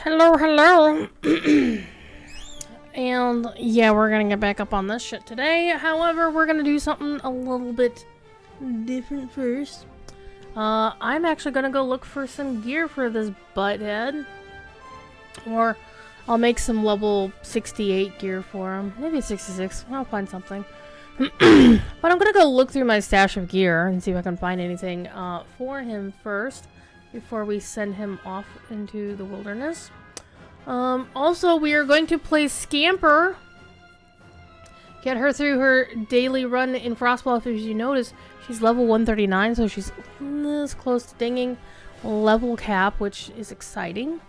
Hello, hello. And yeah, we're gonna get back up on this shit today. However, we're gonna do something a little bit different first. I'm actually gonna go look for some gear for this butthead. Or I'll make some level 68 gear for him. Maybe 66. I'll find something. But I'm gonna go look through my stash of gear and see if I can find anything for him first before we send him off into the wilderness. Also, we are going to play Scamper. Get her through her daily run in Frostball. If you notice, she's level 139, so she's this close to dinging level cap, which is exciting.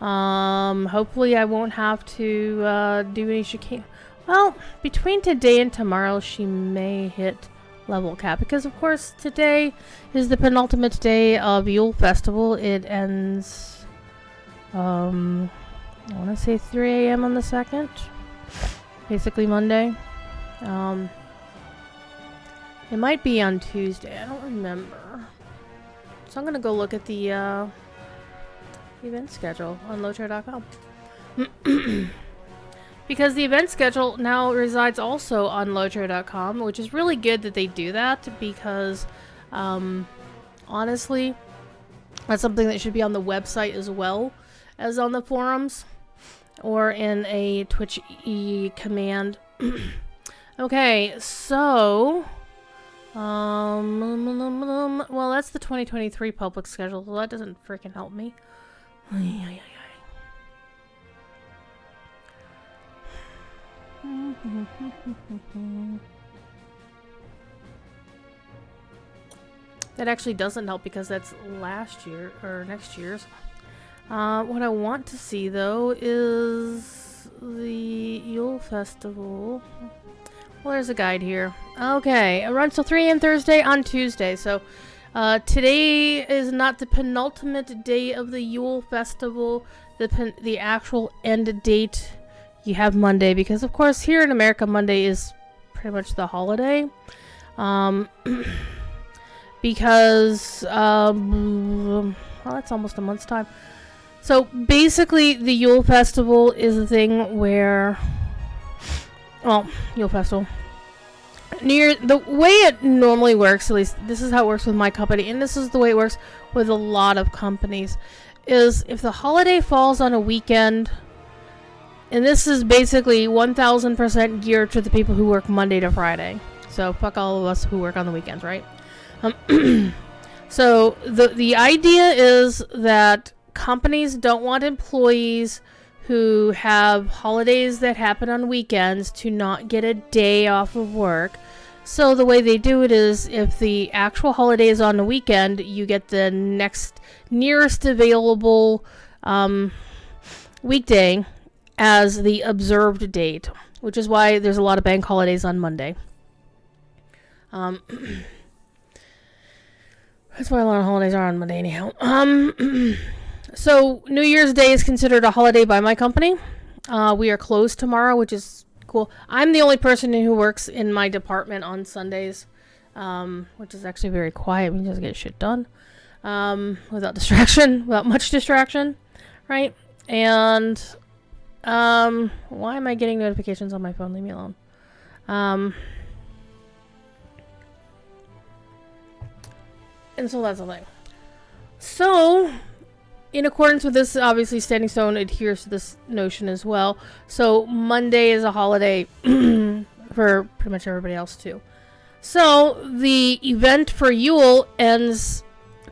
Hopefully I won't have to do any chicane. Well, between today and tomorrow, she may hit level cap, because of course today is the penultimate day of Yule Festival. It ends, I want to say 3 a.m. on the 2nd, basically Monday. It might be on Tuesday, I don't remember. So I'm gonna go look at the event schedule on lowtrail.com. Because the event schedule now resides also on lowtrail.com, which is really good that they do that, because honestly, that's something that should be on the website as well as on the forums or in a Twitch command. Okay, so well, that's the 2023 public schedule, so that doesn't freaking help me. That actually doesn't help because that's last year or next year's. What I want to see though is the Yule Festival. Well, there's a guide here. Okay, it runs till 3 a.m. Thursday on Tuesday. So today is not the penultimate day of the Yule Festival. The actual end date you have Monday, because of course here in America Monday is pretty much the holiday. Because well, that's almost a month's time. So basically the Yule Festival is a thing where, well, Yule Festival, the way it normally works, at least this is how it works with my company, and this is the way it works with a lot of companies, is if the holiday falls on a weekend, and this is basically 1000% geared to the people who work Monday to Friday. So fuck all of us who work on the weekends, right? So the idea is that companies don't want employees who have holidays that happen on weekends to not get a day off of work. So the way they do it is, if the actual holiday is on the weekend, you get the nearest available weekday as the observed date, which is why there's a lot of bank holidays on Monday. That's why a lot of holidays are on Monday anyhow. So New Year's Day is considered a holiday by my company. We are closed tomorrow, which is cool. I'm the only person who works in my department on Sundays, which is actually very quiet. We can just get shit done without distraction, without much distraction, right? And why am I getting notifications on my phone? Leave me alone. And so that's the thing. So, in accordance with this, obviously Standing Stone adheres to this notion as well. So Monday is a holiday for pretty much everybody else too. So the event for Yule ends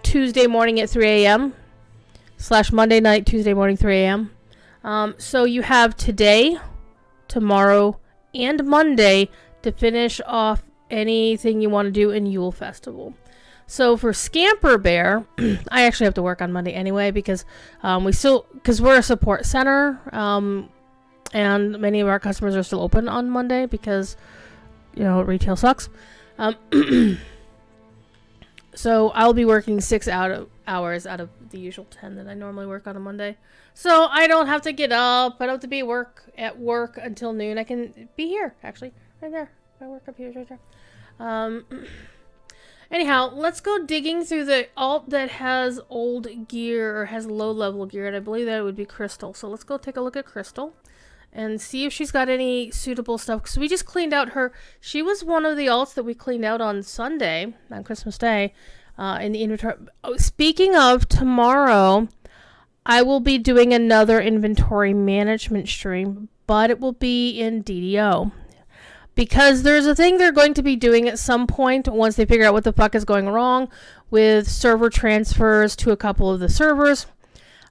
Tuesday morning at 3 a.m. / Monday night, Tuesday morning, 3 a.m. So you have today, tomorrow, and Monday to finish off anything you want to do in Yule Festival. So for Scamper Bear, I actually have to work on Monday anyway, because because we're a support center, and many of our customers are still open on Monday because, you know, retail sucks. So I'll be working 6 hours out of the usual 10 that I normally work on a Monday. So I don't have to get up. I don't have to be at work until noon. I can be here, actually, right there. I work up here, right there. Anyhow, let's go digging through the alt that has old gear or has low level gear, and I believe that it would be Crystal. So let's go take a look at Crystal and see if she's got any suitable stuff. Because we just cleaned out her. She was one of the alts that we cleaned out on Sunday, on Christmas Day, in the inventory. Oh, speaking of, tomorrow I will be doing another inventory management stream, but it will be in DDO. Because there's a thing they're going to be doing at some point once they figure out what the fuck is going wrong with server transfers to a couple of the servers.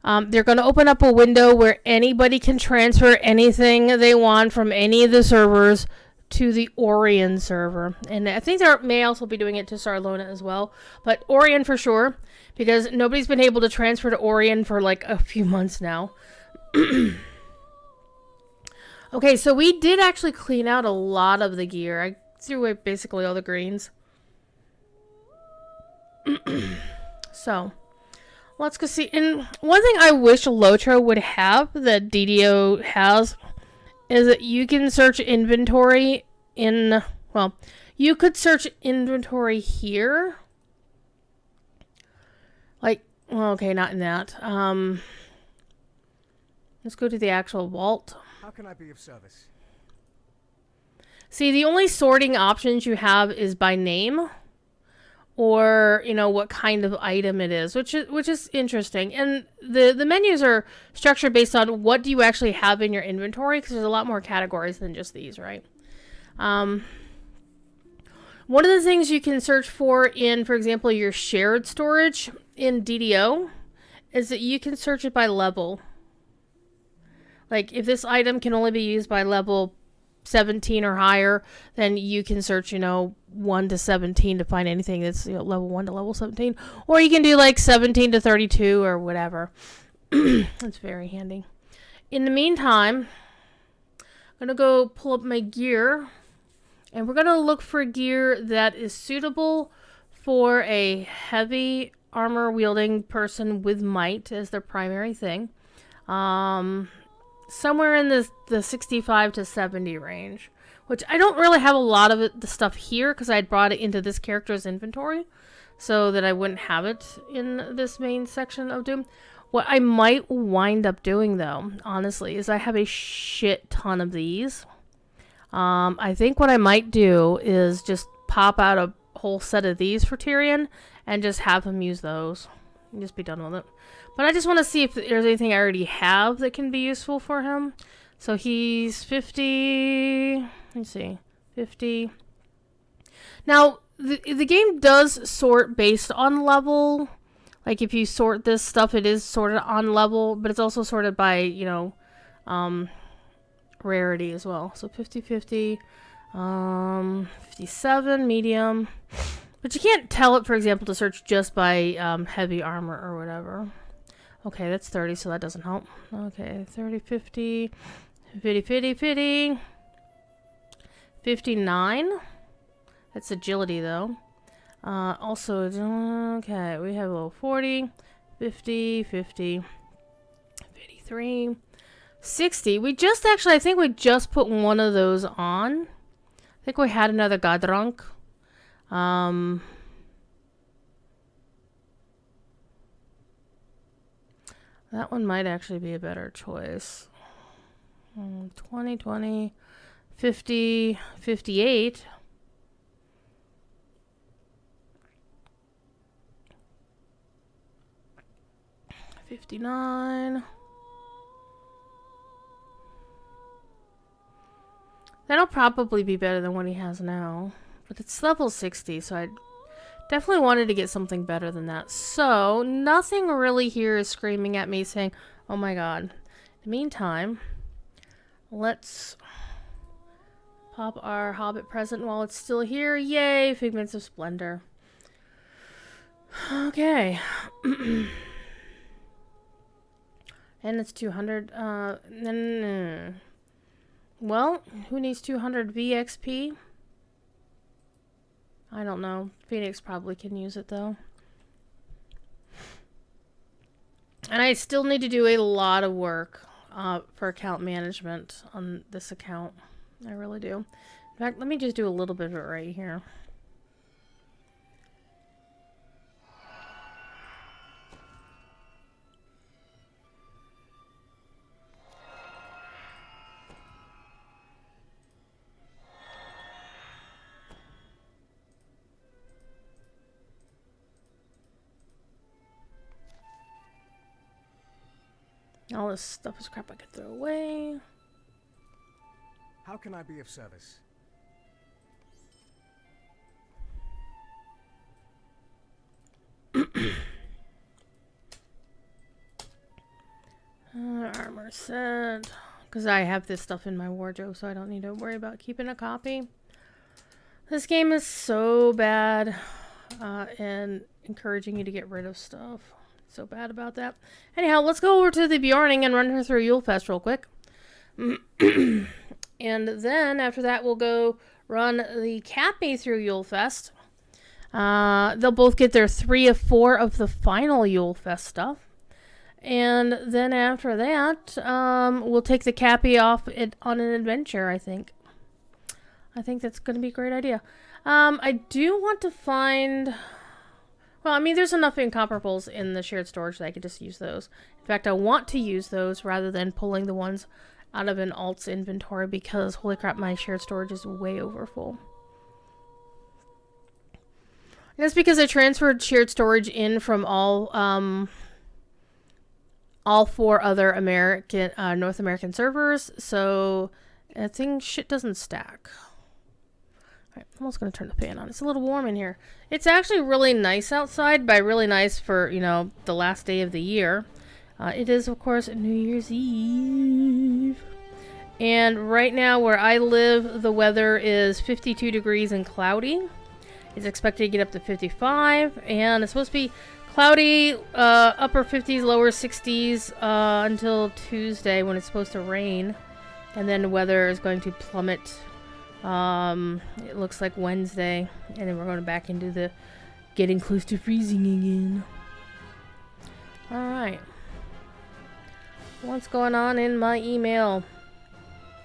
They're going to open up a window where anybody can transfer anything they want from any of the servers to the Orion server. And I think they may also be doing it to Sarlona as well. But Orion for sure, because nobody's been able to transfer to Orion for like a few months now. Okay, so we did actually clean out a lot of the gear. I threw away basically all the greens. So, let's go see. And one thing I wish Lotro would have that DDO has is that you can search inventory in, well, you could search inventory here. Like, well, okay, not in that. Let's go to the actual vault. How can I be of service? See, the only sorting options you have is by name or, you know, what kind of item it is, which is interesting. And the menus are structured based on what do you actually have in your inventory, because there's a lot more categories than just these, right? One of the things you can search for in, for example, your shared storage in DDO is that you can search it by level. Like, if this item can only be used by level 17 or higher, then you can search, you know, 1 to 17 to find anything that's, you know, level 1 to level 17. Or you can do, like, 17 to 32 or whatever. That's very handy. In the meantime, I'm going to go pull up my gear. And we're going to look for gear that is suitable for a heavy armor-wielding person with might as their primary thing. Somewhere in the 65 to 70 range, which I don't really have a lot of the stuff here because I had brought it into this character's inventory so that I wouldn't have it in this main section of Doom. What I might wind up doing, though, honestly, is I have a shit ton of these. I think what I might do is just pop out a whole set of these for Tyrion and just have him use those and just be done with it. But I just want to see if there's anything I already have that can be useful for him. So he's 50. Let's see. 50. Now, the game does sort based on level. Like, if you sort this stuff, it is sorted on level. But it's also sorted by, you know, rarity as well. So 50, 50. 57, medium. But you can't tell it, for example, to search just by heavy armor or whatever. Okay, that's 30, so that doesn't help. Okay, 30, 50, 50, 50, 50, 59. That's agility, though. Also, okay, we have a little 40, 50, 50, 53, 60. We just actually, I think we just put one of those on. I think we had another Gadrank. That one might actually be a better choice. 20, 20, 50, 58. 59. That'll probably be better than what he has now. But it's level 60, so I definitely wanted to get something better than that. So, nothing really here is screaming at me saying, oh my god. In the meantime, let's pop our Hobbit present while it's still here. Yay, Figments of Splendor. Okay. And it's 200. Well, who needs 200 VXP? I don't know. Phoenix probably can use it, though. And I still need to do a lot of work for account management on this account. I really do. In fact, let me just do a little bit of it right here. All this stuff is crap I could throw away. How can I be of service? Armor set. Because I have this stuff in my wardrobe, so I don't need to worry about keeping a copy. This game is so bad and encouraging you to get rid of stuff. So bad about that. Anyhow, let's go over to the Bjorning and run her through Yule Fest real quick. And then after that, we'll go run the Cappy through Yule Fest. They'll both get their 3 of 4 of the final Yule Fest stuff. And then after that, we'll take the Cappy off on an adventure, I think. I think that's going to be a great idea. I do want to find... Well, I mean, there's enough incomparables in the shared storage that I could just use those. In fact, I want to use those rather than pulling the ones out of an alt's inventory because, holy crap, my shared storage is way over full. That's because I transferred shared storage in from all 4 other North American servers, so I think shit doesn't stack. Alright, I'm almost going to turn the fan on. It's a little warm in here. It's actually really nice outside, by really nice for, you know, the last day of the year. It is, of course, New Year's Eve. And right now, where I live, the weather is 52 degrees and cloudy. It's expected to get up to 55, and it's supposed to be cloudy, upper 50s, lower 60s until Tuesday when it's supposed to rain. And then the weather is going to plummet. It looks like Wednesday, and then we're going back into the getting close to freezing again. Alright. What's going on in my email?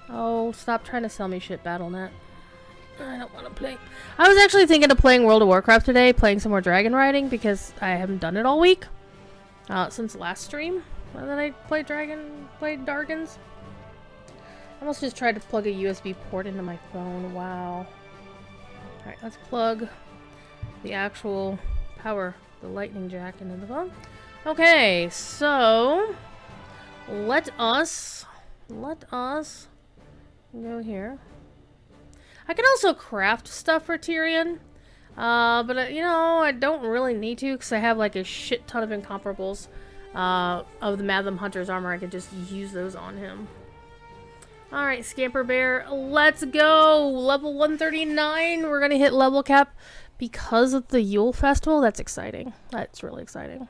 Oh, stop trying to sell me shit, Battle.net. I don't want to play. I was actually thinking of playing World of Warcraft today, playing some more dragon riding, because I haven't done it all week. Since last stream that I played Dargans. I almost just tried to plug a USB port into my phone. Wow. Alright, let's plug the actual power, the lightning jack into the phone. Okay, so let us go here. I can also craft stuff for Tyrion, but you know, I don't really need to because I have like a shit ton of incomparables of the Madam Hunter's armor. I can just use those on him. Alright, Scamper Bear, let's go! Level 139, we're gonna hit level cap because of the Yule Festival. That's exciting. That's really exciting.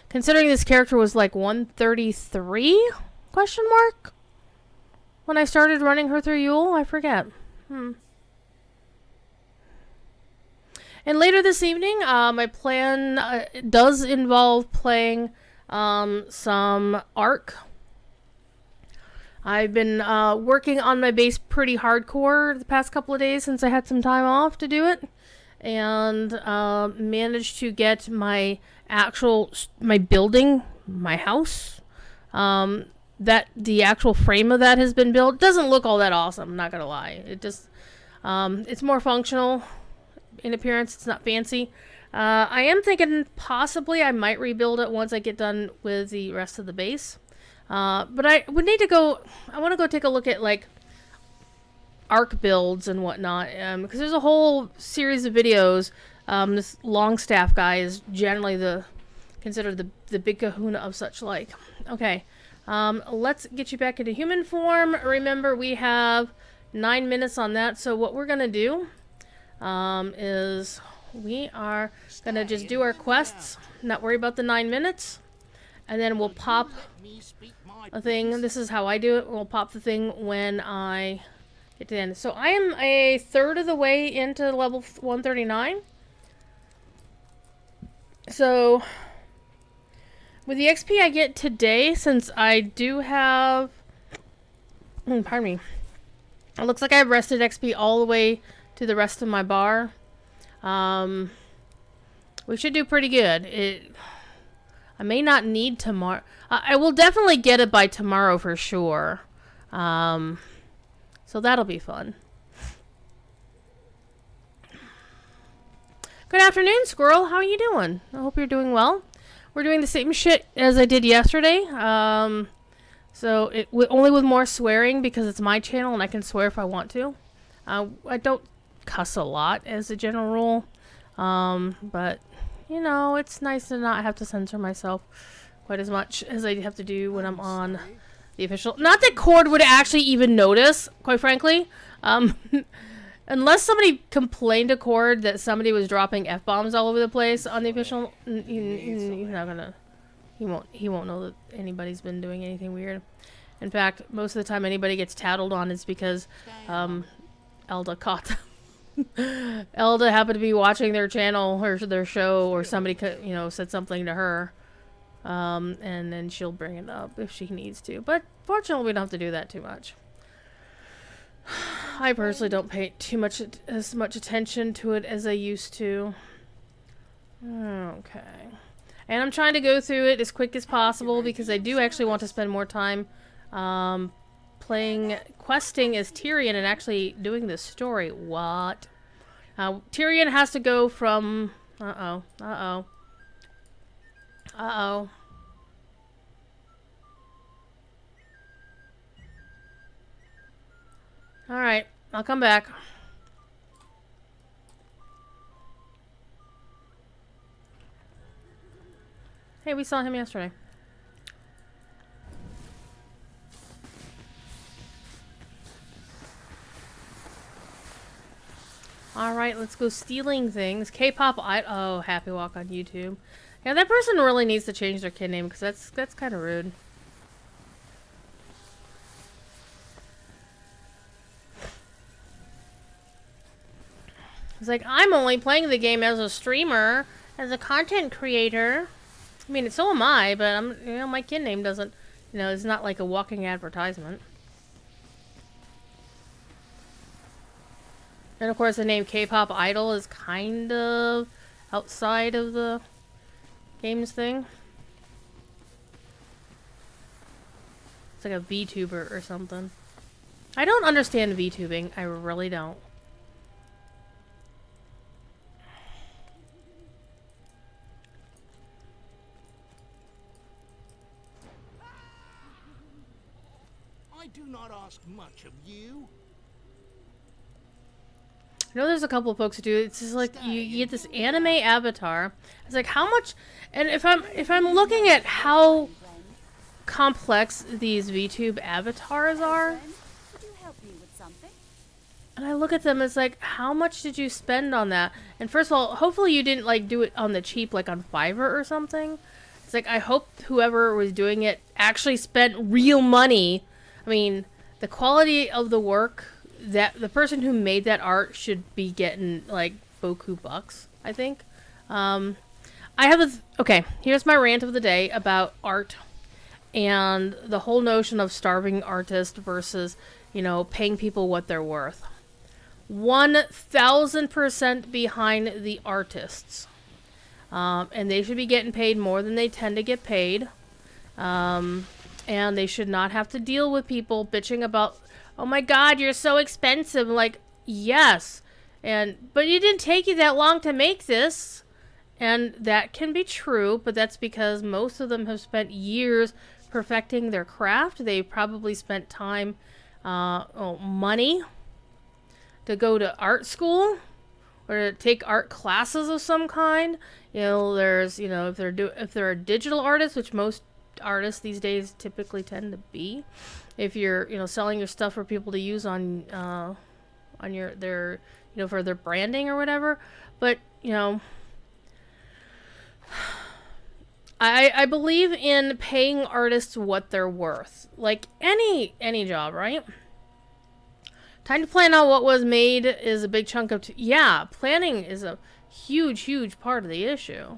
Considering this character was like 133? Question mark? When I started running her through Yule? I forget. And later this evening, my plan does involve playing some Ark. I've been working on my base pretty hardcore the past couple of days since I had some time off to do it. And managed to get my building, my house, that the actual frame of that has been built. Doesn't look all that awesome, I'm not gonna lie. It just, it's more functional in appearance. It's not fancy. I am thinking possibly I might rebuild it once I get done with the rest of the base. But I would need to go, I want to go take a look at like Ark builds and whatnot, because there's a whole series of videos. This Longstaff guy is generally considered the big kahuna of such like. Okay, let's get you back into human form. Remember, we have 9 minutes on that, so what we're gonna do is we are gonna just do our quests, not worry about the 9 minutes, and then we'll pop a thing. This is how I do it. We'll pop the thing when I get to the end. So I am a third of the way into level 139. So with the XP I get today, since I do have, pardon me, it looks like I've rested XP all the way to the rest of my bar. We should do pretty good. I may not need tomorrow. I will definitely get it by tomorrow for sure. So that'll be fun. Good afternoon, Squirrel. How are you doing? I hope you're doing well. We're doing the same shit as I did yesterday. So only with more swearing because it's my channel and I can swear if I want to. I don't cuss a lot as a general rule. But, you know, it's nice to not have to censor myself quite as much as I have to do when I'm on the official. Not that Cord would actually even notice, quite frankly. Unless somebody complained to Cord that somebody was dropping F-bombs all over the place on the official, he's not gonna... He won't know that anybody's been doing anything weird. In fact, most of the time anybody gets tattled on is because Elda caught them. Elda happened to be watching their channel or their show, or somebody you know, said something to her, and then she'll bring it up if she needs to. But fortunately, we don't have to do that too much. I personally don't pay as much attention to it as I used to. Okay. And I'm trying to go through it as quick as possible because I do actually want to spend more time playing questing as Tyrion and actually doing this story. What? Tyrion has to go from... Uh-oh. Uh-oh. Uh-oh. Alright. I'll come back. Hey, we saw him yesterday. Alright, let's go stealing things. K-pop oh, Happy Walk on YouTube. Yeah, that person really needs to change their kid name because that's kind of rude. It's like, I'm only playing the game as a streamer, as a content creator. I mean, so am I, but you know, my kid name doesn't, you know, it's not like a walking advertisement. And of course, the name K-pop Idol is kind of outside of the games thing. It's like a VTuber or something. I don't understand VTubing. I really don't. I do not ask much of you. I know there's a couple of folks who do it. It's just like you get this anime avatar. It's like how much, and if I'm looking at how complex these VTube avatars are, and I look at them, it's like how much did you spend on that? And first of all, hopefully you didn't like do it on the cheap, like on Fiverr or something. It's like I hope whoever was doing it actually spent real money. I mean, the quality of the work, that the person who made that art should be getting like boku bucks, I think. I have okay, here's my rant of the day about art and the whole notion of starving artists versus, you know, paying people what they're worth. 1000% behind the artists. And they should be getting paid more than they tend to get paid. And they should not have to deal with people bitching about, oh my god, you're so expensive. Like, yes. But it didn't take you that long to make this. And that can be true, but that's because most of them have spent years perfecting their craft. They probably spent time, money to go to art school or to take art classes of some kind. You know, there's, you know, if they're a digital artist, which most artists these days typically tend to be, if you're, you know, selling your stuff for people to use on their, you know, for their branding or whatever. But, you know, I believe in paying artists what they're worth, like any job, right? Time to plan out what was made is a big chunk of yeah, planning is a huge part of the issue,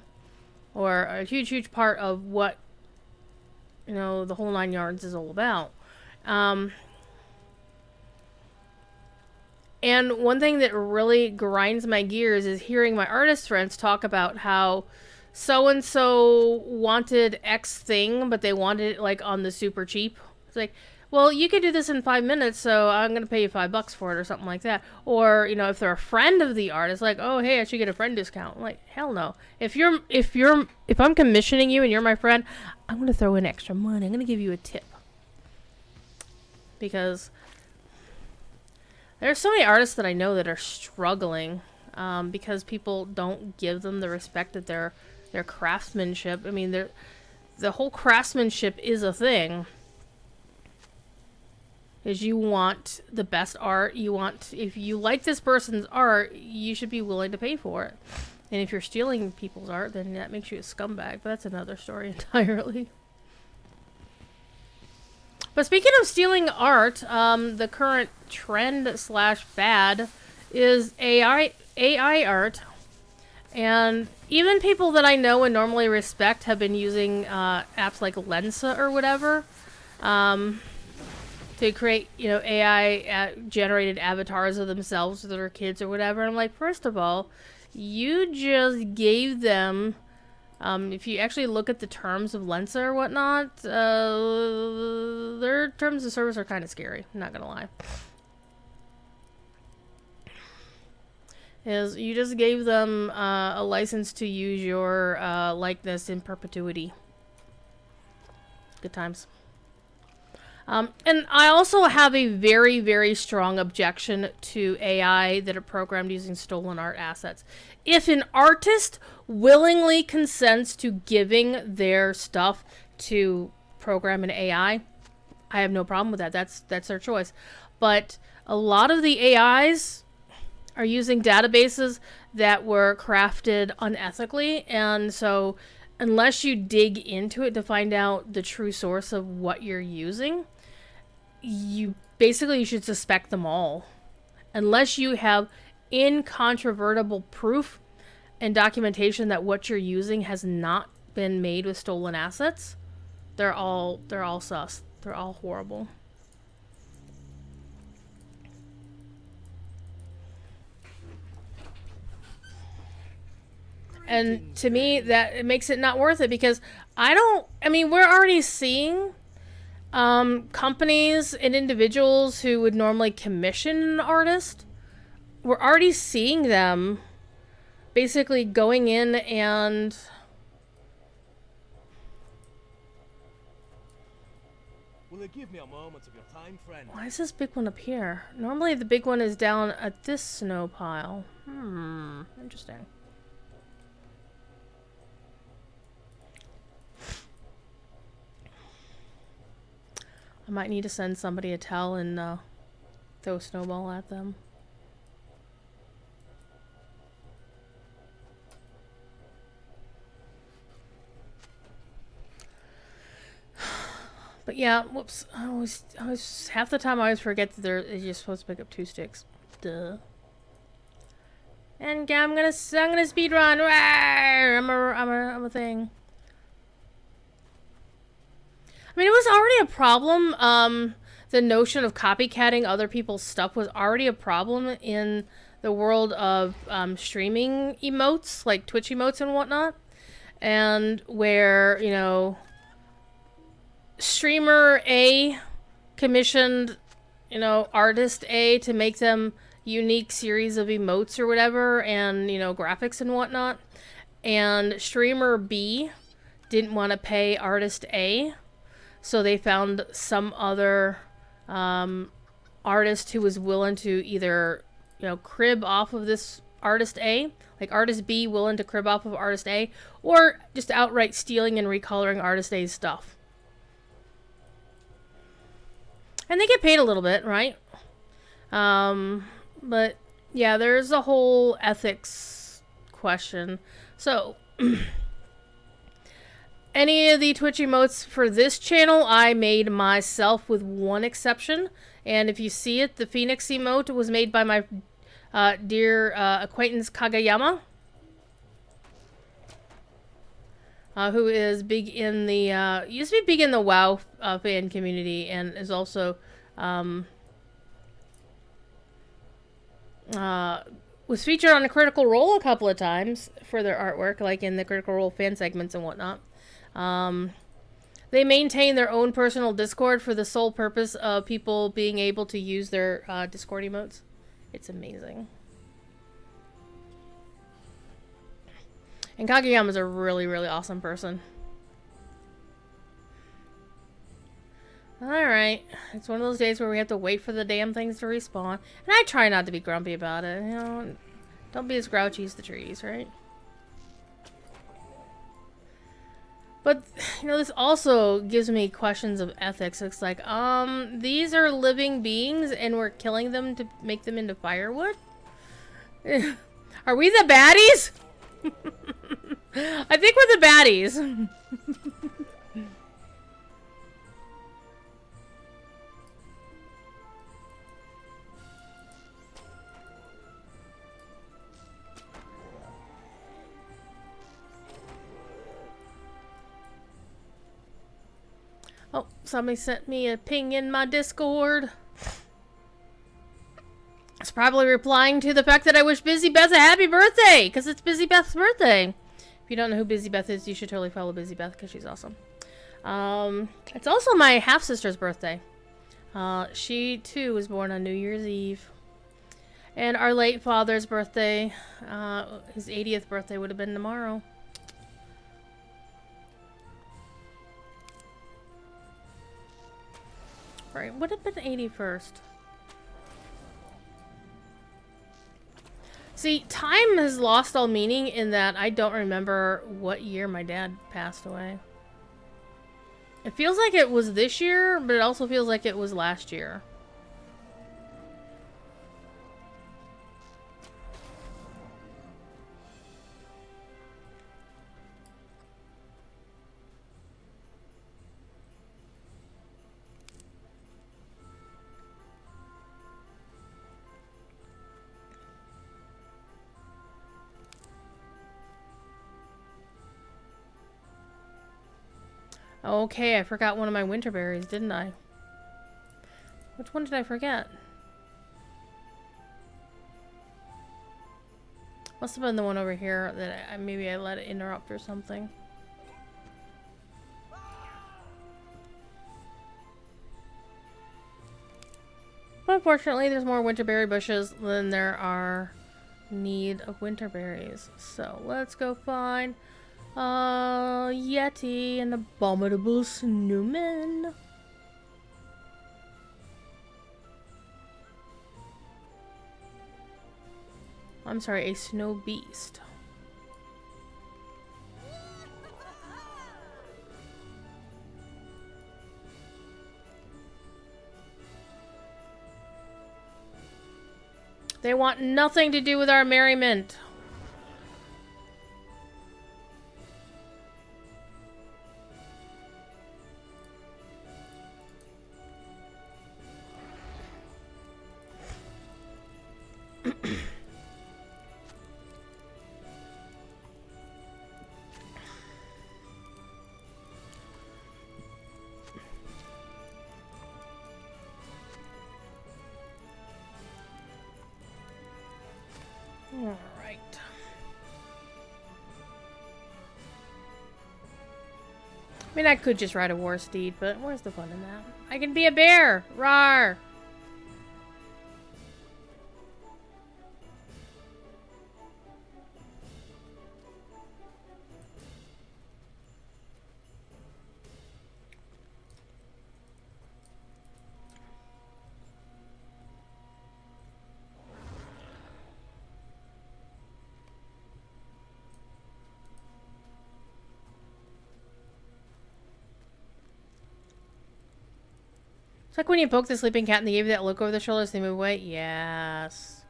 or a huge part of what, you know, the whole 9 yards is all about. And one thing that really grinds my gears is hearing my artist friends talk about how so-and-so wanted X thing, but they wanted it like on the super cheap. It's like, well, you could do this in 5 minutes, so I'm going to pay you $5 for it or something like that. Or, you know, if they're a friend of the artist, like, oh, hey, I should get a friend discount. I'm like, hell no. If I'm commissioning you and you're my friend, I'm going to throw in extra money. I'm going to give you a tip. because there's so many artists that I know that are struggling because people don't give them the respect that their craftsmanship. I mean, the whole craftsmanship is a thing. Is you want the best art. You want, if you like this person's art, you should be willing to pay for it. And if you're stealing people's art, then that makes you a scumbag. But that's another story entirely. But speaking of stealing art, the current trend slash fad is AI art. And even people that I know and normally respect have been using apps like Lensa or whatever to create, you know, AI generated avatars of themselves or their kids or whatever. And I'm like, first of all, you just gave them, if you actually look at the terms of Lensa or whatnot, their terms of service are kind of scary, I'm not gonna lie. Is you just gave them a license to use your likeness in perpetuity. Good times. And I also have a very, very strong objection to AI that are programmed using stolen art assets. If an artist willingly consents to giving their stuff to program an AI, I have no problem with that. That's their choice. But a lot of the AIs are using databases that were crafted unethically, and so unless you dig into it to find out the true source of what you're using, you should suspect them all. Unless you have incontrovertible proof and documentation that what you're using has not been made with stolen assets, they're all sus. They're all horrible. And to me, that it makes it not worth it, because we're already seeing companies and individuals who would normally commission an artist. We're already seeing them basically going in and Will you give me a moment of your time, friend? why is this big one up here? Normally the big one is down at this snow pile. Interesting. I might need to send somebody a towel and throw a snowball at them. But yeah, whoops. I always half the time I always forget that you're supposed to pick up 2 sticks. Duh. And I'm gonna speed run. I'm a thing. I mean, it was already a problem. The notion of copycatting other people's stuff was already a problem in the world of streaming emotes, like Twitch emotes and whatnot. And where, you know, streamer A commissioned, you know, artist A to make them unique series of emotes or whatever, and, you know, graphics and whatnot. And streamer B didn't want to pay artist A. So they found some other artist who was willing to either, you know, crib off of this artist A, like artist B willing to crib off of artist A, or just outright stealing and recoloring artist A's stuff. And they get paid a little bit, right? But yeah, there's a whole ethics question. So any of the Twitch emotes for this channel I made myself, with one exception. And if you see it, the Phoenix emote was made by my dear acquaintance Kagayama, who is big in the used to be big in the WoW fan community, and is also was featured on a Critical Role a couple of times for their artwork, like in the Critical Role fan segments and whatnot. They maintain their own personal Discord for the sole purpose of people being able to use their Discord emotes. It's amazing. And Kageyama's a really, really awesome person. Alright. It's one of those days where we have to wait for the damn things to respawn. And I try not to be grumpy about it, you know. Don't be as grouchy as the trees, right? But, you know, this also gives me questions of ethics. It's like, these are living beings and we're killing them to make them into firewood? Are we the baddies? I think we're the baddies. Oh, somebody sent me a ping in my Discord. It's probably replying to the fact that I wish Busy Beth a happy birthday, because it's Busy Beth's birthday. If you don't know who Busy Beth is, you should totally follow Busy Beth, because she's awesome. It's also my half-sister's birthday. She, too, was born on New Year's Eve. And our late father's birthday, his 80th birthday would have been tomorrow. Right, would have been 81st. See, time has lost all meaning in that I don't remember what year my dad passed away. It feels like it was this year, but it also feels like it was last year. Okay, I forgot one of my winter berries, didn't I? Which one did I forget? Must have been the one over here that maybe I let it interrupt or something. But unfortunately, there's more winterberry bushes than there are need of winterberries. So let's go find Yeti and Abominable Snowman. I'm sorry, a snow beast. They want nothing to do with our merriment. Alright. I mean, I could just ride a war steed, but where's the fun in that? I can be a bear! Rawr! It's like when you poke the sleeping cat and they give you that look over the shoulders, they move away. Yes.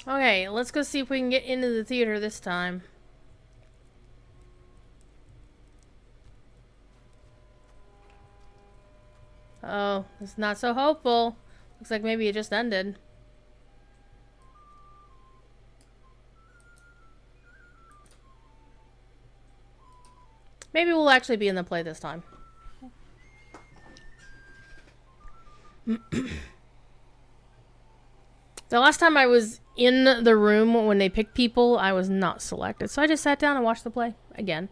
Okay, let's go see if we can get into the theater this time. Oh, it's not so hopeful. Looks like maybe it just ended. Maybe we'll actually be in the play this time. The last time I was in the room when they picked people, I was not selected. So I just sat down and watched the play again.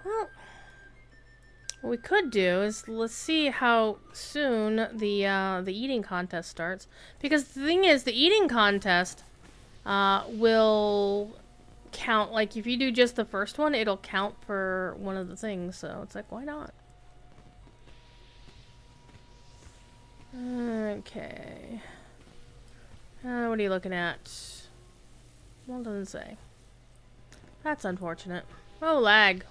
Well, what we could do is let's see how soon the eating contest starts. Because the thing is, the eating contest will count. Like if you do just the first one, it'll count for one of the things. So it's like, why not? Okay. What are you looking at? Well, it doesn't say. That's unfortunate. Oh, lag.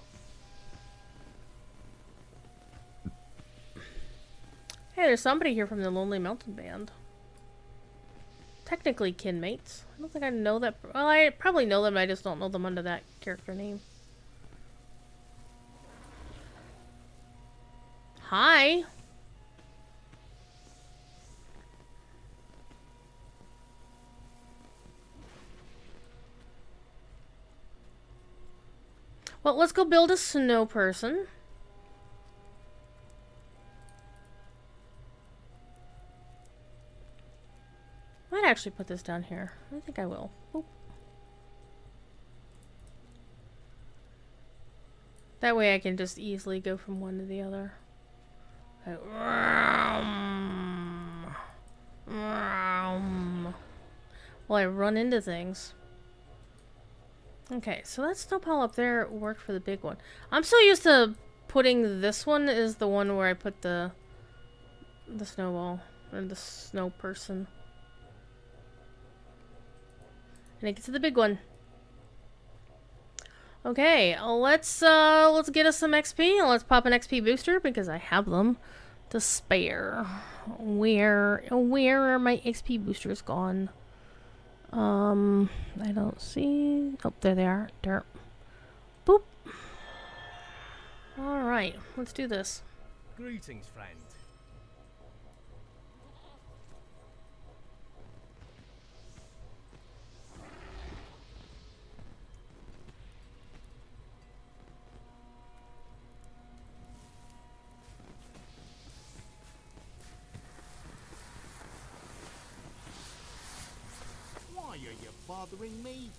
Hey, there's somebody here from the Lonely Mountain Band. Technically kinmates. I don't think I know that. Well, I probably know them, I just don't know them under that character name. Hi. Well, let's go build a snow person. Might actually put this down here. I think I will. Oop. That way I can just easily go from one to the other. Like, well, I run into things. Okay, so that snowpile up there worked for the big one. I'm so used to putting this one is the one where I put the snowball or the snow person. And it gets to the big one. Okay, let's get us some XP and let's pop an XP booster because I have them to spare. Where are my XP boosters gone? I don't see. Oh, there they are. Derp. Boop. All right, let's do this. Greetings, friend. Why are you bothering me?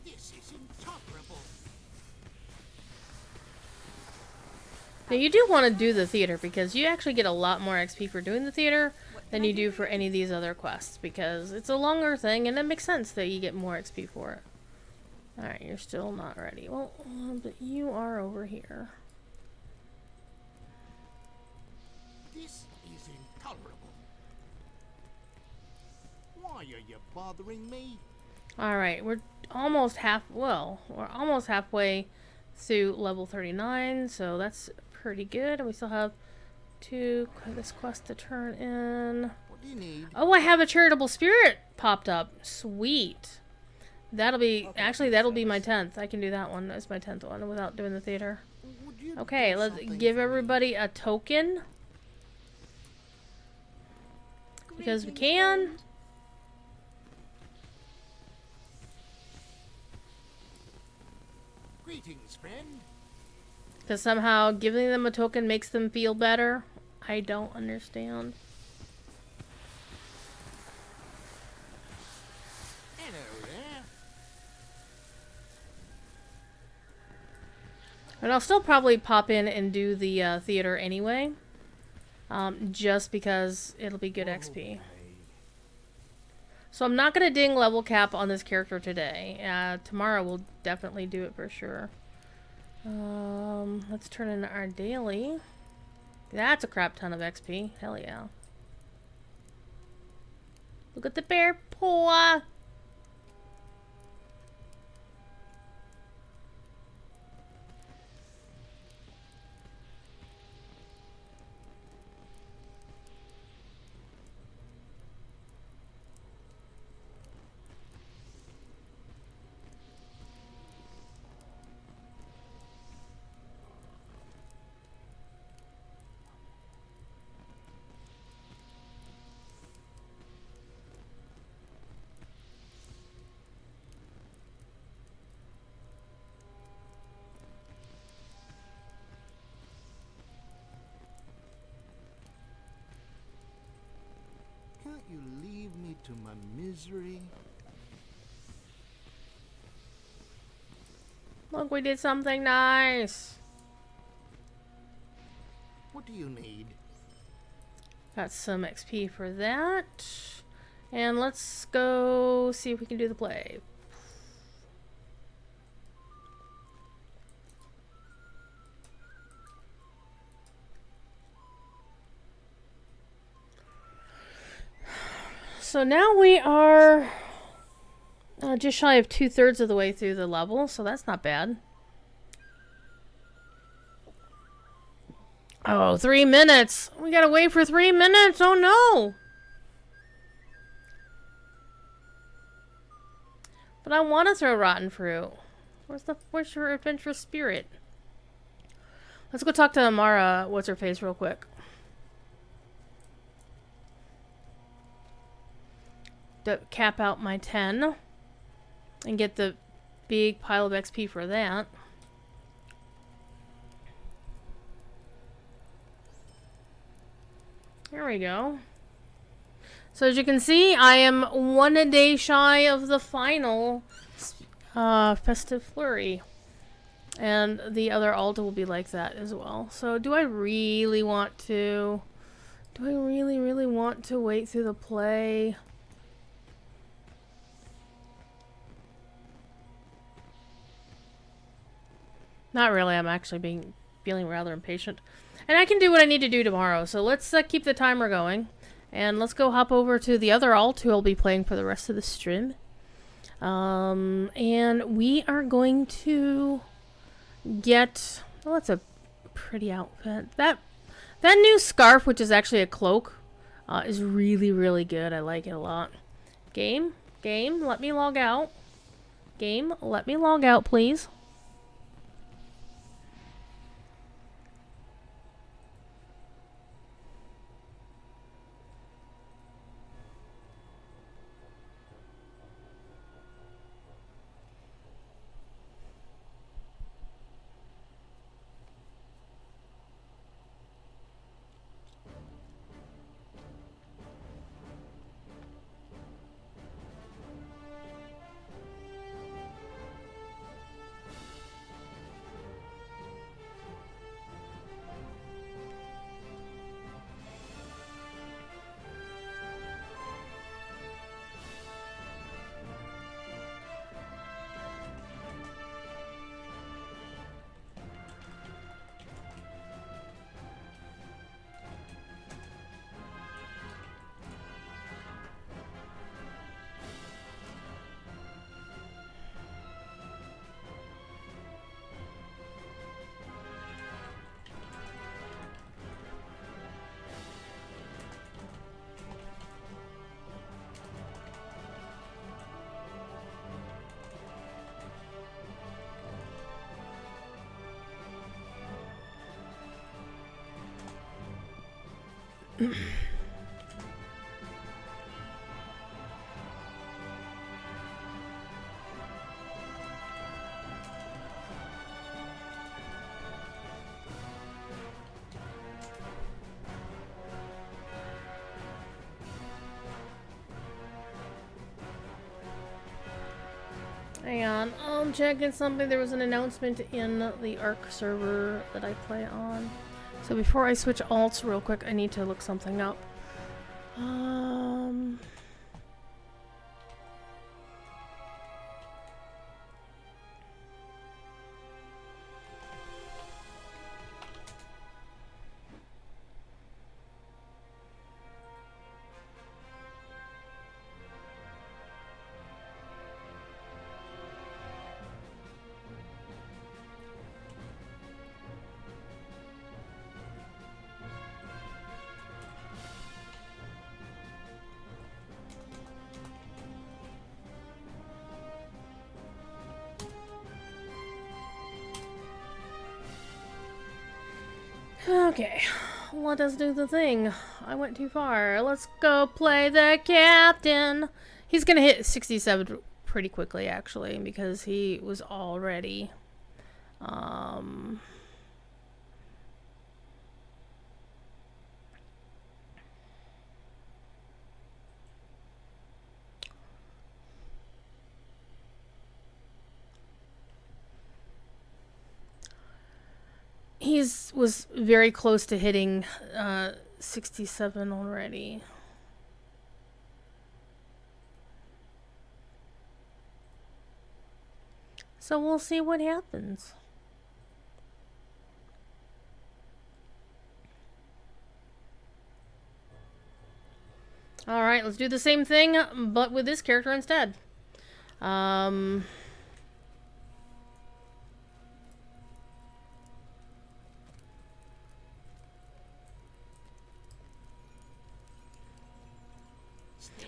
This is intolerable. Now you do want to do the theater because you actually get a lot more XP for doing the theater than you do for any of these other quests because it's a longer thing and it makes sense that you get more XP for it. Alright, you're still not ready. Well, but you are over here. This is intolerable. Why are you bothering me? Alright, we're almost halfway through level 39, so that's pretty good. And we still have this quest to turn in. What do you need? Oh, I have a charitable spirit popped up. Sweet. That'll be, actually, that'll be my 10th. I can do that one. That's my 10th one without doing the theater. Would you Okay, do let's something give for me? everybody a token. Because we can. Greetings, friend. Because somehow giving them a token makes them feel better. I don't understand. Hello there. And I'll still probably pop in and do the theater anyway. Just because it'll be good XP. So I'm not going to ding level cap on this character today. Tomorrow we'll definitely do it for sure. Let's turn in our daily. That's a crap ton of XP. Hell yeah. Look at the bear paw. to my misery. Look, we did something nice. What do you need? Got some XP for that. And let's go see if we can do the play. So now we are just shy of 2/3 of the way through the level, so that's not bad. Oh, 3 minutes! We gotta wait for 3 minutes! Oh no! But I want to throw rotten fruit. Where's your adventurous spirit? Let's go talk to Amara, what's her face, real quick. To cap out my 10 and get the big pile of XP for that. There we go. So as you can see, I am 1 day shy of the final festive flurry. And the other alt will be like that as well. So do I really want to... Do I really want to wait through the play? Not really. I'm actually feeling rather impatient. And I can do what I need to do tomorrow. So let's keep the timer going. And let's go hop over to the other alt who I'll be playing for the rest of the stream. And we are going to get... Oh, that's a pretty outfit. That new scarf, which is actually a cloak, is really good. I like it a lot. Game, let me log out. Game, let me log out, please. Hang on, I'm checking something. There was an announcement in the Arc server that I play on. So before I switch alts real quick, I need to look something up. Okay, let us do the thing. I went too far. Let's go play the captain. He's gonna hit 67 pretty quickly, actually, because he was already... He's was very close to hitting 67 already. So we'll see what happens. Alright, let's do the same thing, but with this character instead.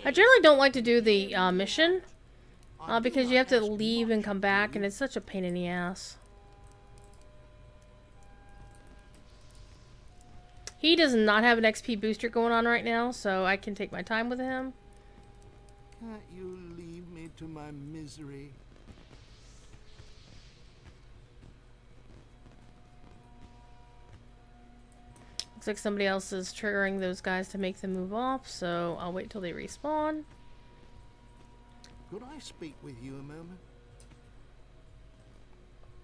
I generally don't like to do the mission, because you have to leave and come back, and it's such a pain in the ass. He does not have an XP booster going on right now, so I can take my time with him. Can't you leave me to my misery? Looks like somebody else is triggering those guys to make them move off, so I'll wait till they respawn. Could I speak with you a moment?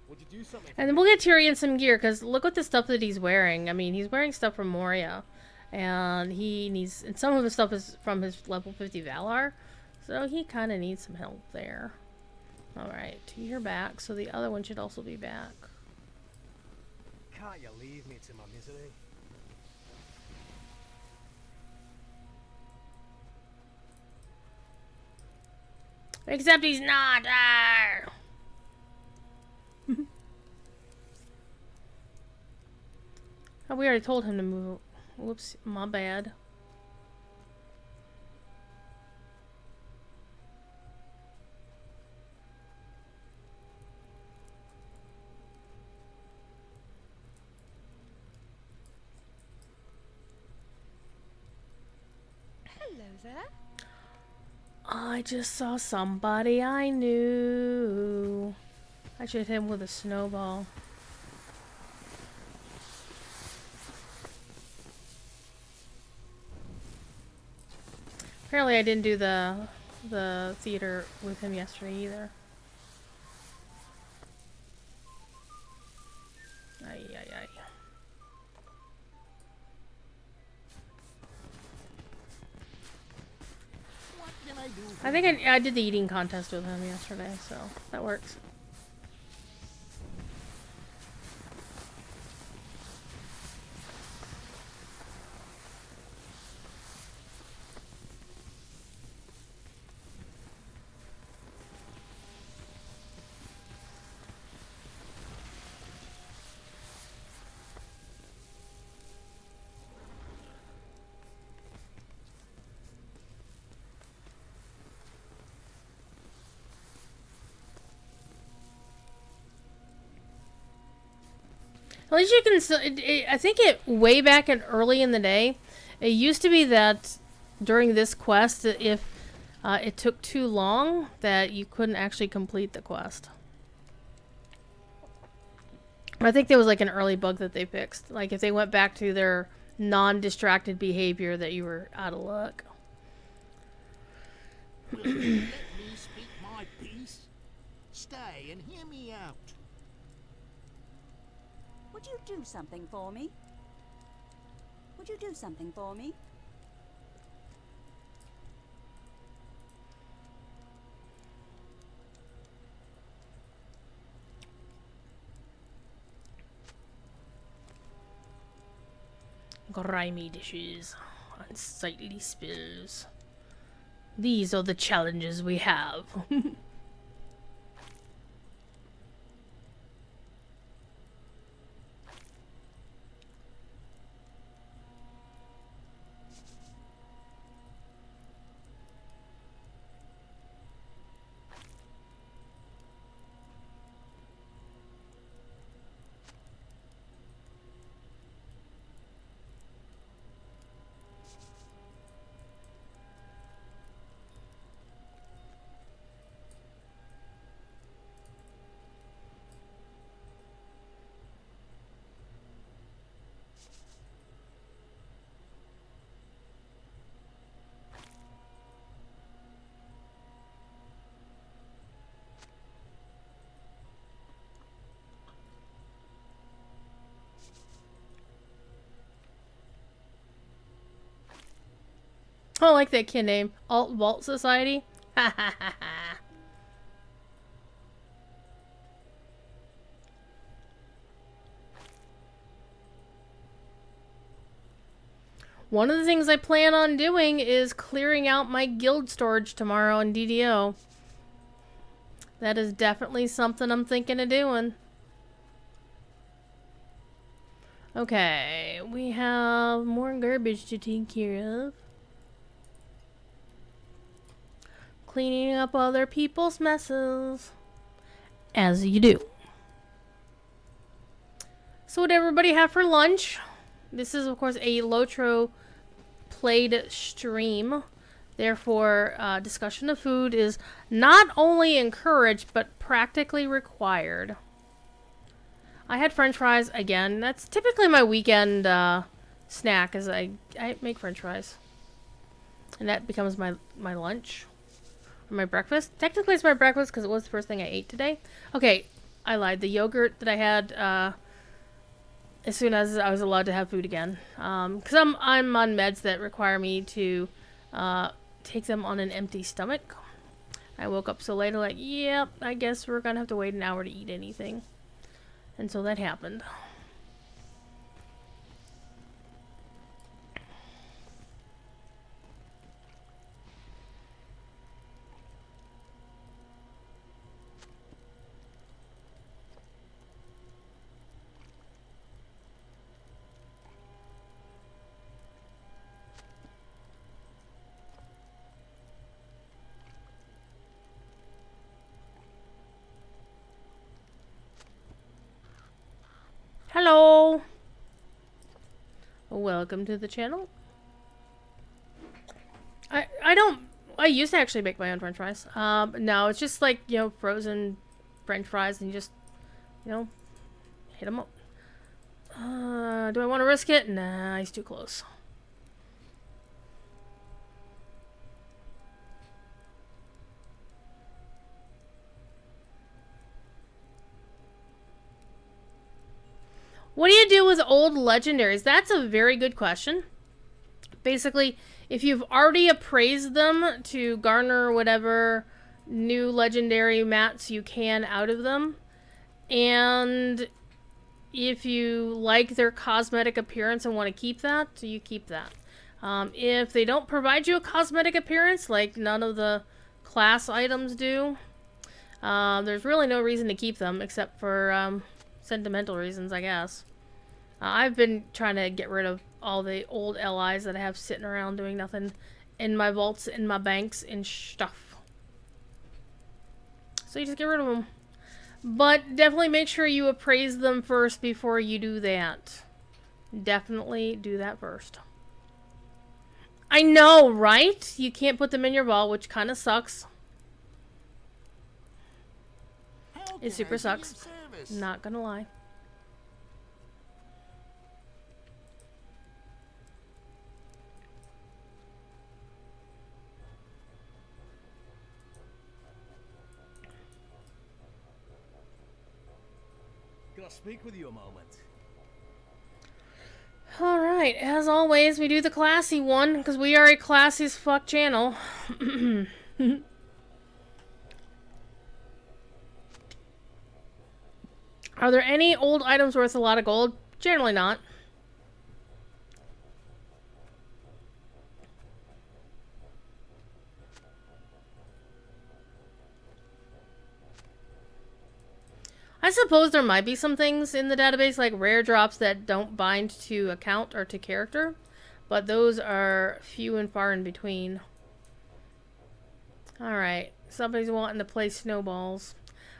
Would you do something? And then we'll get Tyrion some gear, because look at the stuff that he's wearing. I mean, he's wearing stuff from Moria. And he needs... And some of the stuff is from his level 50 Valar. So he kind of needs some help there. Alright, you're back. So the other one should also be back. Can't you leave me to my misery? Except he's not! Arr! Oh, we already told him to move. Whoops, my bad. Hello there. I just saw somebody I knew. I should hit him with a snowball. Apparently I didn't do the theater with him yesterday either. Ay, ay, ay. What can I do? I think I did the eating contest with him yesterday, so that works. At least you can. I think way back and early in the day, it used to be that during this quest, if it took too long, that you couldn't actually complete the quest. I think there was like an early bug that they fixed. Like if they went back to their non-distracted behavior, that you were out of luck. Will you let me speak my piece? Stay and hear me out. Would you do something for me? Would you do something for me? Grimy dishes, unsightly spills. These are the challenges we have. I like that kid name. Alt Vault Society. Ha ha ha ha. One of the things I plan on doing is clearing out my guild storage tomorrow in DDO. That is definitely something I'm thinking of doing. Okay, we have more garbage to take care of. Cleaning up other people's messes. As you do. So what did everybody have for lunch? This is, of course, a Lotro played stream. Therefore, discussion of food is not only encouraged, but practically required. I had french fries again. That's typically my weekend snack, is I make french fries. And that becomes my lunch. Or my breakfast. Technically it's my breakfast because it was the first thing I ate today. Okay, I lied. The yogurt that I had as soon as I was allowed to have food again. Because I'm on meds that require me to take them on an empty stomach. I woke up so late, I'm like, yep, I guess we're going to have to wait an hour to eat anything. And so that happened. Hello! Welcome to the channel. I used to actually make my own french fries. No, it's just like, you know, frozen french fries and you just, you know, hit them up. Do I want to risk it? Nah, he's too close. What do you do with old legendaries? That's a very good question. Basically, if you've already appraised them to garner whatever new legendary mats you can out of them, and if you like their cosmetic appearance and want to keep that, you keep that. If they don't provide you a cosmetic appearance, like none of the class items do, there's really no reason to keep them except for sentimental reasons, I guess. I've been trying to get rid of all the old LIs that I have sitting around doing nothing in my vaults, in my banks, and stuff. So you just get rid of them. But definitely make sure you appraise them first before you do that. Definitely do that first. I know, right? You can't put them in your vault, which kind of sucks. It super sucks. Not gonna lie. Can I speak with you a moment? Alright, as always, we do the classy one, because we are a classy as fuck channel. Are there any old items worth a lot of gold? Generally not. I suppose there might be some things in the database, like rare drops that don't bind to account or to character, but those are few and far in between. Alright, somebody's wanting to play snowballs.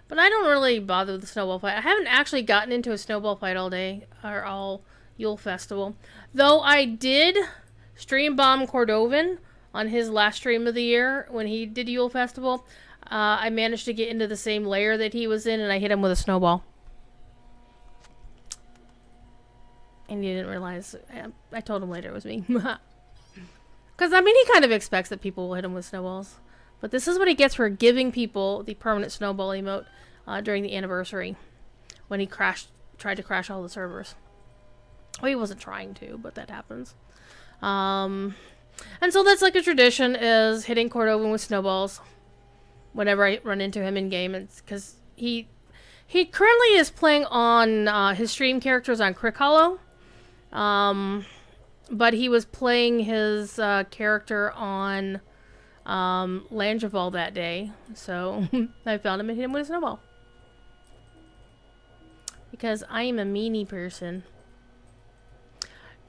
But I don't really bother with the snowball fight. I haven't actually gotten into a snowball fight all day, or all Yule Festival. Though I did stream bomb Cordovan on his last stream of the year when he did Yule Festival. I managed to get into the same layer that he was in, and I hit him with a snowball. And he didn't realize. I told him later it was me. Because, I mean, he kind of expects that people will hit him with snowballs. But this is what he gets for giving people the permanent snowball emote during the anniversary. When he tried to crash all the servers. Well, he wasn't trying to, but that happens. And so that's like a tradition, is hitting Cordova with snowballs whenever I run into him in game. It's because he currently is playing on his stream characters on Crick Hollow. But he was playing his character on Langevall that day. So I found him and hit him with a snowball. Because I am a meanie person.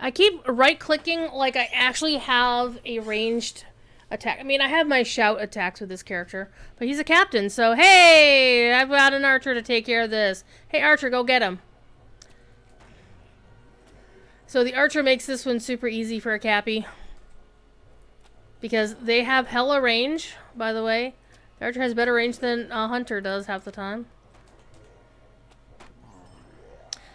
I keep right-clicking like I actually have a ranged attack. I mean, I have my shout attacks with this character, but he's a captain, so hey, I've got an archer to take care of this. Hey, archer, go get him. So the archer makes this one super easy for a cappy. Because they have hella range, by the way. The archer has better range than a hunter does half the time.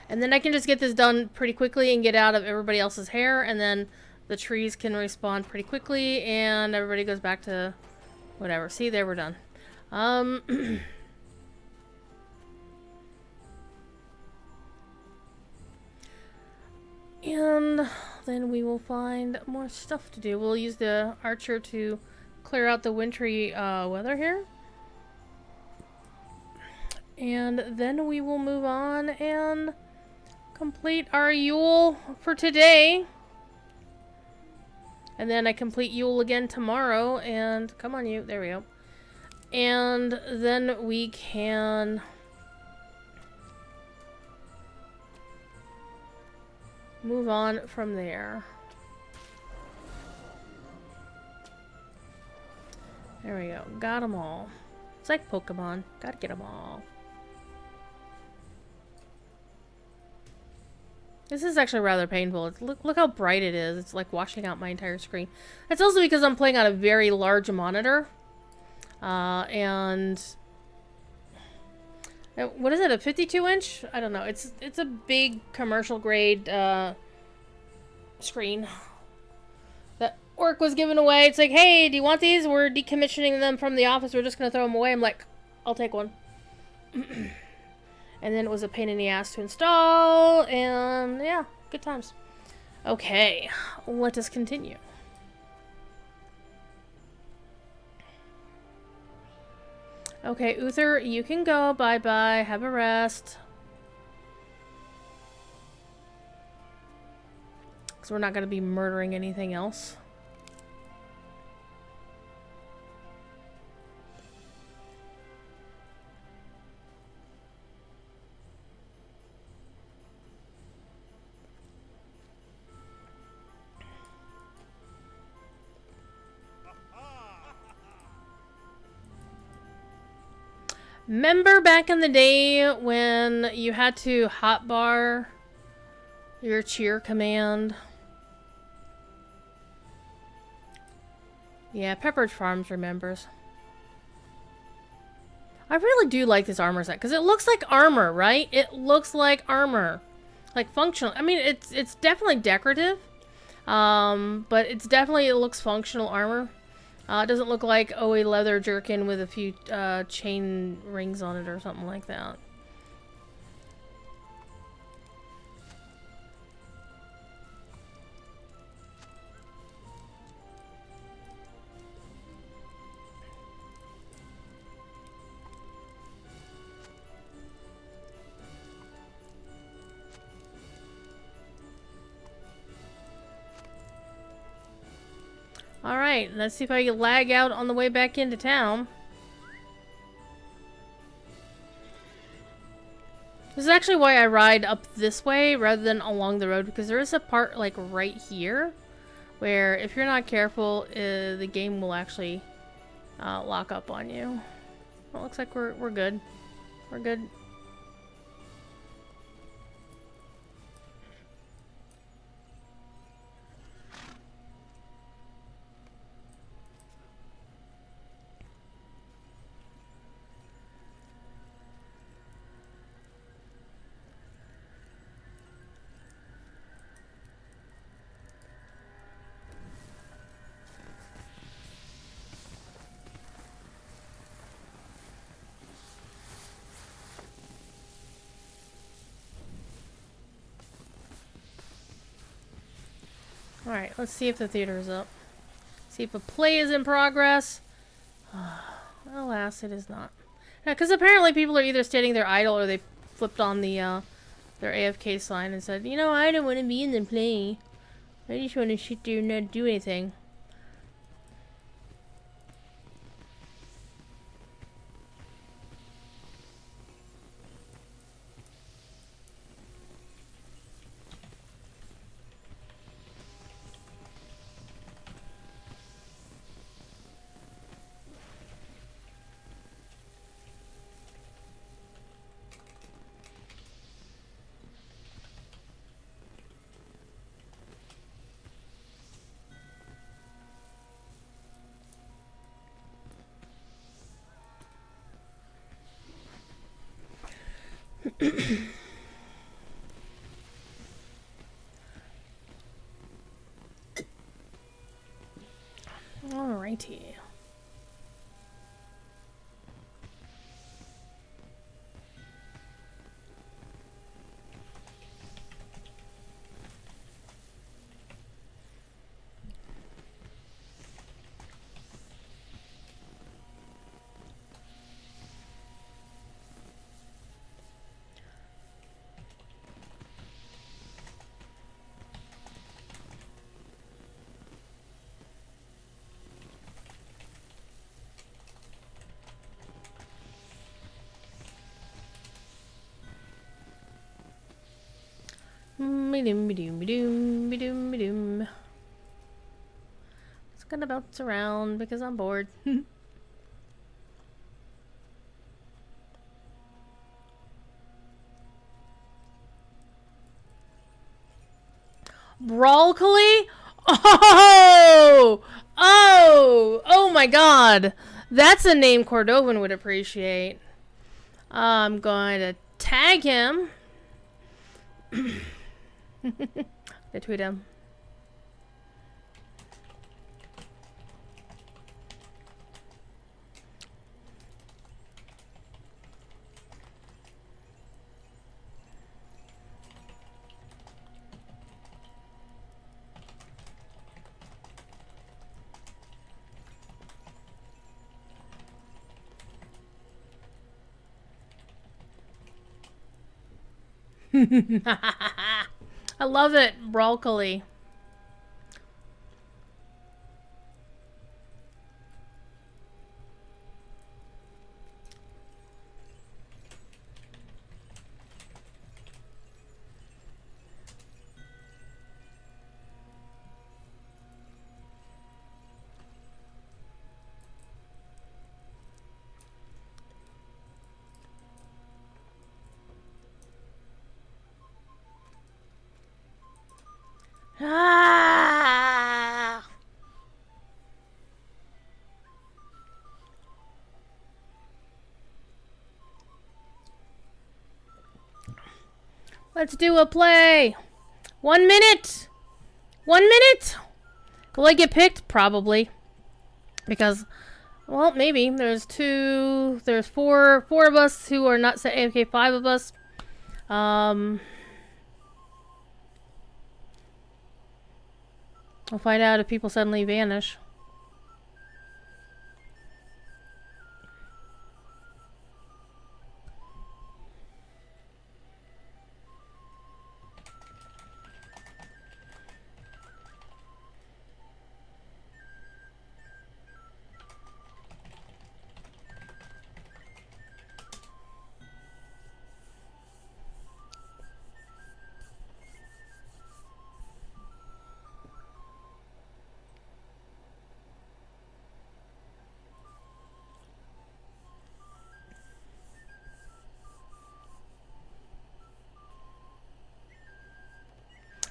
And then I can just get this done pretty quickly and get out of everybody else's hair, and then the trees can respawn pretty quickly, and everybody goes back to whatever. See, there, we're done. And then we will find more stuff to do. We'll use the archer to clear out the wintry weather here. And then we will move on and complete our Yule for today. And then I complete Yule again tomorrow. And come on, you. There we go. And then we can move on from there. There we go. Got them all. It's like Pokemon. Gotta get them all. This is actually rather painful. Look how bright it is. It's like washing out my entire screen. It's also because I'm playing on a very large monitor. And what is it? A 52-inch? I don't know. It's a big commercial grade screen that Orc was giving away. It's like, hey, do you want these? We're decommissioning them from the office. We're just gonna throw them away. I'm like, I'll take one. And then it was a pain in the ass to install, and yeah, good times. Okay, let us continue. Okay, Uther, you can go. Bye-bye. Have a rest. Because we're not going to be murdering anything else. Remember back in the day when you had to hotbar your cheer command? Yeah, Pepperidge Farms remembers. I really do like this armor set because it looks like armor, right? It looks like armor, like functional. I mean, it's definitely decorative, but it looks functional armor. It doesn't look like, oh, a leather jerkin with a few chain rings on it or something like that. Alright, let's see if I can lag out on the way back into town. This is actually why I ride up this way rather than along the road, because there is a part like right here where if you're not careful, the game will actually lock up on you. Well, it looks like we're good. We're good. Alright, let's see if the theater is up. See if a play is in progress. Alas, it is not. Because apparently people are either standing there idle or they flipped on the their AFK sign and said, you know, I don't want to be in the play. I just want to sit there and not do anything. Alrighty. Ba-doom. It's gonna bounce around because I'm bored. Broccoli? Oh! Oh! Oh my god! That's a name Cordovan would appreciate. I'm going to tag him. I tweet him. I love it, broccoli. Ah! Let's do a play. 1 minute. 1 minute. Will I get picked? Probably. Because, well, maybe. There's four of us who are not set AFK, 5 of us. We'll find out if people suddenly vanish.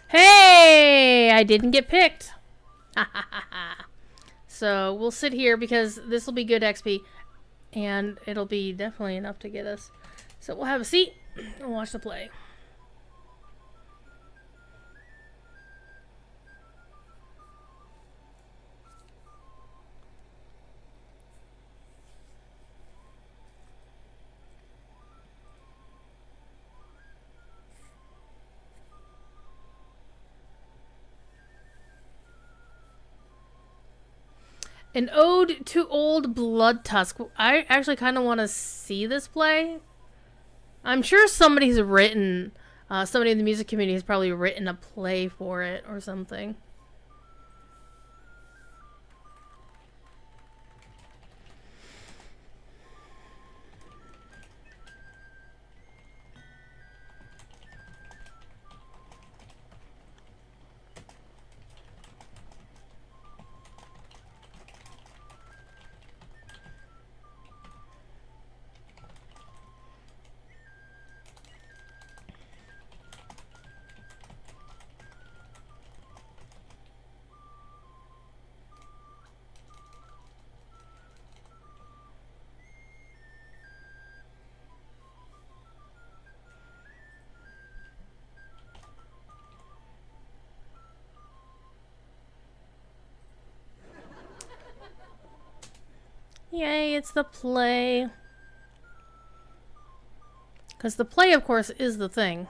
Hey! I didn't get picked. So we'll sit here because this will be good XP. And it'll be definitely enough to get us. So we'll have a seat and watch the play. An Ode to Old Blood Tusk. I actually kind of want to see this play. I'm sure somebody's written, somebody in the music community has probably written a play for it or something. Yay, it's the play. Because the play, of course, is the thing.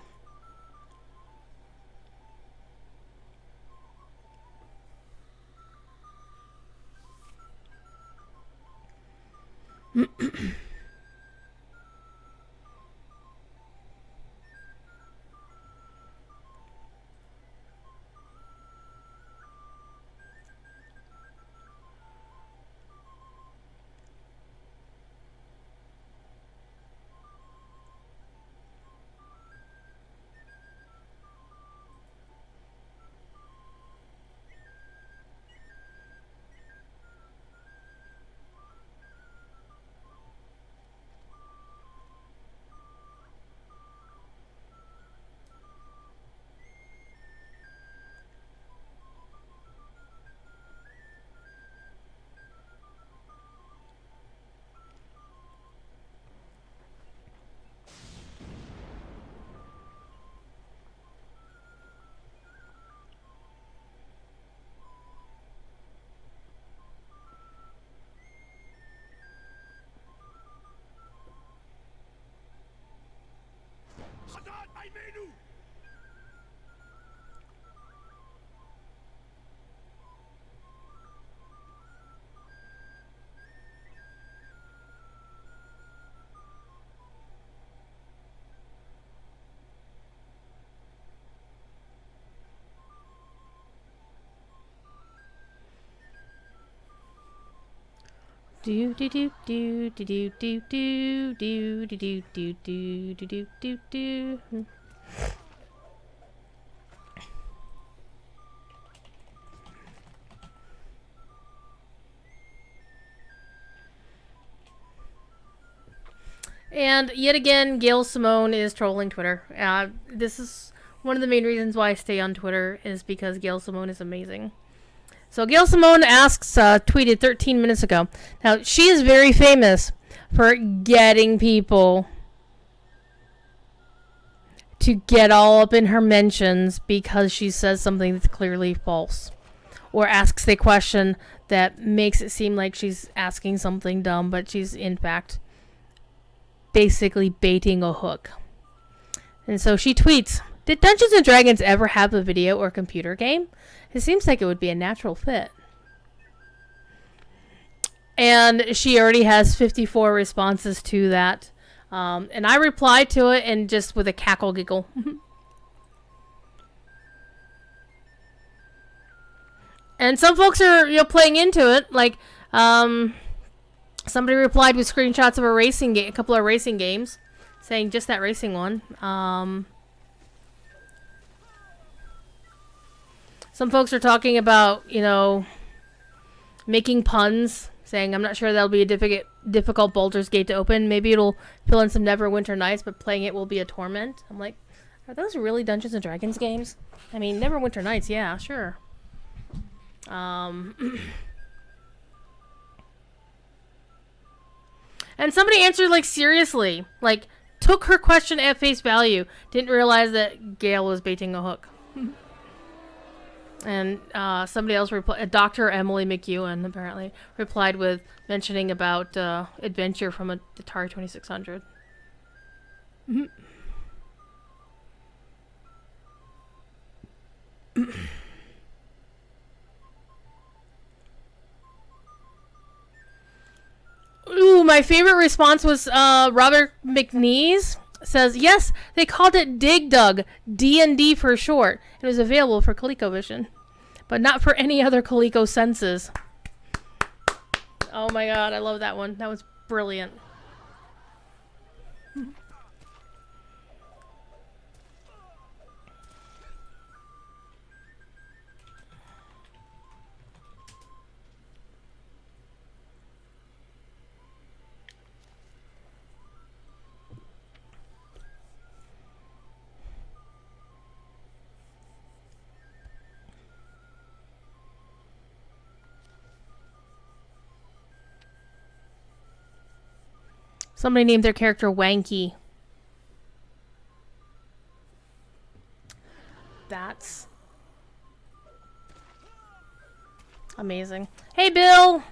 Hadad my menu! Do do do do do do do do do do do do do do do do. And yet again, Gail Simone is trolling Twitter. This is one of the main reasons why I stay on Twitter, is because Gail Simone is amazing. So Gail Simone tweeted 13 minutes ago. Now, she is very famous for getting people to get all up in her mentions because she says something that's clearly false, or asks a question that makes it seem like she's asking something dumb, but she's in fact basically baiting a hook. And so she tweets, "Did Dungeons & Dragons ever have a video or computer game? It seems like it would be a natural fit." And she already has 54 responses to that. And I replied to it, and just with a cackle giggle. And some folks are, playing into it. Like, somebody replied with screenshots of a couple of racing games, saying just that racing one. Some folks are talking about, making puns, saying, "I'm not sure that'll be a difficult Baldur's Gate to open. Maybe it'll fill in some Neverwinter Nights, but playing it will be a torment." I'm like, are those really Dungeons & Dragons games? I mean, Neverwinter Nights, yeah, sure. And somebody answered, like, seriously. Like, took her question at face value. Didn't realize that Gail was baiting a hook. And somebody else replied, Dr. Emily McEwen, apparently, replied with mentioning about Adventure from a Atari 2600. my favorite response was Robert McNeese says, yes, they called it Dig Dug, D&D for short. It was available for ColecoVision, but not for any other Coleco senses. Oh my god, I love that one. That was brilliant. Somebody named their character Wanky. That's amazing. Hey, Bill!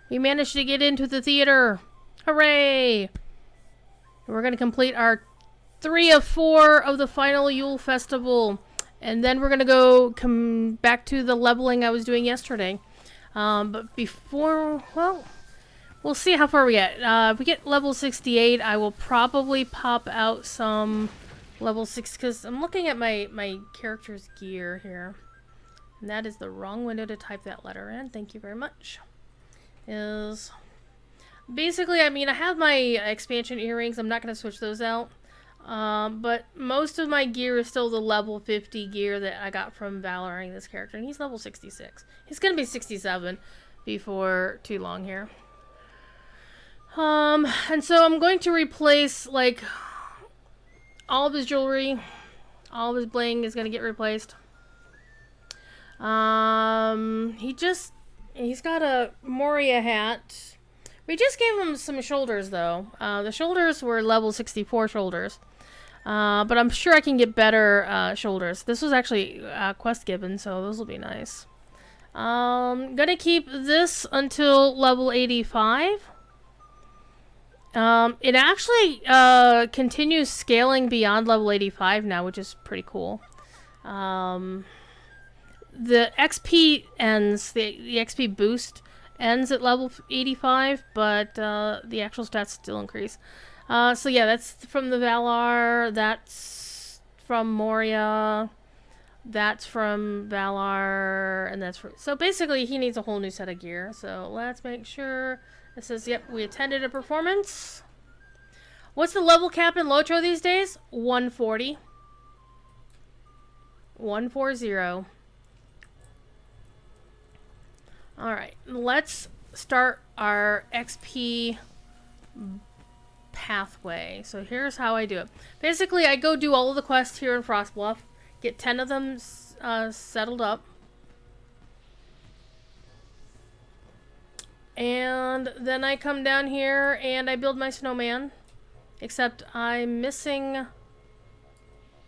We managed to get into the theater. Hooray! We're going to complete our 3 of 4 of the final Yule Festival. And then we're going to go come back to the leveling I was doing yesterday. But before, well, we'll see how far we get. If we get level 68, I will probably pop out some level 6, because I'm looking at my character's gear here. And that is the wrong window to type that letter in. Thank you very much. Is... basically, I mean, I have my expansion earrings. I'm not going to switch those out. But most of my gear is still the level 50 gear that I got from Valoring this character. And he's level 66. He's going to be 67 before too long here. And so I'm going to replace, like, all of his jewelry. All of his bling is going to get replaced. He's got a Moria hat. We just gave him some shoulders, though. The shoulders were level 64 shoulders. But I'm sure I can get better shoulders. This was actually quest given, so those will be nice. Gonna keep this until level 85. It actually continues scaling beyond level 85 now, which is pretty cool. The XP ends, the XP boost ends at level 85, but the actual stats still increase. So yeah, that's from the Valar, that's from Moria, that's from Valar, and that's from... so basically he needs a whole new set of gear. So let's make sure it says, yep, we attended a performance. What's the level cap in Lotro these days? 140. 140. Alright, let's start our XP pathway. So here's how I do it. Basically, I go do all of the quests here in Frostbluff, get 10 of them settled up, and then I come down here and I build my snowman, except I'm missing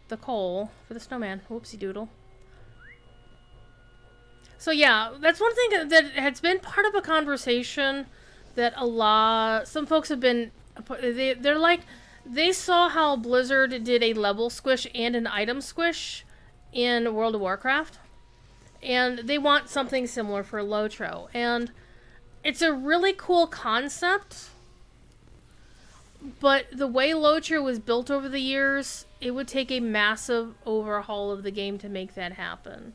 the coal for the snowman. Whoopsie doodle. So yeah, that's one thing that has been part of a conversation that some folks have been, they're like, they saw how Blizzard did a level squish and an item squish in World of Warcraft, and they want something similar for Lotro, and it's a really cool concept, but the way Lotro was built over the years, it would take a massive overhaul of the game to make that happen.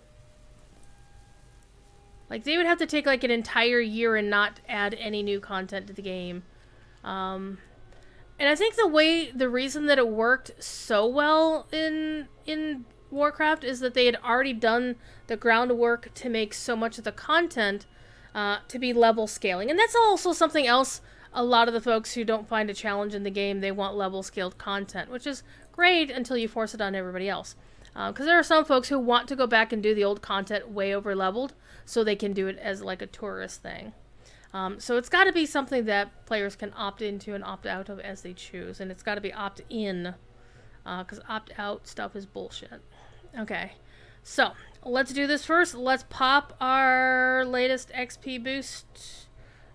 Like, they would have to take, like, an entire year and not add any new content to the game. And I think the reason that it worked so well in Warcraft is that they had already done the groundwork to make so much of the content to be level scaling. And that's also something else a lot of the folks who don't find a challenge in the game, they want level scaled content, which is great until you force it on everybody else. Because there are some folks who want to go back and do the old content way over leveled, so they can do it as like a tourist thing. So it's got to be something that players can opt into and opt out of as they choose, and it's got to be opt in, because opt out stuff is bullshit. Okay, so let's do this first. Let's pop our latest XP boost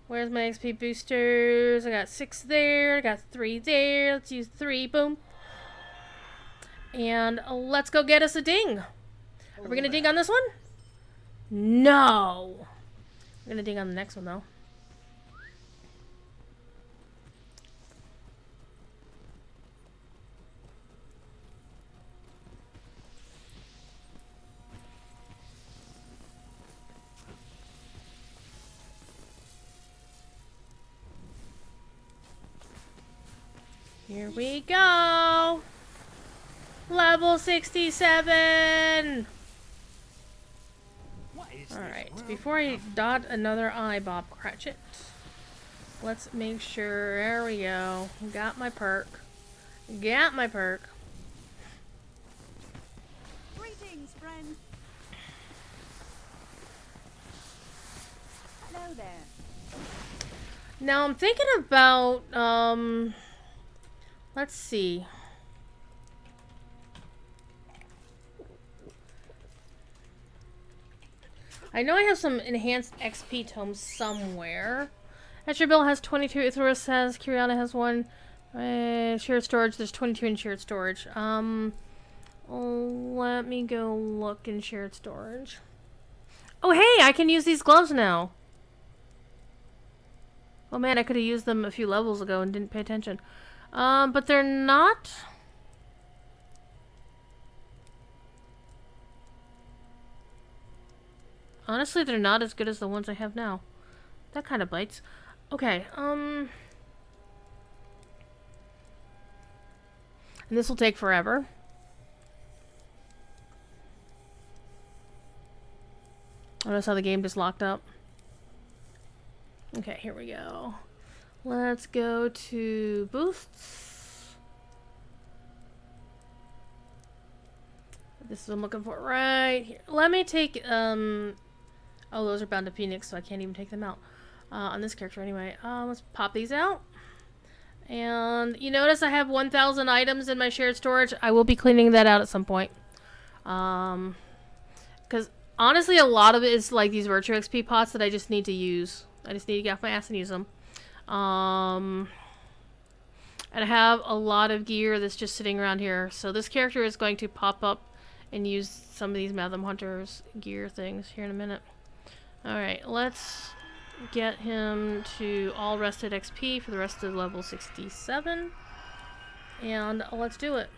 Where's my XP boosters? I got 6 there. I got 3 there. Let's use 3. Boom. And let's go get us a ding. Are we gonna ding on this one? No. We're gonna ding on the next one though. Here we go. Level 67. What is Alright, this? before I dot another eye, Bob Cratchit, let's make sure. There we go. Got my perk. Got my perk. Greetings, friend. Hello there. Now I'm thinking about, let's see. I know I have some enhanced XP tomes somewhere. Bill has 22, Ithorus has, Curiana has 1. Shared storage, there's 22 in shared storage. Let me go look in shared storage. Oh hey, I can use these gloves now. Oh man, I could have used them a few levels ago and didn't pay attention. But they're not... Honestly, they're not as good as the ones I have now. That kind of bites. Okay, And this will take forever. Notice how the game just locked up. Okay, here we go. Let's go to boosts. This is what I'm looking for right here. Let me take, oh, those are bound to Phoenix, so I can't even take them out. On this character anyway. Let's pop these out. And you notice I have 1,000 items in my shared storage. I will be cleaning that out at some point. Because honestly, a lot of it is like these Virtue XP pots that I just need to use. I just need to get off my ass and use them. And I have a lot of gear that's just sitting around here. So this character is going to pop up and use some of these Madam Hunters gear things here in a minute. Alright, let's get him to all rested XP for the rest of level 67. And let's do it.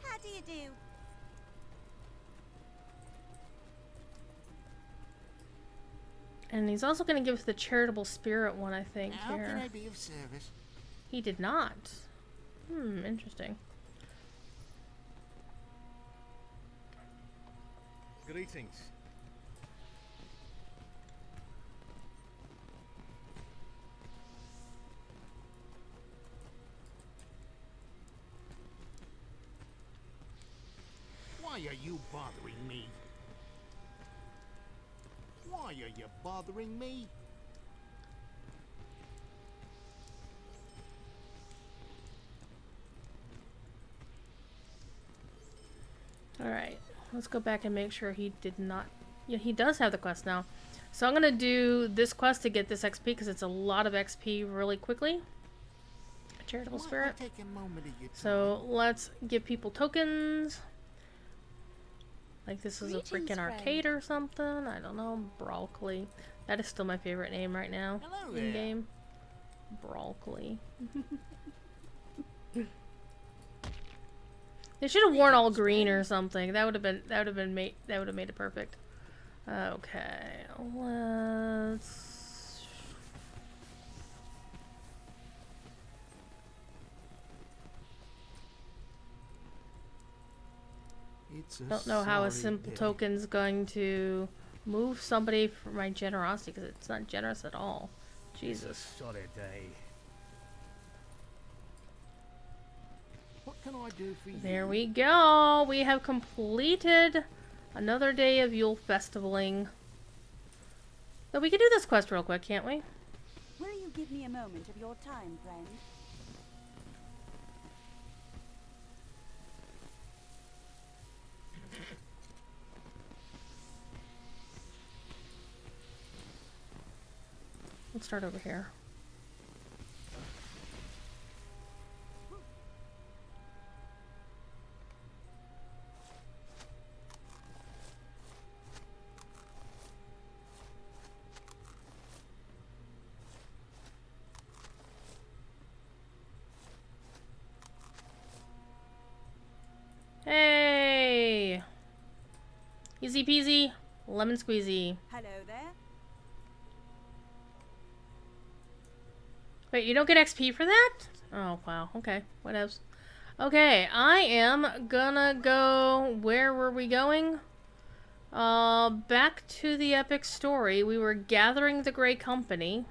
How do you do? And he's also going to give us the charitable spirit one, I think, How here. can I be of service? He did not. Interesting. Greetings. Why are you bothering me? Why are you bothering me? Alright, let's go back and make sure he did not... Yeah, he does have the quest now. So I'm going to do this quest to get this XP because it's a lot of XP really quickly. Charitable Why spirit. take a moment of your time? So let's give people tokens. Like this is a Greetings, freaking friend. arcade or something. I don't know. Brawlcly. That is still my favorite name right now. Hello In there. game. Brawlcly. They should have worn all green or something. That would have made it perfect. Okay, let's. Don't know how a simple token's going to move somebody for my generosity because it's not generous at all. Jesus. Sorry day. What can I do for you? There we go. We have completed another day of Yule Festivaling. So we can do this quest real quick, can't we? Will you give me a moment of your time, friend? start over here. Hey! Easy peasy, lemon squeezy. Hello there. Wait, you don't get XP for that? Oh, wow. Okay, whatevs. Okay, I am gonna go... Where were we going? Back to the epic story. We were gathering the Grey Company.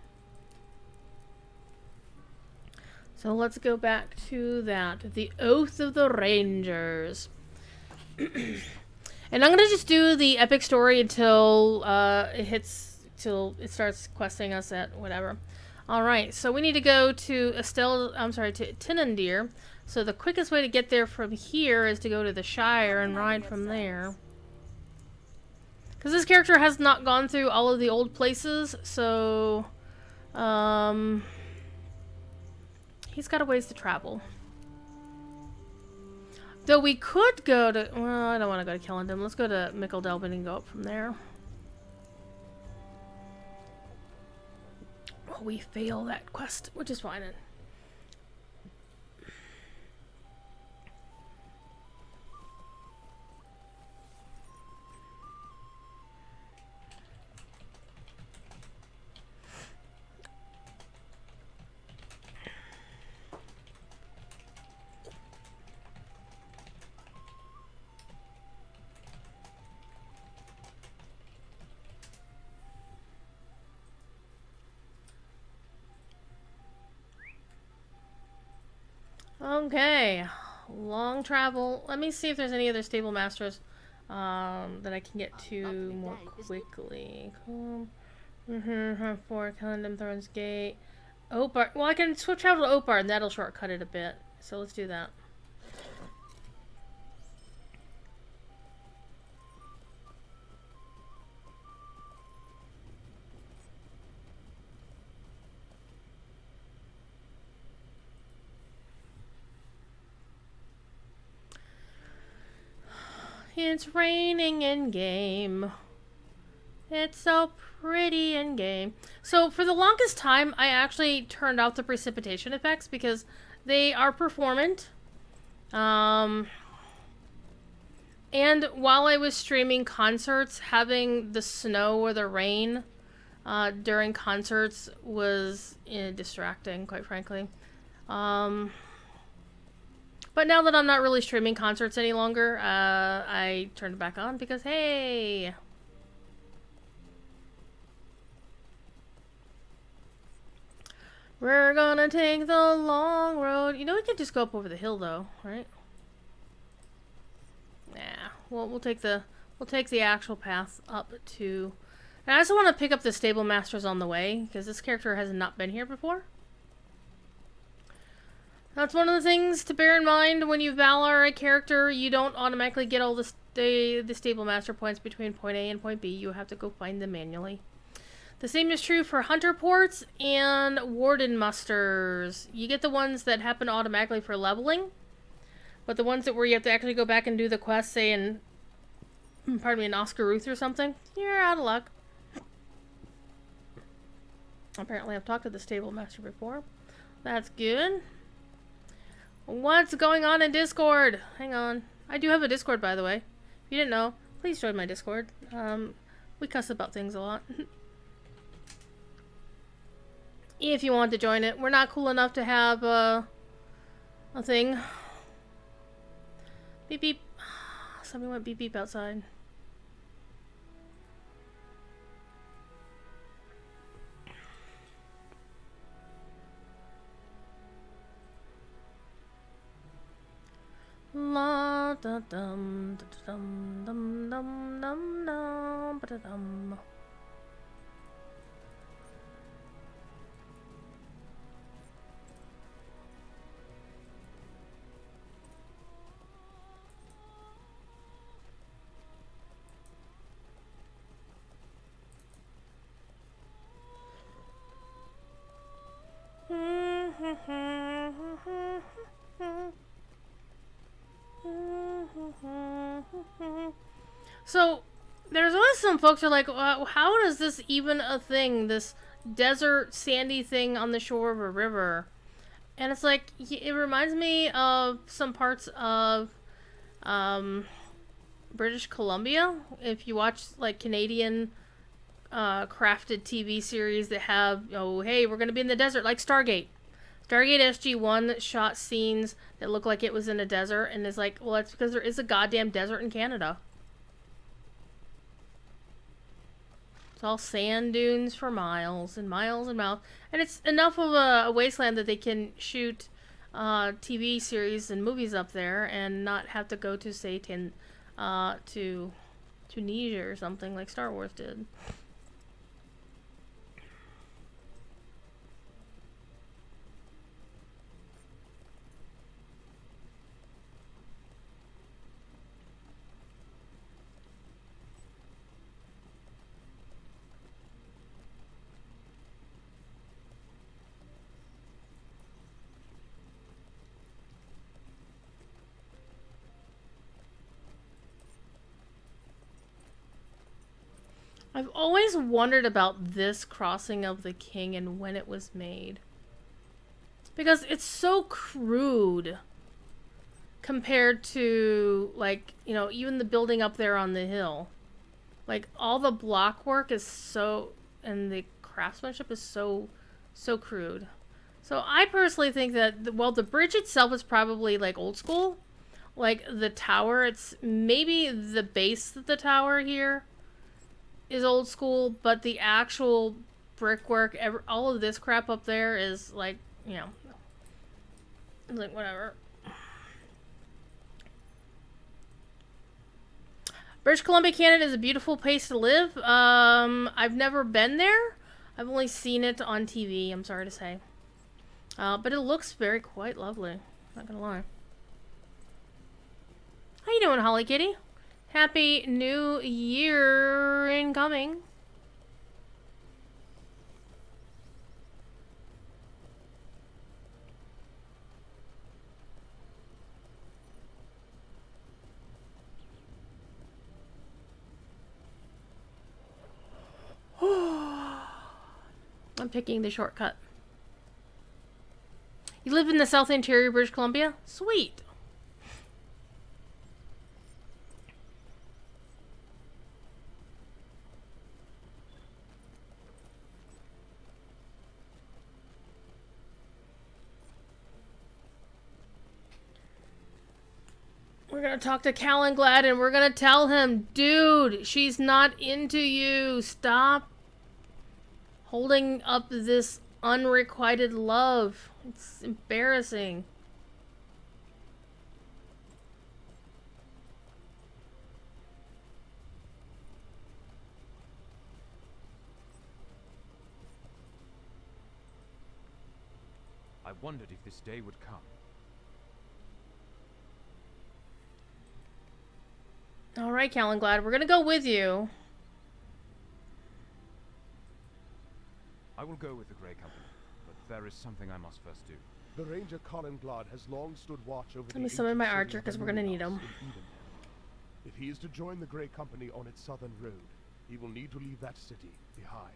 So let's go back to that. The Oath of the Rangers. And I'm gonna just do the epic story until till it starts questing us at whatever. Alright, so we need to go to to Tinandir. So the quickest way to get there from here is to go to the Shire and ride from there. Because this character has not gone through all of the old places, so he's got a ways to travel. Though we could go to... Well, I don't want to go to Kellendon. Let's go to Mickeldelbin and go up from there. Well, we fail that quest, which is fine. Okay, long travel. Let me see if there's any other stable masters that I can get to more quickly. Cool. For Kellendon, Thorns Gate, Opar. Well, I can switch travel to Opar, and that'll shortcut it a bit. So let's do that. It's raining in game. It's so pretty in game. So for the longest time, I actually turned off the precipitation effects because they are performant. And while I was streaming concerts, having the snow or the rain during concerts was distracting, quite frankly. But now that I'm not really streaming concerts any longer, I turned it back on because, hey! We're gonna take the long road. You know, we could just go up over the hill, though, right? Nah. Well, we'll take the actual path up to... And I also want to pick up the stable masters on the way, because this character has not been here before. That's one of the things to bear in mind when you Valor a character. You don't automatically get all the stable master points between point A and point B. You have to go find them manually. The same is true for Hunter Ports and Warden Musters. You get the ones that happen automatically for leveling, but the ones where you have to actually go back and do the quest, say in, pardon me, in Oscar Ruth or something, you're out of luck. Apparently I've talked to the stable master before. That's good. What's going on in Discord? Hang on. I do have a Discord, by the way. If you didn't know, please join my Discord. We cuss about things a lot. If you want to join it. We're not cool enough to have a thing. Beep beep. Somebody went beep beep outside. La da dum da dum dum dum dum dum ba da dum. So, there's always some folks who are like, how is this even a thing? This desert, sandy thing on the shore of a river. And it's like, it reminds me of some parts of British Columbia. If you watch, like, Canadian crafted TV series that have, oh, hey, we're going to be in the desert, like Stargate. Stargate SG-1 shot scenes that look like it was in a desert, and is like, well, that's because there is a goddamn desert in Canada. It's all sand dunes for miles and miles and miles. And it's enough of a wasteland that they can shoot TV series and movies up there and not have to go to, say, to Tunisia or something like Star Wars did. I've always wondered about this crossing of the king and when it was made. Because it's so crude compared to, like, you know, even the building up there on the hill. Like, all the block work is so, and the craftsmanship is so crude. So I personally think that, well, the bridge itself is probably, like, old school. Like, the tower, it's maybe the base of the tower here is old school, but the actual brickwork, all of this crap up there is like, you know, like whatever. British Columbia, Canada is a beautiful place to live. I've never been there. I've only seen it on TV, I'm sorry to say. But it looks quite lovely. Not gonna lie. How you doing, Holly Kitty? Happy New Year incoming. I'm picking the shortcut. You live in the South Interior, British Columbia? Sweet. We're gonna talk to Calenglad and we're gonna tell him, dude, she's not into you. Stop holding up this unrequited love. It's embarrassing. I wondered if this day would come. Alright, Calenglad, we're gonna go with you. I will go with the Grey Company, but there is something I must first do. The Ranger Colin has long stood watch over Let me the summon my ancient archer, city of 'cause we're gonna need Edenhouse him. in Edenham. If he is to join the Grey Company on its southern road, he will need to leave that city behind.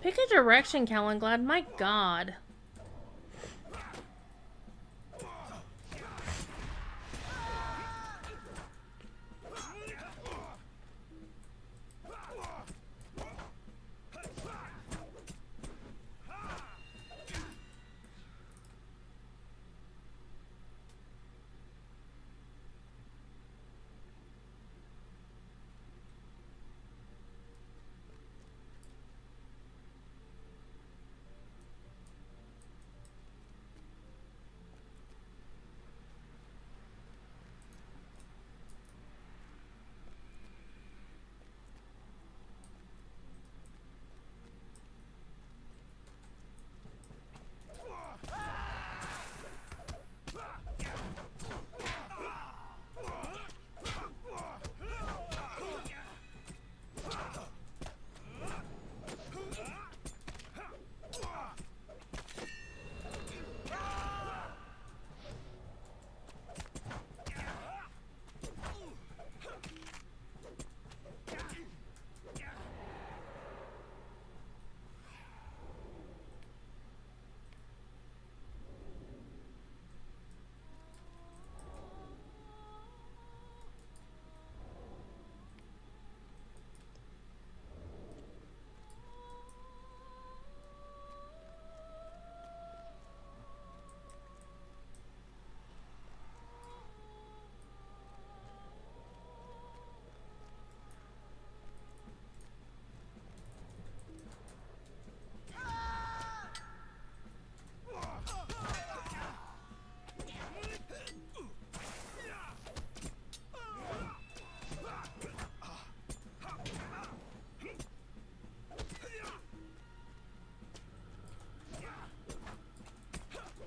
Pick a direction, Calenglad. My god.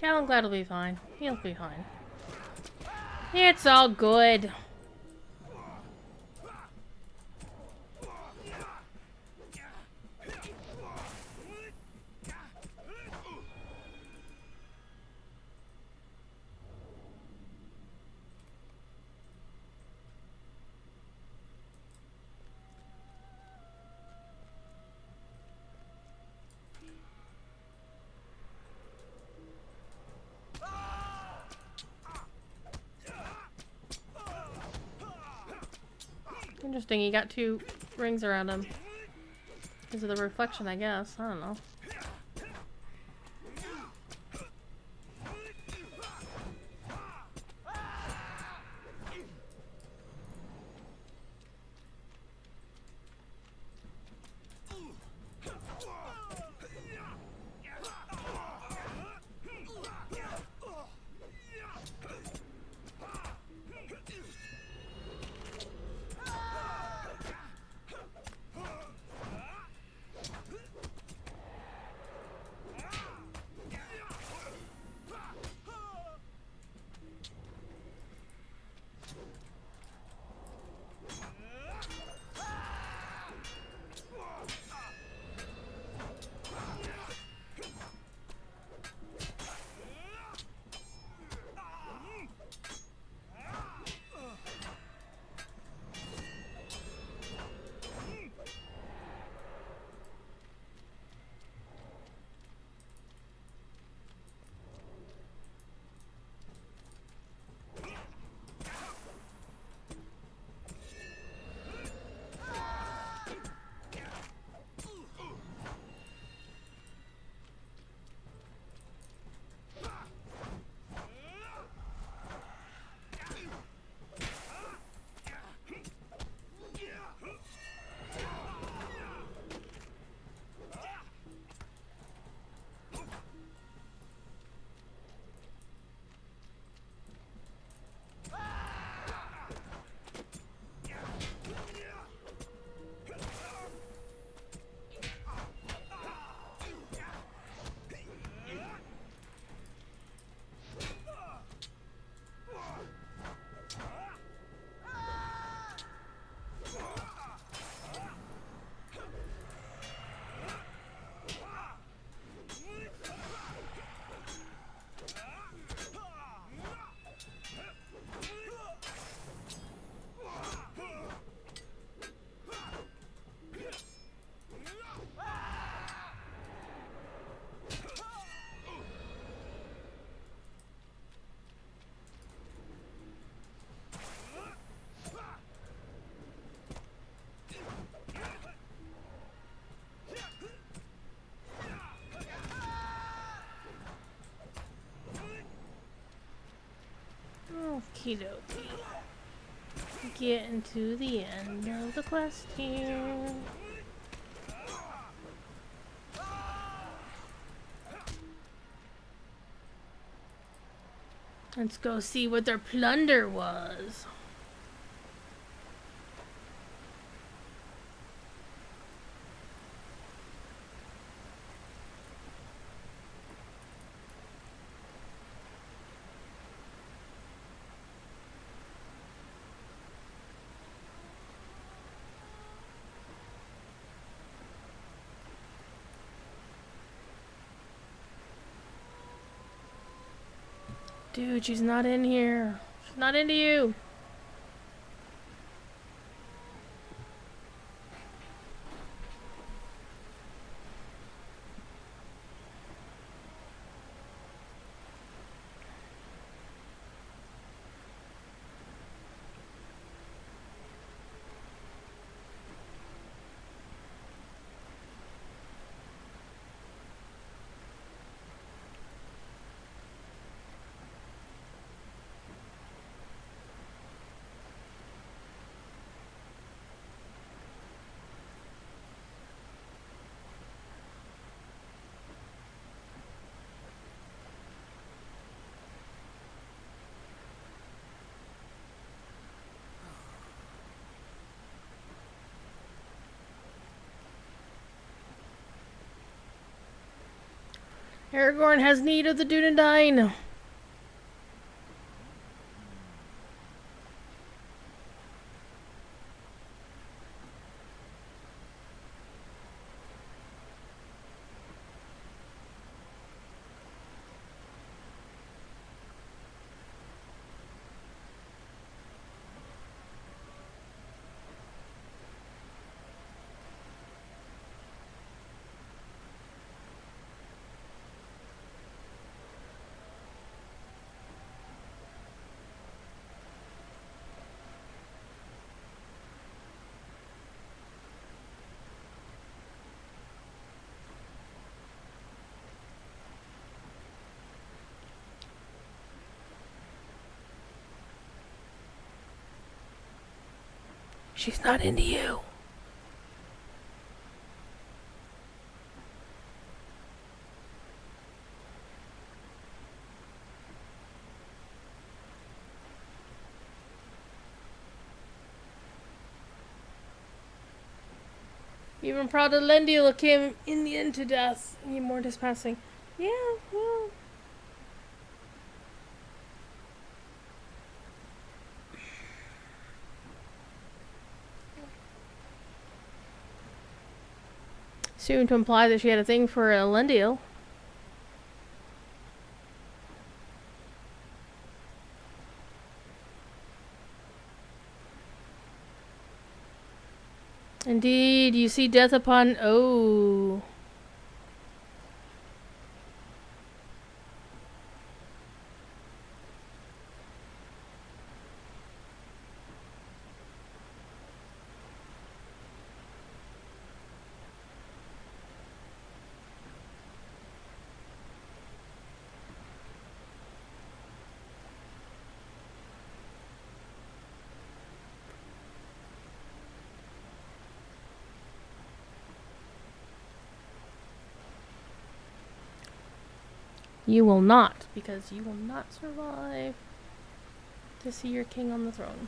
Yeah, I'm glad he'll be fine. He'll be fine. It's all good. Interesting, he got 2 rings around him. Because of the reflection, I guess. I don't know. Okie dokie. Getting to the end of the quest here. Let's go see what their plunder was. Dude, she's not in here. She's not into you. Aragorn has need of the Dunedain. She's not into you. Even proud of Elendil came in the end to death. Need more just passing. Yeah, well. Soon to imply that she had a thing for Elendil. Indeed, you see death upon... Oh. You will not, because you will not survive to see your king on the throne.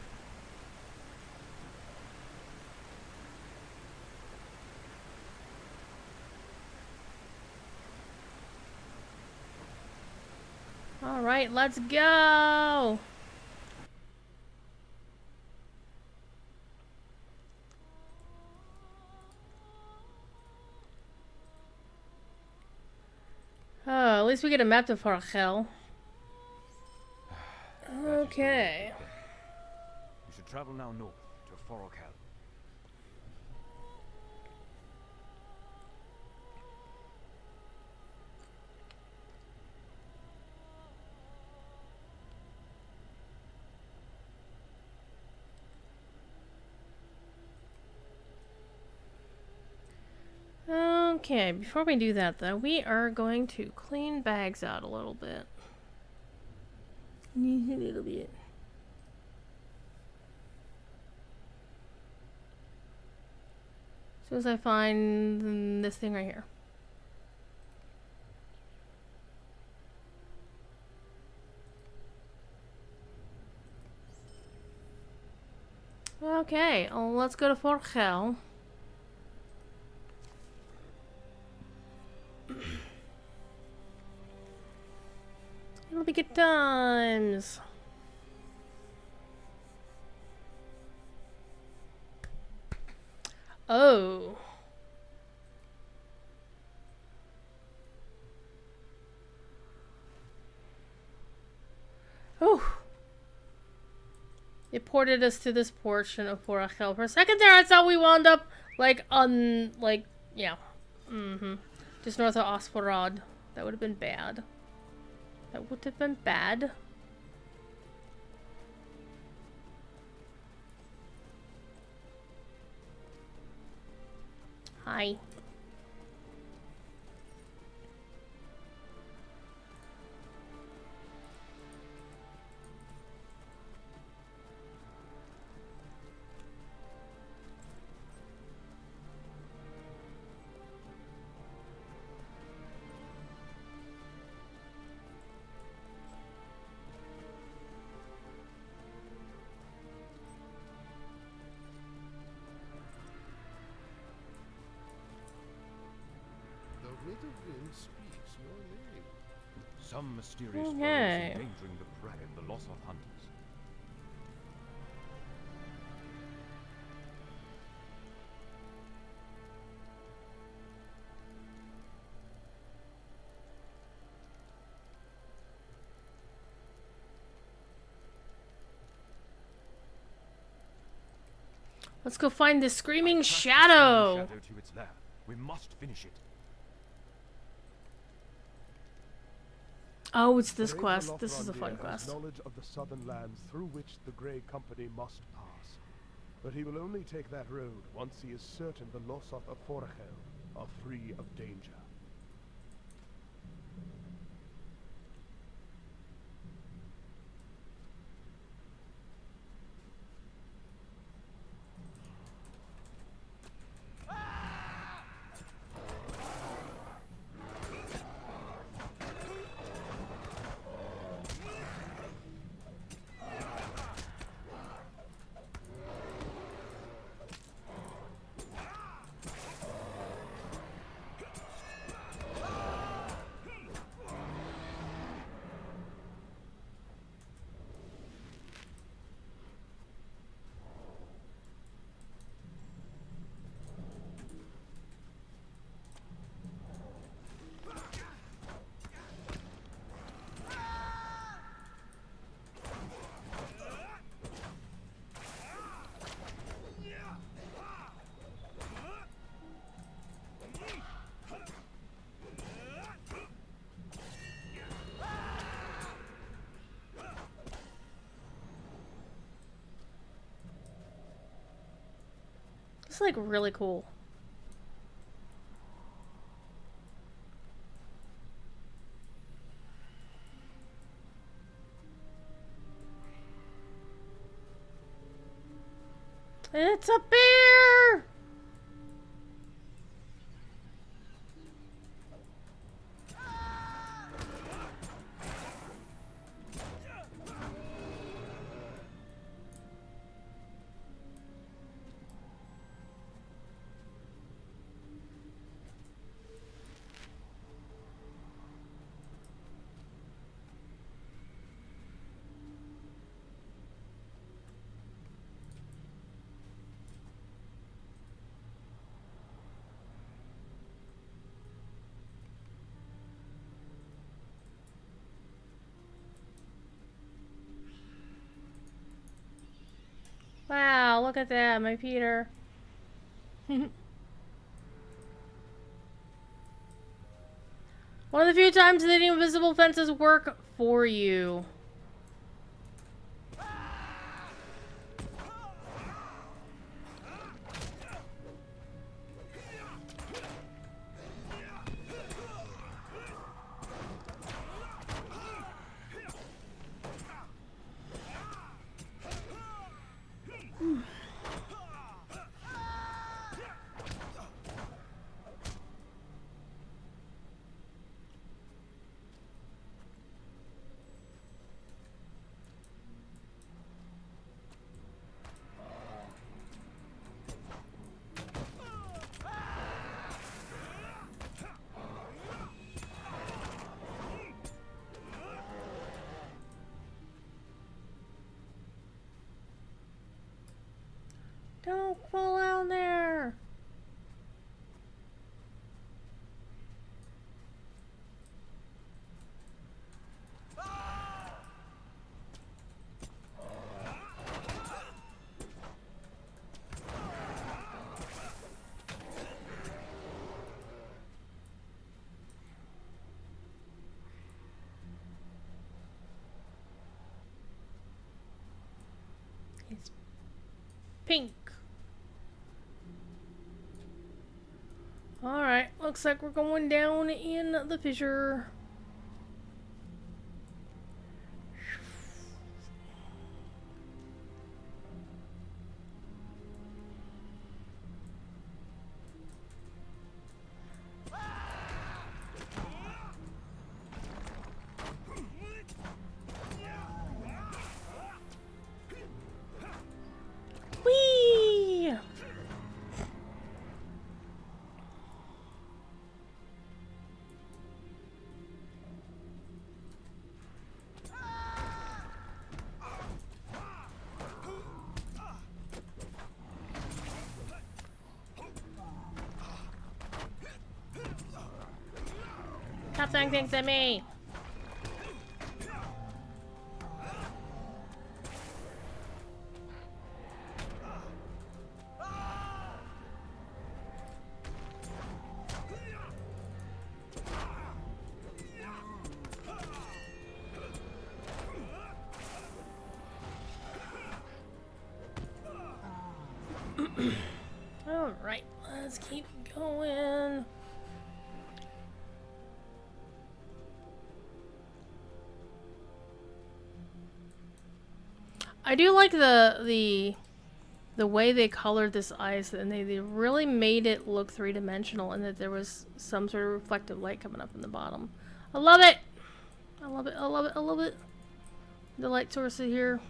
Alright, let's go! Oh, at least we get a map to Farachel. Okay. We should travel now north to Forokhel. Okay, before we do that though, we are going to clean bags out a little bit. A little bit. As soon as I find this thing right here. Okay, let's go to Fort Hell. It'll be good times. Oh. Oh. It ported us to this portion of Porachel. For a second there, I thought we wound up, yeah. Just north of Osporod. That would have been bad. That would have been bad. Hi. Some mysterious foes Okay. endangering the prey and the loss of hunters. Let's go find the screaming Track the shadow. screaming shadow to its lair. We must finish it. Oh, it's this Brave quest. This is a Lothrandir fun has quest. knowledge of the southern lands through which the Grey Company must pass. But he will only take that road once he is certain the Lossoth of Forachel are free of danger. It's like really cool. It's a bear! Wow, look at that, my Peter. One of the few times that the invisible fences work for you. Don't fall out there. It's pink. Alright, looks like we're going down in the fissure. Whee! tossing things at me. Alright, let's keep going. I do like the way they colored this ice, and they really made it look three-dimensional, and that there was some sort of reflective light coming up in the bottom. I love it! I love it, I love it, I love it. The light sources here.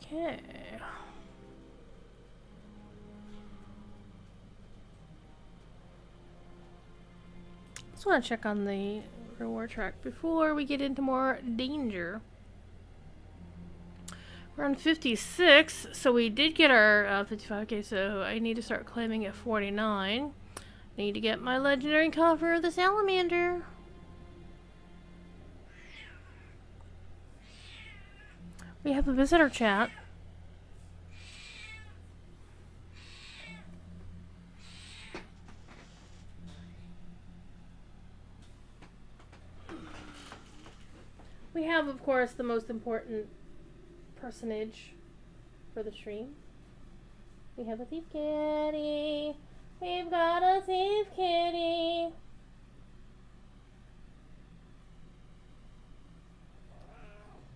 Okay. Just want to check on the reward track before we get into more danger. We're on 56, so we did get our 55k, so I need to start claiming at 49. Need to get my legendary cover of the salamander. We have a visitor chat. We have, of course, the most important personage for the stream. We have a thief kitty. We've got a thief kitty.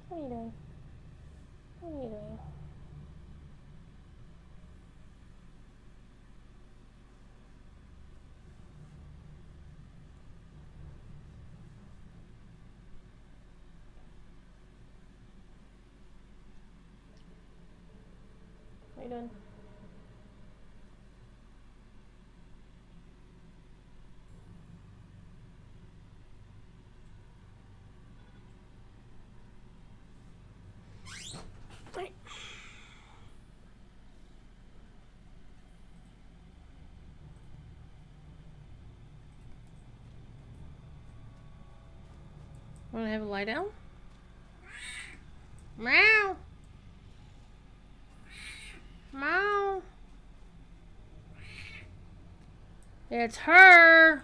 What are you doing? What are you doing? What are you doing? Right. Want to have a lie down? Meow. Meow. It's her.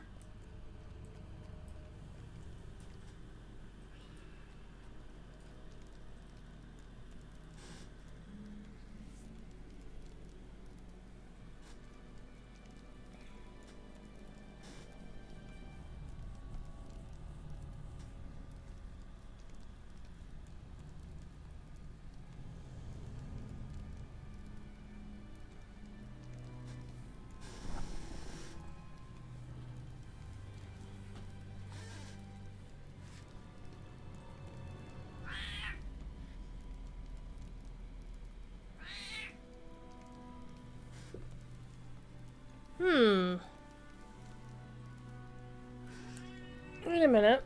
Wait a minute.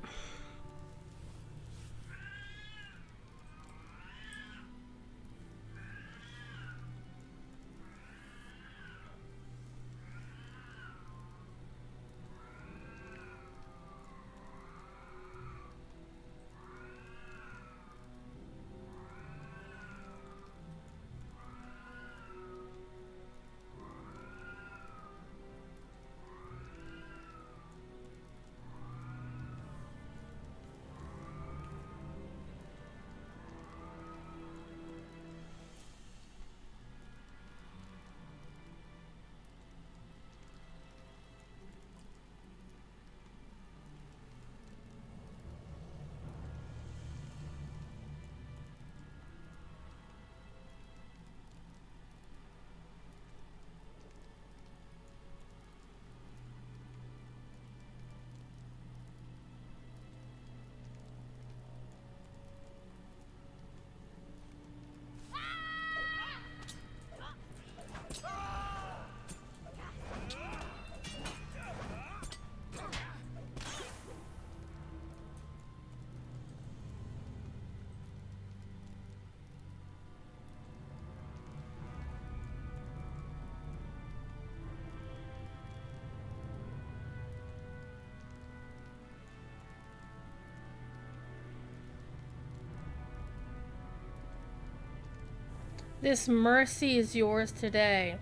This mercy is yours today.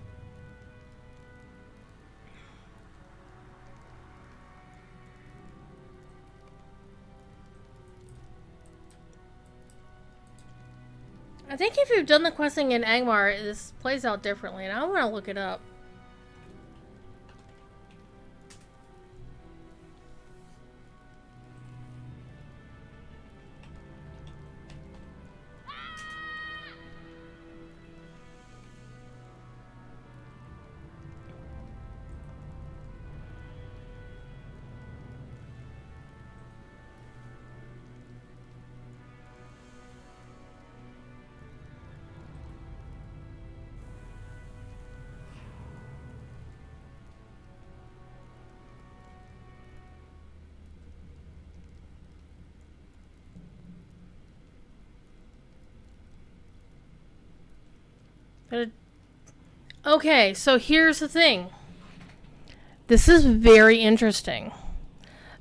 I think if you've done the questing in Angmar, this plays out differently, and I want to look it up. Okay, so here's the thing. This is very interesting.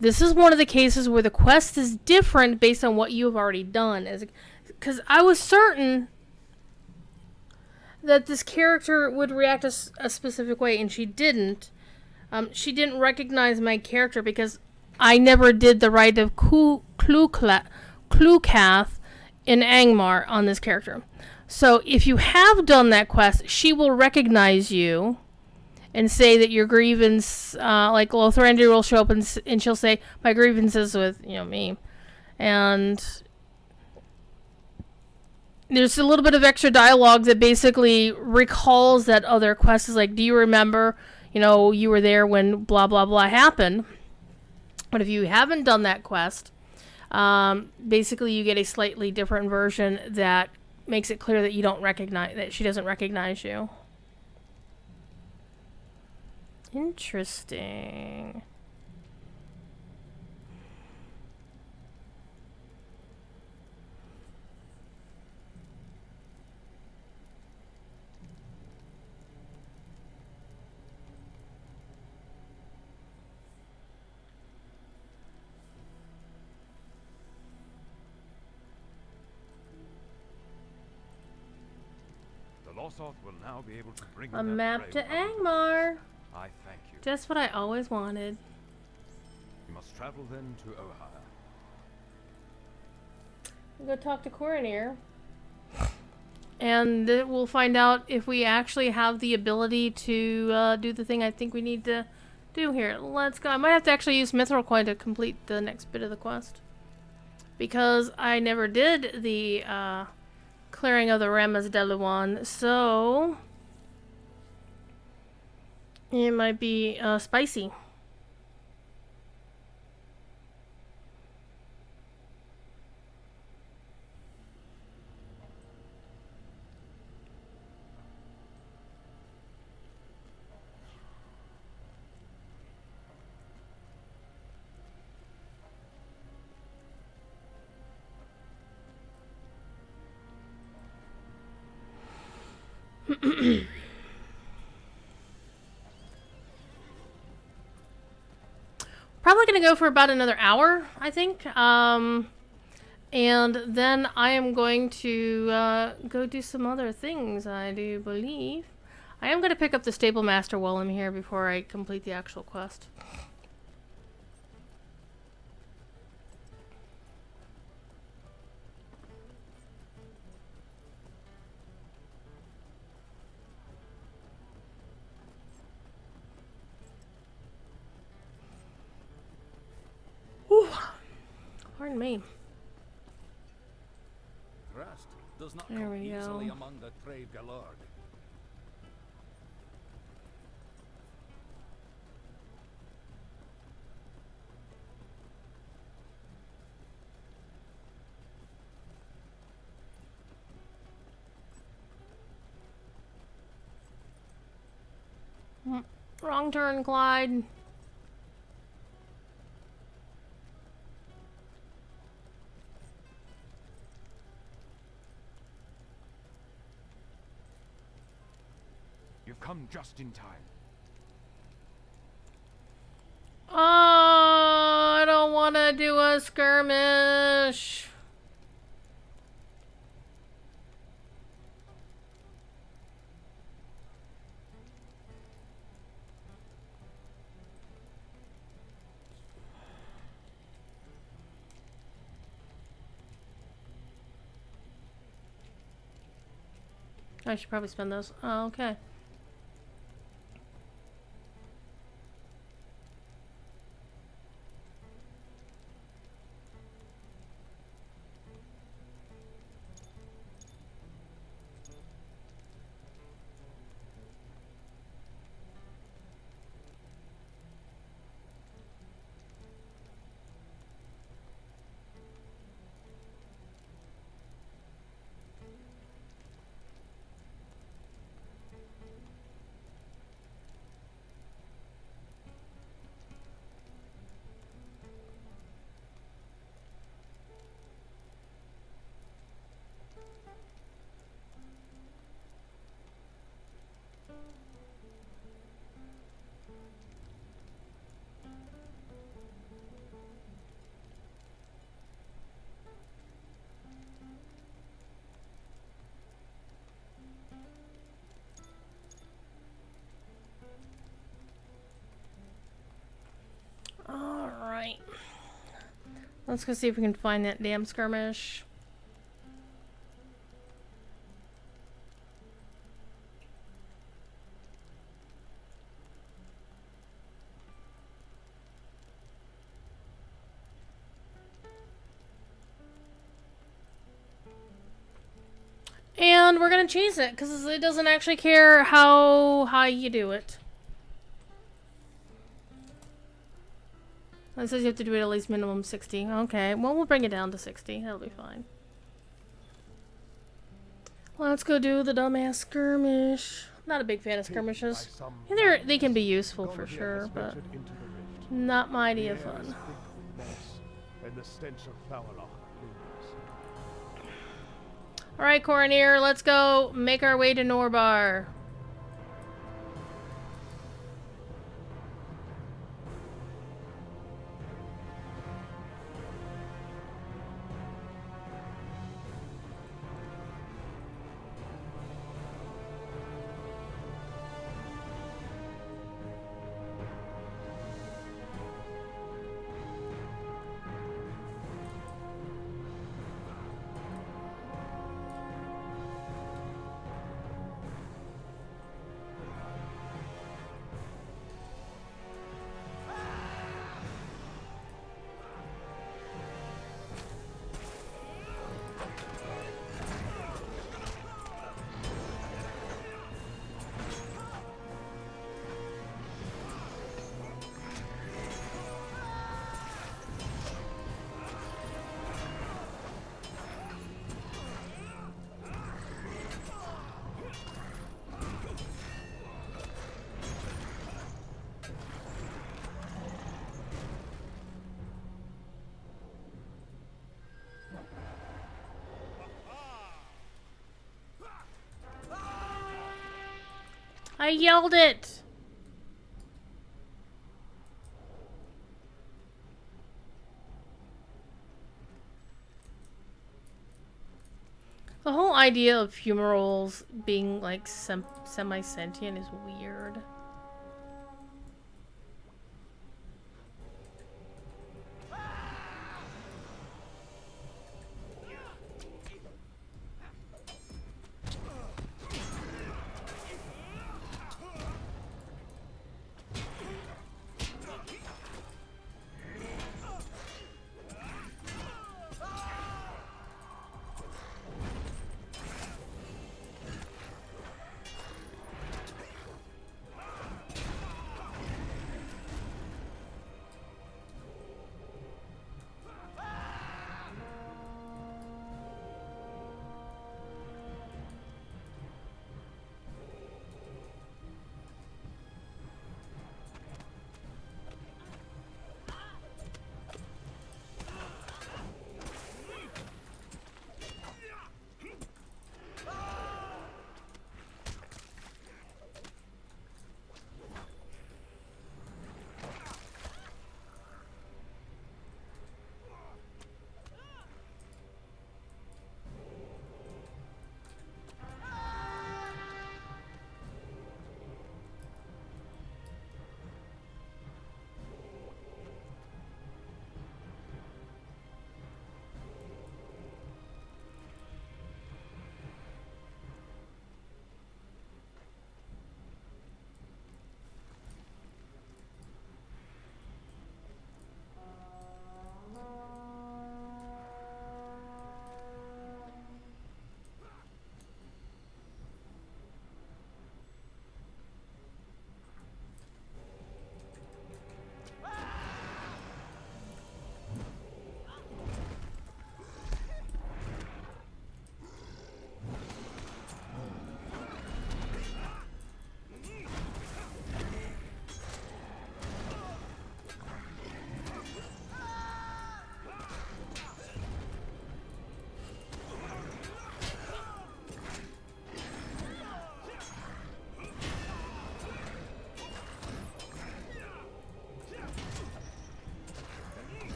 This is one of the cases where the quest is different based on what you have already done. Because I was certain that this character would react a specific way, and she didn't. She didn't recognize my character because I never did the rite of Klukath in Angmar on this character. So if you have done that quest, she will recognize you and say that your grievance, like Lothrander will show up and she'll say, my grievance is with, me. And there's a little bit of extra dialogue that basically recalls that other quest. Is like, do you remember, you were there when blah, blah, blah happened. But if you haven't done that quest, basically you get a slightly different version that makes it clear that that she doesn't recognize you. Interesting. Lossoth will now be able to bring A map to Angmar. I thank you. Just what I always wanted. You must travel then to Ohio. Go talk to Coronir. And we'll find out if we actually have the ability to do the thing I think we need to do here. Let's go. I might have to actually use Mithril Coin to complete the next bit of the quest. Because I never did the clearing of the Ramas de Luan, so it might be spicy. Probably gonna go for about another hour, I think. And then I am going to go do some other things, I do believe. I am going to pick up the Stable Master while I'm here before I complete the actual quest. Whew. Pardon me. Rust does not There come we easily go. among the Trade Galord. Wrong turn, Clyde. You've come just in time. Oh, I don't want to do a skirmish. I should probably spend those. Oh, okay. Alright. Let's go see if we can find that damn skirmish. And we're gonna cheese it, because it doesn't actually care how high you do it. It says you have to do it at least minimum 60. Okay, well, we'll bring it down to 60. That'll be fine. Let's go do the dumbass skirmish. Not a big fan of skirmishes. They can be useful for sure, but not my idea of fun. And the stench of Fowlerloch lingers. Alright, Coroneer, let's go make our way to Norbar. I yelled it! The whole idea of fumaroles being like semi-sentient is weird.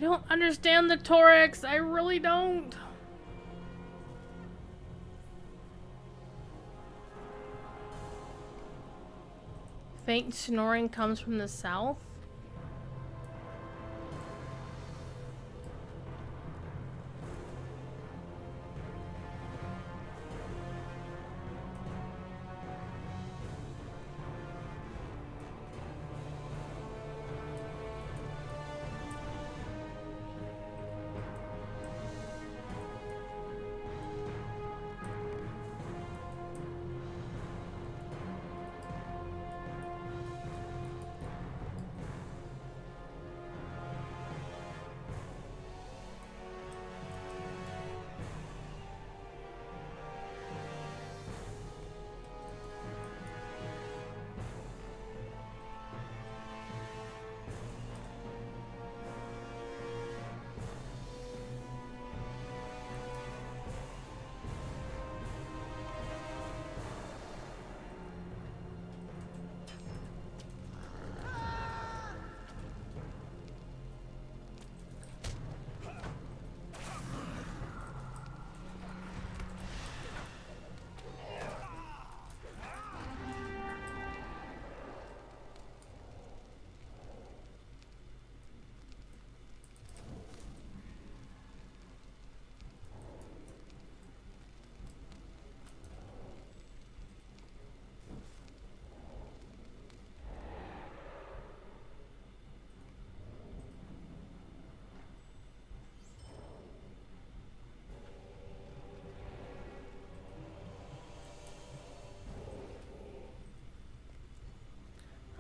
I don't understand the Torex. I really don't. Faint snoring comes from the south.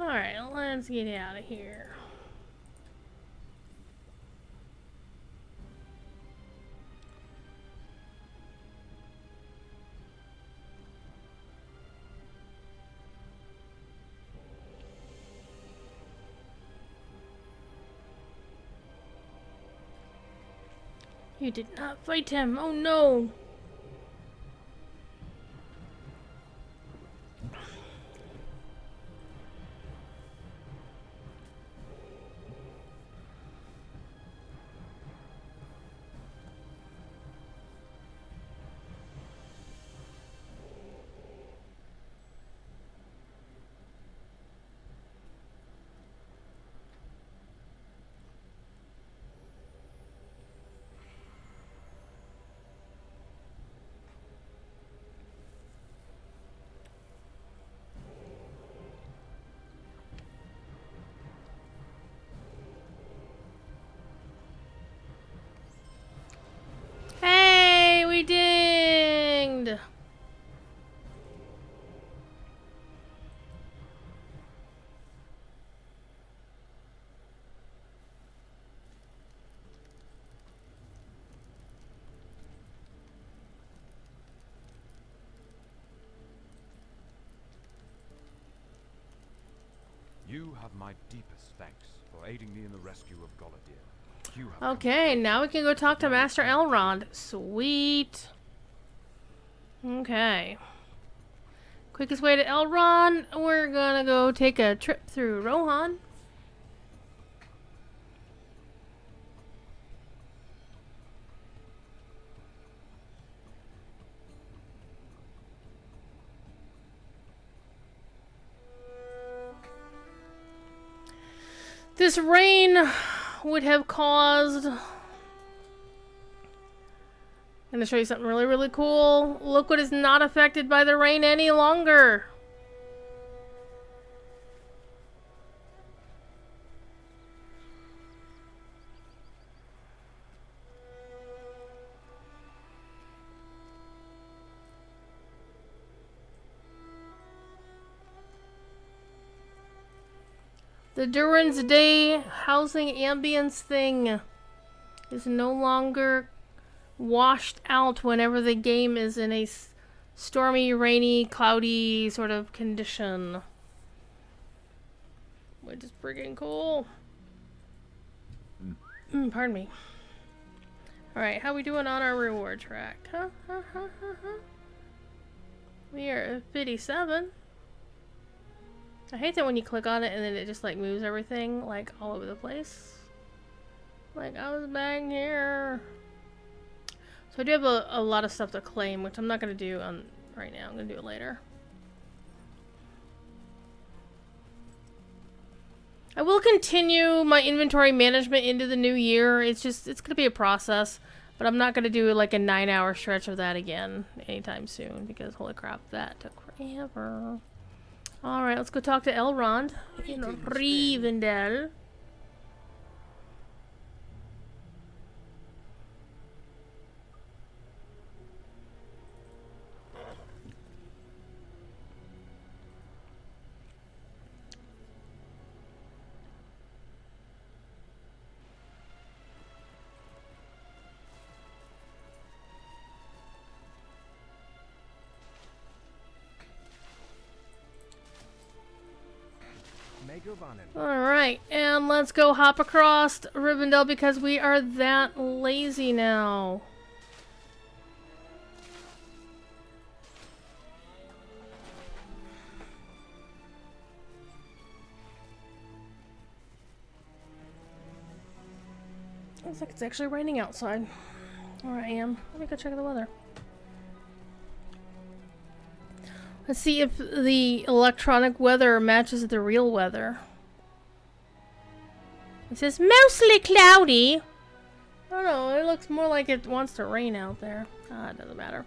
Alright, let's get out of here. You did not fight him. Oh no. Hey, we dinged. You have my deepest thanks for aiding me in the rescue of Galadir. You have Okay, now we can go talk to Master Elrond. Sweet. Okay. Quickest way to Elrond, we're gonna go take a trip through Rohan. This rain would have caused... I'm gonna show you something really, really cool. Look what is not affected by the rain any longer. The Duran's Day housing ambience thing is no longer washed out whenever the game is in a stormy, rainy, cloudy sort of condition. Which is freaking cool. Pardon me. Alright, how we doing on our reward track? We are at 57. I hate that when you click on it and then it just like moves everything like all over the place. Like, I was back here. So I do have a lot of stuff to claim, which I'm not going to do right now. I'm going to do it later. I will continue my inventory management into the new year. It's going to be a process. But I'm not going to do like a 9-hour stretch of that again anytime soon. Because, holy crap, that took forever. Alright, let's go talk to Elrond in Rivendell. Alright, and let's go hop across Rivendell because we are that lazy now. Looks like it's actually raining outside. Where I am. Let me go check the weather. Let's see if the electronic weather matches the real weather. It says mostly cloudy. I don't know, it looks more like it wants to rain out there. Ah, it doesn't matter.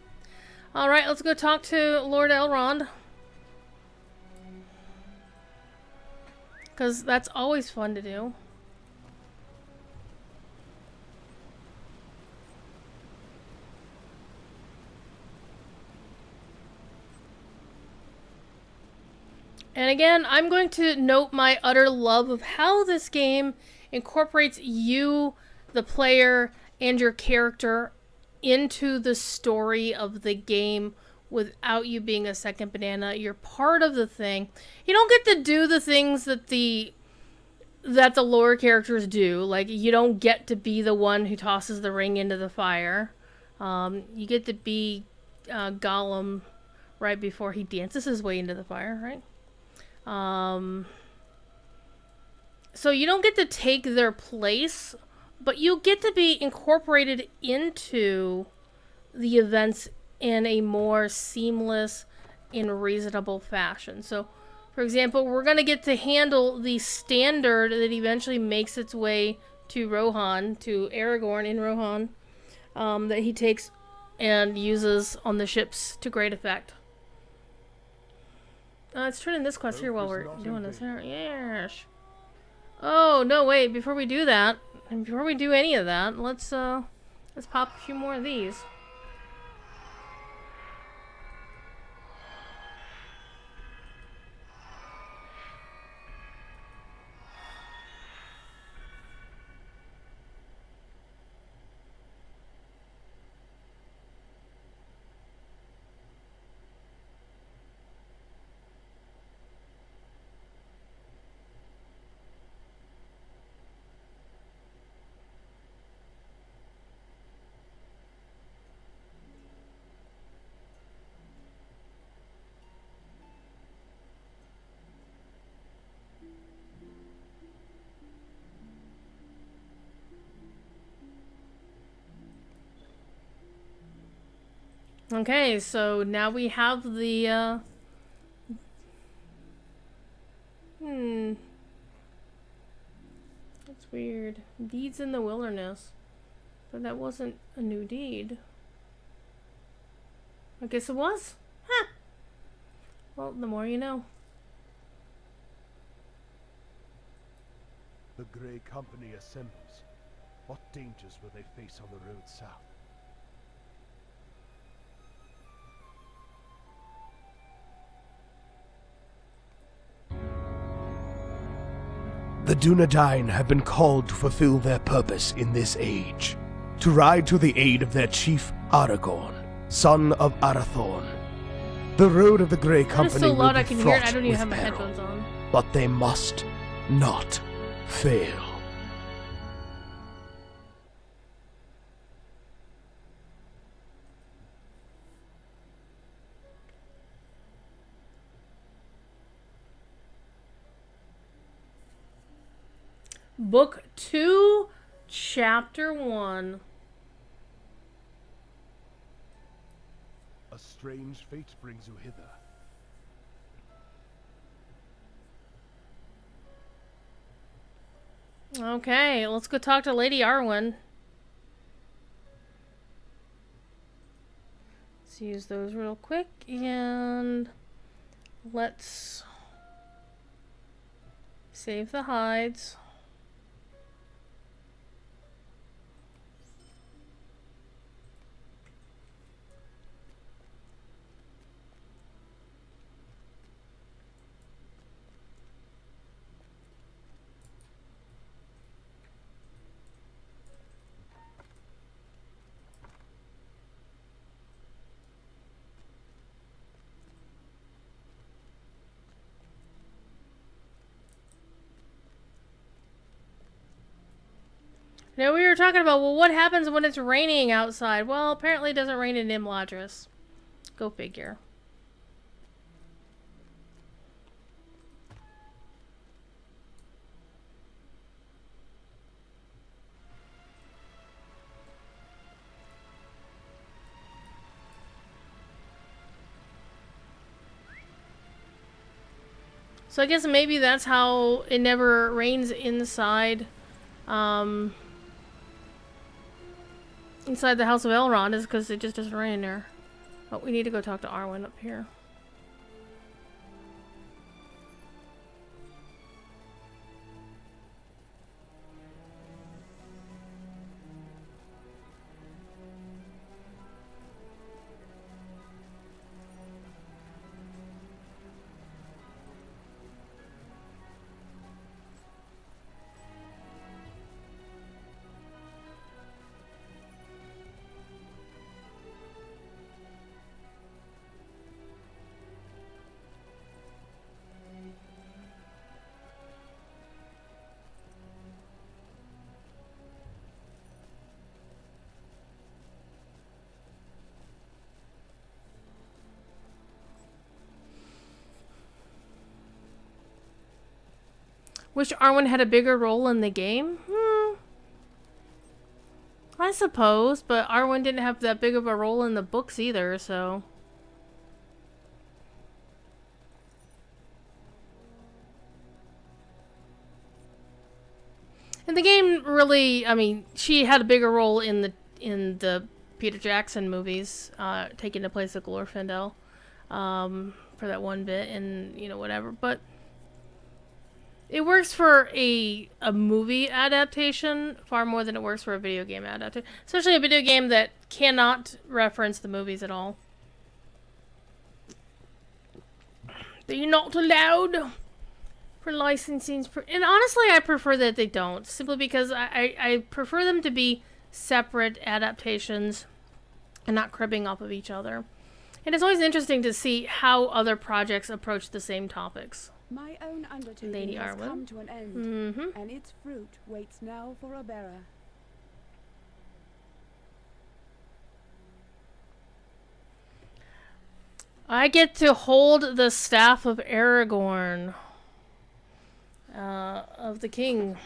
Alright, let's go talk to Lord Elrond. Because that's always fun to do. And again, I'm going to note my utter love of how this game incorporates you, the player, and your character into the story of the game without you being a second banana. You're part of the thing. You don't get to do the things that the lower characters do. Like, you don't get to be the one who tosses the ring into the fire. You get to be Gollum right before he dances his way into the fire, right? So you don't get to take their place, but you get to be incorporated into the events in a more seamless and reasonable fashion. So, for example, we're going to get to handle the standard that eventually makes its way to Rohan, to Aragorn in Rohan, that he takes and uses on the ships to great effect. Let's turn in this quest here while we're doing this here. Yes. Oh, no, wait. Before we do that, and before we do any of that, let's pop a few more of these. Okay, so now we have the, That's weird. Deeds in the wilderness. But that wasn't a new deed. I guess it was? Huh. Well, the more you know. The Grey Company assembles. What dangers will they face on the road south? The Dunedain have been called to fulfill their purpose in this age, to ride to the aid of their chief Aragorn, son of Arathorn. The road of the Grey Company so will loud be I can hear it. fraught I don't even with have my peril, headphones on. but they must not fail. Book 2, Chapter 1. A strange fate brings you hither. Okay, let's go talk to Lady Arwen. Let's use those real quick, and let's save the hides. Now we were talking about, well, what happens when it's raining outside? Well, apparently it doesn't rain in Imladris. Go figure. So I guess maybe that's how it never rains inside, inside the House of Elrond, is because it just doesn't rain there. Oh, we need to go talk to Arwen up here. Wish Arwen had a bigger role in the game? I suppose, but Arwen didn't have that big of a role in the books either, so... And the game really, I mean, she had a bigger role in the Peter Jackson movies, taking the place of Glorfindel, for that one bit, and, you know, whatever, but... It works for a movie adaptation far more than it works for a video game adaptation. Especially a video game that cannot reference the movies at all. They're not allowed for licensing. And honestly, I prefer that they don't. Simply because I prefer them to be separate adaptations and not cribbing off of each other. And it's always interesting to see how other projects approach the same topics. My own undertaking Lady has Arwen. come to an end, and its fruit waits now for a bearer. I get to hold the staff of Aragorn, of the king.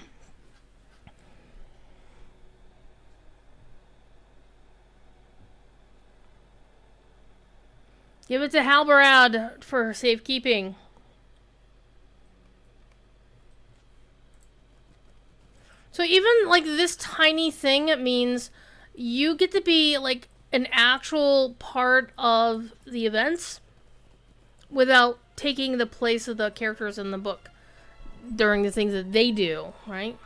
Give it to Halbarad for safekeeping. So even, like, this tiny thing, it means you get to be, like, an actual part of the events without taking the place of the characters in the book during the things that they do, right?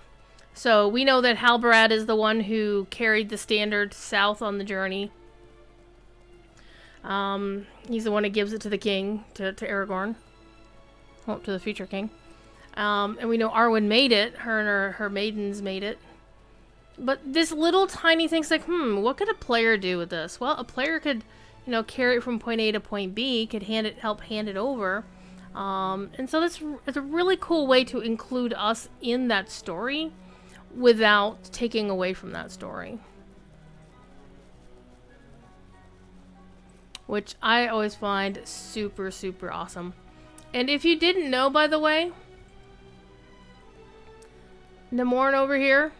So we know that Halbarad is the one who carried the standard south on the journey. He's the one who gives it to the king, to Aragorn. Well, to the future king. And we know Arwen made it. Her and her maidens made it. But this little tiny thing's like, what could a player do with this? Well, a player could, you know, carry it from point A to point B, could help hand it over. And so it's a really cool way to include us in that story without taking away from that story. Which I always find super, super awesome. And if you didn't know, by the way, Namorn over here,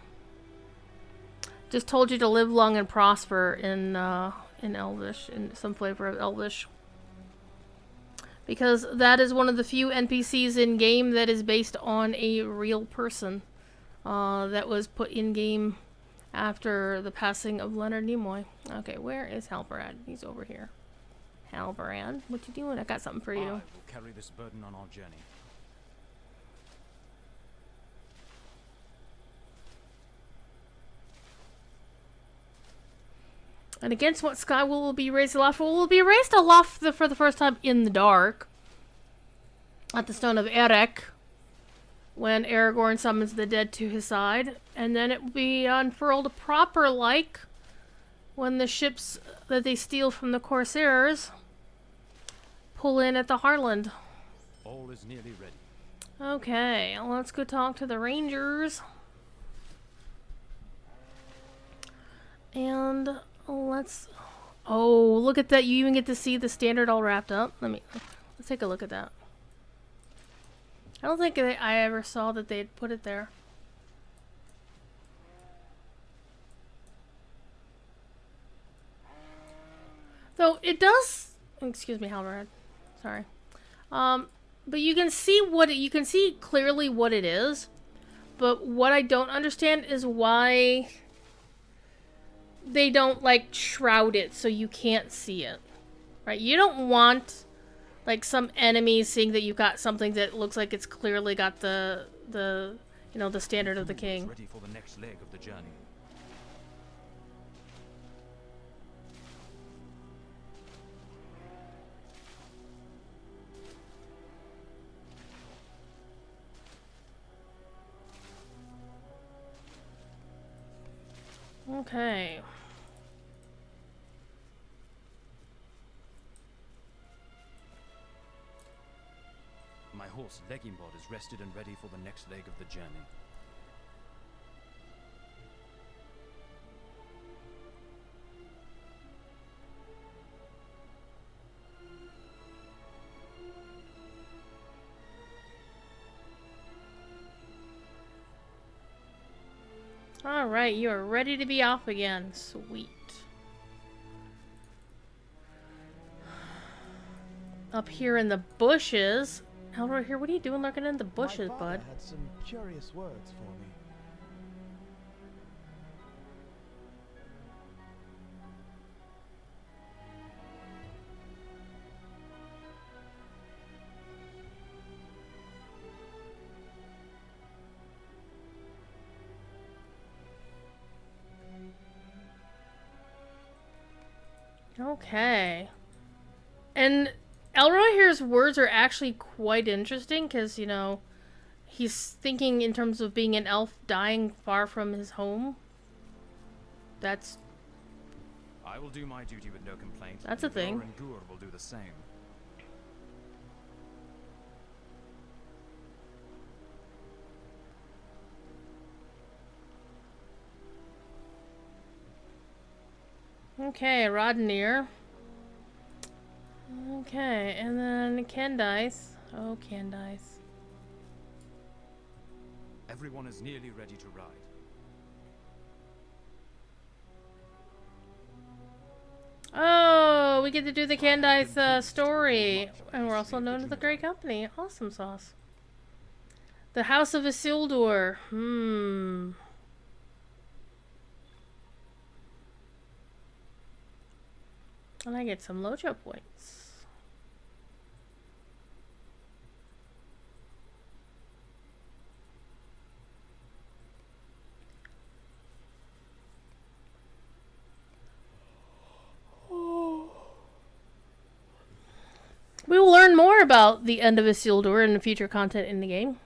Just told you to live long and prosper in Elvish, in some flavor of Elvish. Because that is one of the few NPCs in game that is based on a real person. That was put in game after the passing of Leonard Nimoy. Okay, where is Halbrand? He's over here. Halbrand, what you doing? I got something for I you. will carry this burden on our journey. And against what sky will be raised aloft? Well, will be raised aloft for the first time in the dark. At the Stone of Erech. When Aragorn summons the dead to his side. And then it will be unfurled proper like when the ships that they steal from the Corsairs pull in at the Heartland. All is nearly ready. Okay, let's go talk to the Rangers. And let's... Oh, look at that. You even get to see the standard all wrapped up. Let's take a look at that. I don't think I ever saw that they'd put it there. Though it does... Excuse me, Halbrand. Sorry. But you can see you can see clearly what it is. But what I don't understand is why they don't, like, shroud it so you can't see it. Right? You don't want, like, some enemies seeing that you've got something that looks like it's clearly got the you know, the standard of the king. Ready for the next leg of the journey. Okay. My horse Legimbod is rested and ready for the next leg of the journey. Alright, you are ready to be off again. Sweet. Up here in the bushes. Elroy here, what are you doing lurking in the bushes, My father bud? had some curious words for me. Okay. And Elroy here's words are actually quite interesting because, you know, he's thinking in terms of being an elf dying far from his home. That's... I will do my duty with no complaint. That's a thing. And Gur will do the same. Okay, Rodnir. Okay, and then Candice. Oh, Candice. Everyone is nearly ready to ride. Oh, we get to do the Candice story. And we're also known as the Grey Company. Awesome sauce. The House of Isildur. And I get some Lojo points. We will learn more about the end of Isildur in the future content in the game.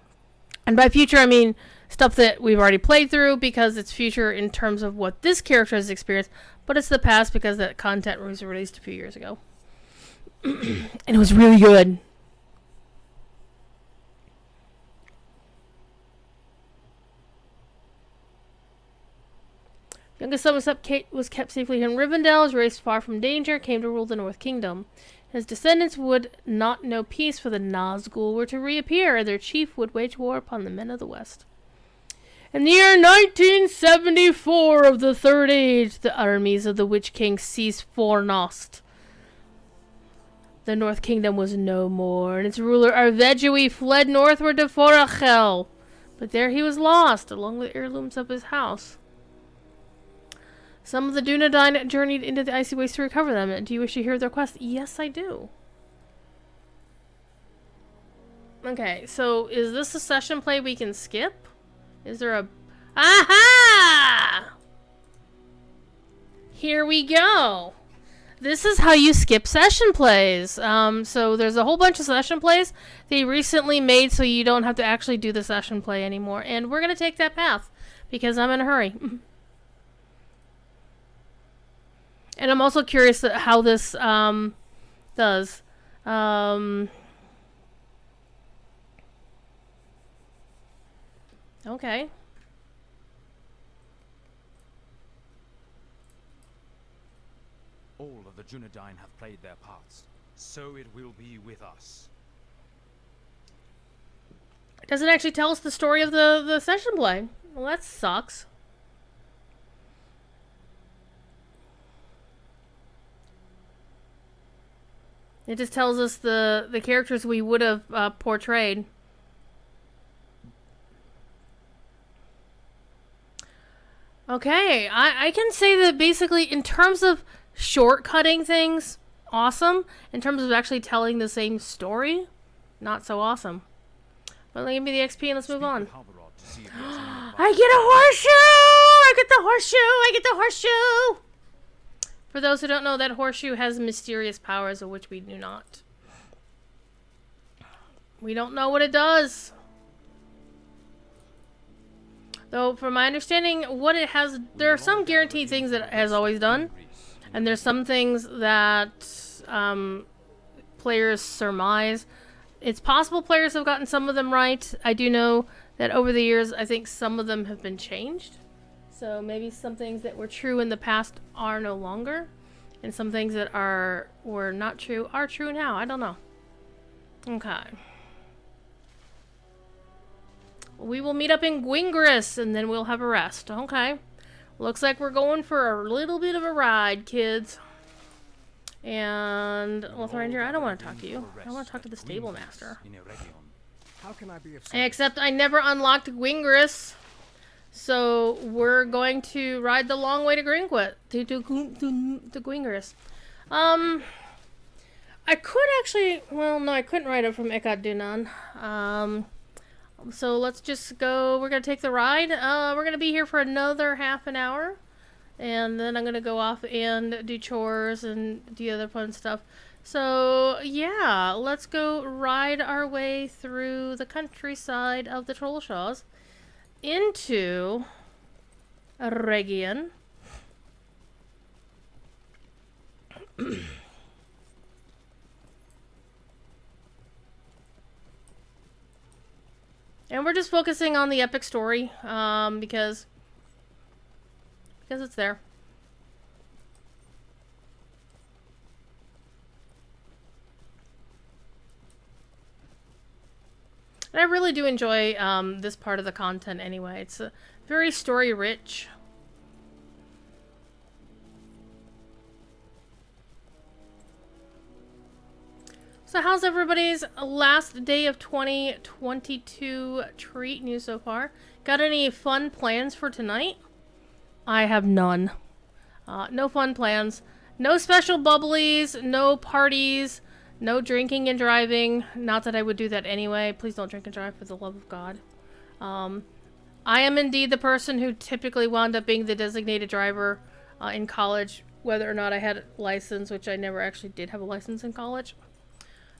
And by future, I mean stuff that we've already played through, because it's future in terms of what this character has experienced, but it's the past because that content was released a few years ago. And it was really good. Youngest son was kept safely in Rivendell, was raised far from danger, came to rule the North Kingdom. His descendants would not know peace, for the Nazgul were to reappear, and their chief would wage war upon the men of the West. In the year 1974 of the Third Age, the armies of the Witch King ceased Fornost. The North Kingdom was no more, and its ruler Arvedui fled northward to Forachel. But there he was lost, along with heirlooms of his house. Some of the Dunedain journeyed into the icy wastes to recover them. Do you wish to hear their quest? Yes, I do. Okay, so is this a session play we can skip? Is there a... Aha! Here we go. This is how you skip session plays. So there's a whole bunch of session plays they recently made so you don't have to actually do the session play anymore. And we're going to take that path because I'm in a hurry. And I'm also curious how this does. Okay. All of the Dunedain have played their parts. So it will be with us. It doesn't actually tell us the story of the session play. Well, that sucks. It just tells us the characters we would have portrayed. Okay, I can say that basically in terms of shortcutting things, awesome. In terms of actually telling the same story, not so awesome. But give me the XP and let's move on. I get a horseshoe! I get the horseshoe! I get the horseshoe! For those who don't know, that horseshoe has mysterious powers of which we do not. We don't know what it does. Though, from my understanding, what it has... There are some guaranteed things that it has always done. And there's some things that players surmise. It's possible players have gotten some of them right. I do know that over the years, I think some of them have been changed. So maybe some things that were true in the past are no longer. And some things that were not true are true now. I don't know. Okay. We will meet up in Gwingris and then we'll have a rest. Okay. Looks like we're going for a little bit of a ride, kids. And Lothranger, I don't want to talk to you. I want to talk to the stable master. How can I be of service? Except I never unlocked Gwingris. So we're going to ride the long way to Gringwit. To Gwingris. I could actually... Well, no, I couldn't ride it from Ekad Dunan. So let's just go. We're going to take the ride. We're going to be here for another half an hour. And then I'm going to go off and do chores and do other fun stuff. So, yeah. Let's go ride our way through the countryside of the Trollshaws into Region. And we're just focusing on the epic story, because it's there. And I really do enjoy this part of the content anyway. It's very story rich. So how's everybody's last day of 2022 treating you so far? Got any fun plans for tonight? I have none. No fun plans. No special bubblies, no parties, no drinking and driving. Not that I would do that anyway. Please don't drink and drive for the love of God. I am indeed the person who typically wound up being the designated driver in college, whether or not I had a license, which I never actually did have a license in college.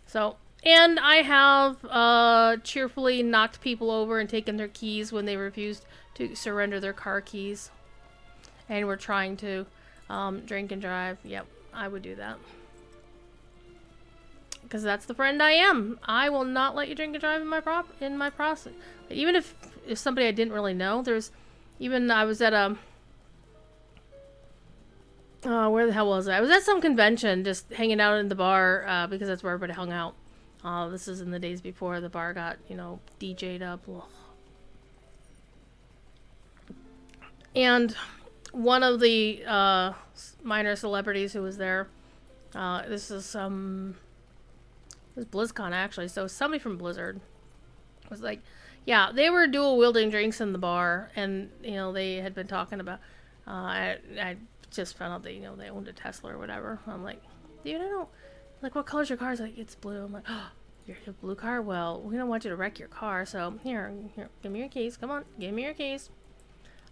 So, and I have cheerfully knocked people over and taken their keys when they refused to surrender their car keys. And we're trying to drink and drive. Yep, I would do that. Because that's the friend I am. I will not let you drink and drive in my process. Even if somebody I didn't really know. I was at a... where the hell was I? I was at some convention, just hanging out in the bar, because that's where everybody hung out. This is in the days before the bar got, DJ'd up. Ugh. And one of the minor celebrities who was there, this is BlizzCon actually, so somebody from Blizzard was like, yeah, they were dual wielding drinks in the bar, and you know they had been talking about. I just found out that they owned a Tesla or whatever. I'm like, dude, I don't like what color's your car? He's like, it's blue. I'm like, oh, you're a blue car. Well, we don't want you to wreck your car, so here, give me your keys. Come on, give me your keys.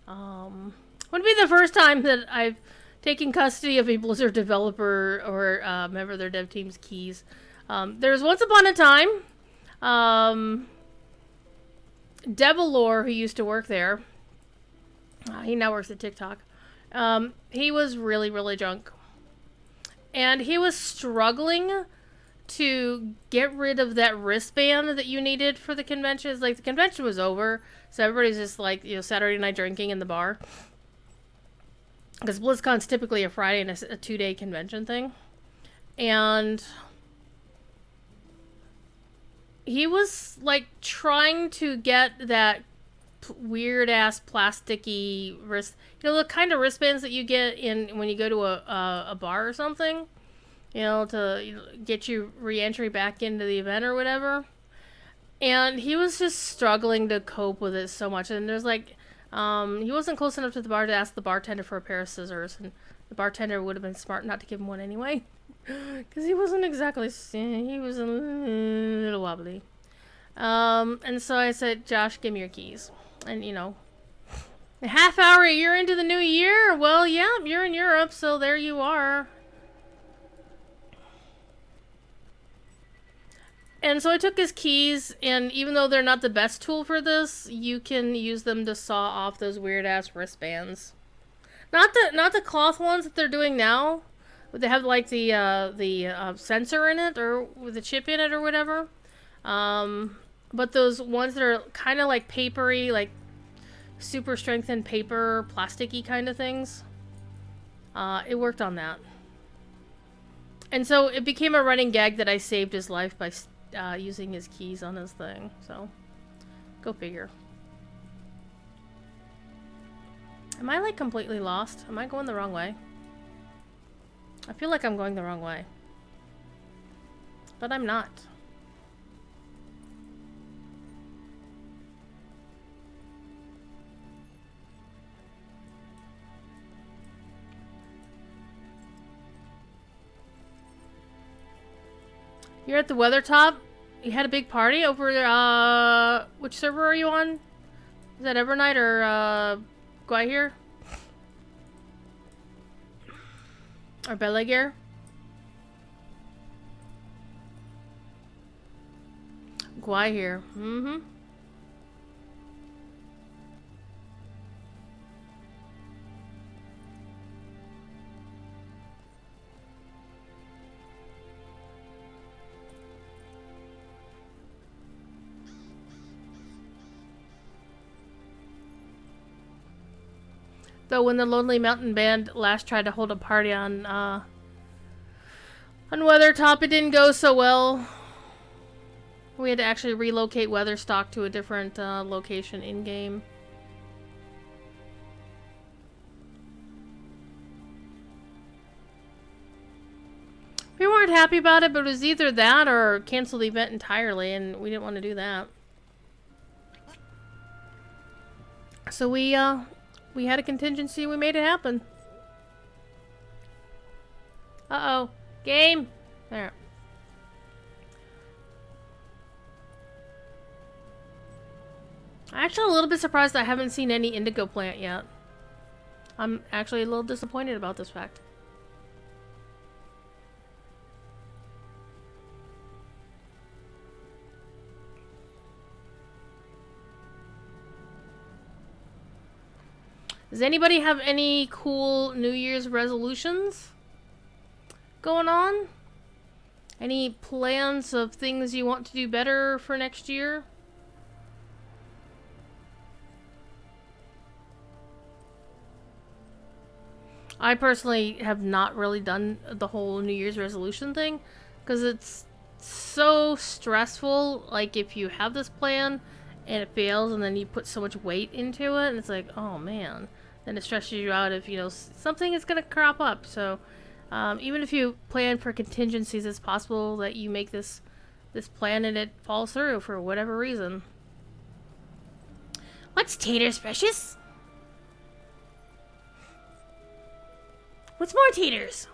Wouldn't be the first time that I've taken custody of a Blizzard developer or member of their dev team's keys. There's once upon a time, Devilore, who used to work there, he now works at TikTok. He was really, really drunk. And he was struggling to get rid of that wristband that you needed for the convention. It's like the convention was over, so everybody's just like, Saturday night drinking in the bar. Because BlizzCon's typically a Friday and a 2-day convention thing. And he was like trying to get that weird ass plasticky wrist, the kind of wristbands that you get in when you go to a bar or something, to get you re-entry back into the event or whatever. And he was just struggling to cope with it so much. And there's like, he wasn't close enough to the bar to ask the bartender for a pair of scissors, and the bartender would have been smart not to give him one anyway. Because he wasn't exactly, he was a little wobbly. And so I said, Josh, give me your keys. And, a half hour a year into the new year? Well, yeah, you're in Europe, so there you are. And so I took his keys, and even though they're not the best tool for this, you can use them to saw off those weird-ass wristbands. Not the cloth ones that they're doing now. They have like the sensor in it, or with the chip in it, or whatever. But those ones that are kind of like papery, like super strengthened paper, plasticky kind of things. It worked on that. And so it became a running gag that I saved his life by using his keys on his thing. So, go figure. Am I like completely lost? Am I going the wrong way? I feel like I'm going the wrong way. But I'm not. You're at the Weathertop? You had a big party over there, which server are you on? Is that Evernight or, Guahir? Or Belegir? Guahir. Mm-hmm. Though when the Lonely Mountain Band last tried to hold a party on Weathertop, it didn't go so well. We had to actually relocate Weatherstock to a different location in-game. We weren't happy about it, but it was either that or cancel the event entirely, and we didn't want to do that. So we had a contingency, we made it happen. Uh-oh. Game! There. I'm actually a little bit surprised I haven't seen any indigo plant yet. I'm actually a little disappointed about this fact. Does anybody have any cool New Year's resolutions going on? Any plans of things you want to do better for next year? I personally have not really done the whole New Year's resolution thing because it's so stressful. Like if you have this plan and it fails and then you put so much weight into it and it's like, oh man. then it stresses you out if, you know, something is going to crop up. So, even if you plan for contingencies, it's possible that you make this plan and it falls through for whatever reason. What's taters, precious? What's more taters?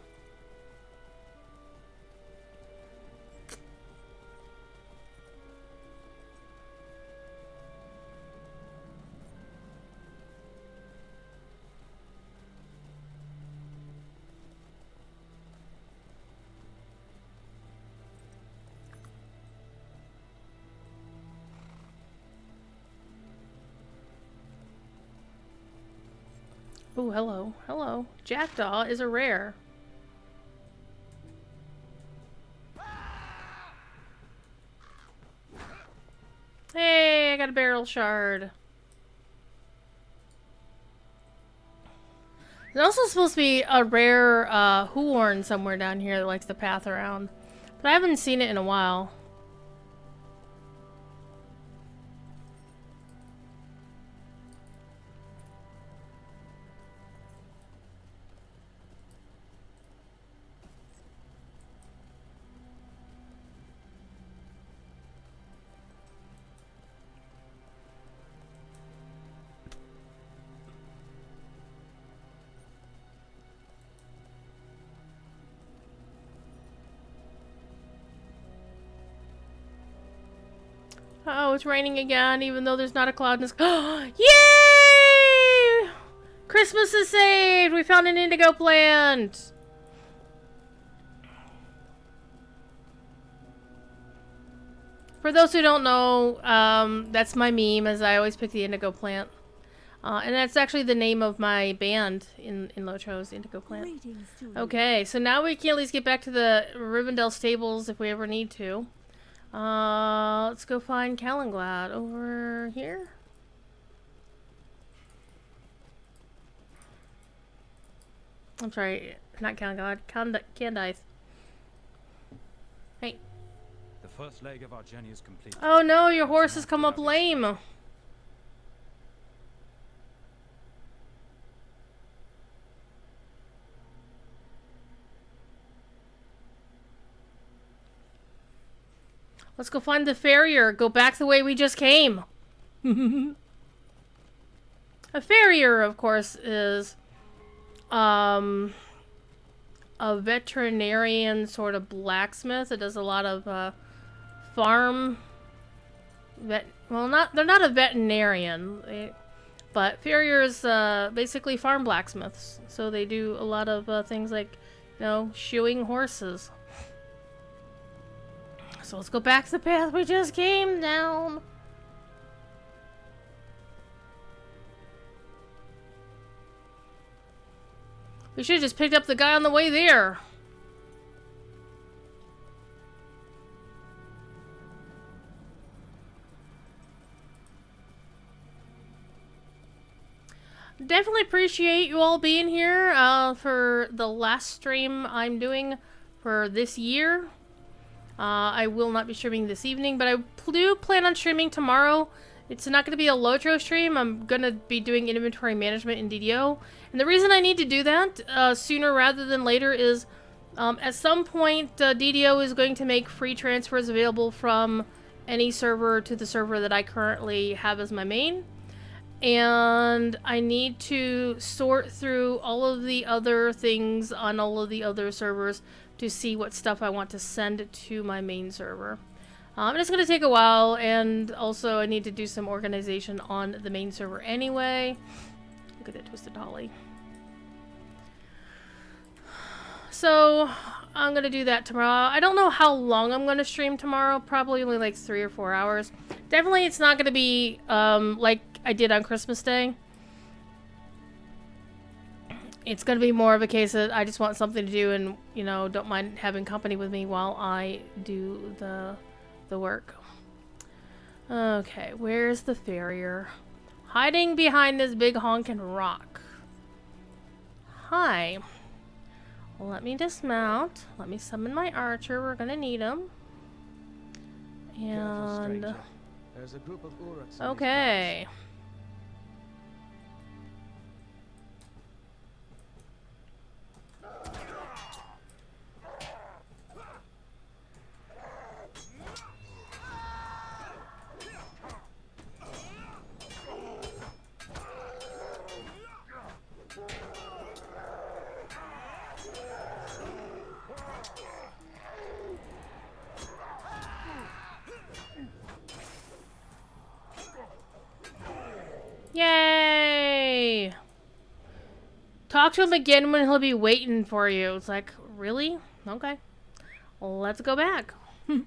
Oh, hello. Hello. Jackdaw is a rare. Hey, I got a barrel shard. There's also supposed to be a rare Huorn somewhere down here that likes to path around. But I haven't seen it in a while. Oh, it's raining again, even though there's not a cloud in the sky. Yay! Christmas is saved! We found an indigo plant! For those who don't know, that's my meme, as I always pick the indigo plant. And that's actually the name of my band in Lotros, Indigo Plant. Greetings to you. Okay, so now we can at least get back to the Rivendell stables if we ever need to. Let's go find Calenglad over here. I'm sorry, not Calenglad, Candice. Hey. The first leg of our journey is complete. Oh no, your horse has come up lame. Let's go find the farrier. Go back the way we just came. A farrier, of course, is a veterinarian sort of blacksmith. It does a lot of farm they're not a veterinarian, but farriers basically farm blacksmiths. So they do a lot of things like, you know, shoeing horses. So let's go back to the path we just came down. We should have just picked up the guy on the way there. Definitely appreciate you all being here for the last stream I'm doing for this year. I will not be streaming this evening, but I do plan on streaming tomorrow. It's not going to be a Lotro stream. I'm going to be doing inventory management in DDO. And the reason I need to do that sooner rather than later is at some point DDO is going to make free transfers available from any server to the server that I currently have as my main. And I need to sort through all of the other things on all of the other servers to see what stuff I want to send to my main server. And it's going to take a while, and also I need to do some organization on the main server anyway. Look at that Twisted Holly. So I'm going to do that tomorrow. I don't know how long I'm going to stream tomorrow. Probably only like 3 or 4 hours. Definitely it's not going to be like I did on Christmas Day. It's going to be more of a case that I just want something to do and, you know, don't mind having company with me while I do the work. Okay, where's the farrier? Hiding behind this big honking rock. Hi. Let me dismount. Let me summon my archer. We're going to need him. And... There's a group of Uruks. Okay. talk to him again when he'll be waiting for you. It's like, really? Okay. Well, let's go back. Gonna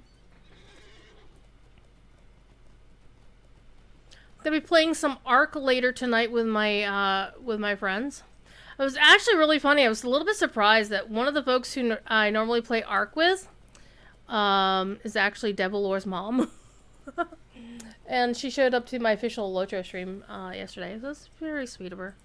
be playing some Ark later tonight with my friends. It was actually really funny. I was a little bit surprised that one of the folks who I normally play Ark with is actually Devilor's mom. And she showed up to my official Lotro stream yesterday. So that's very sweet of her.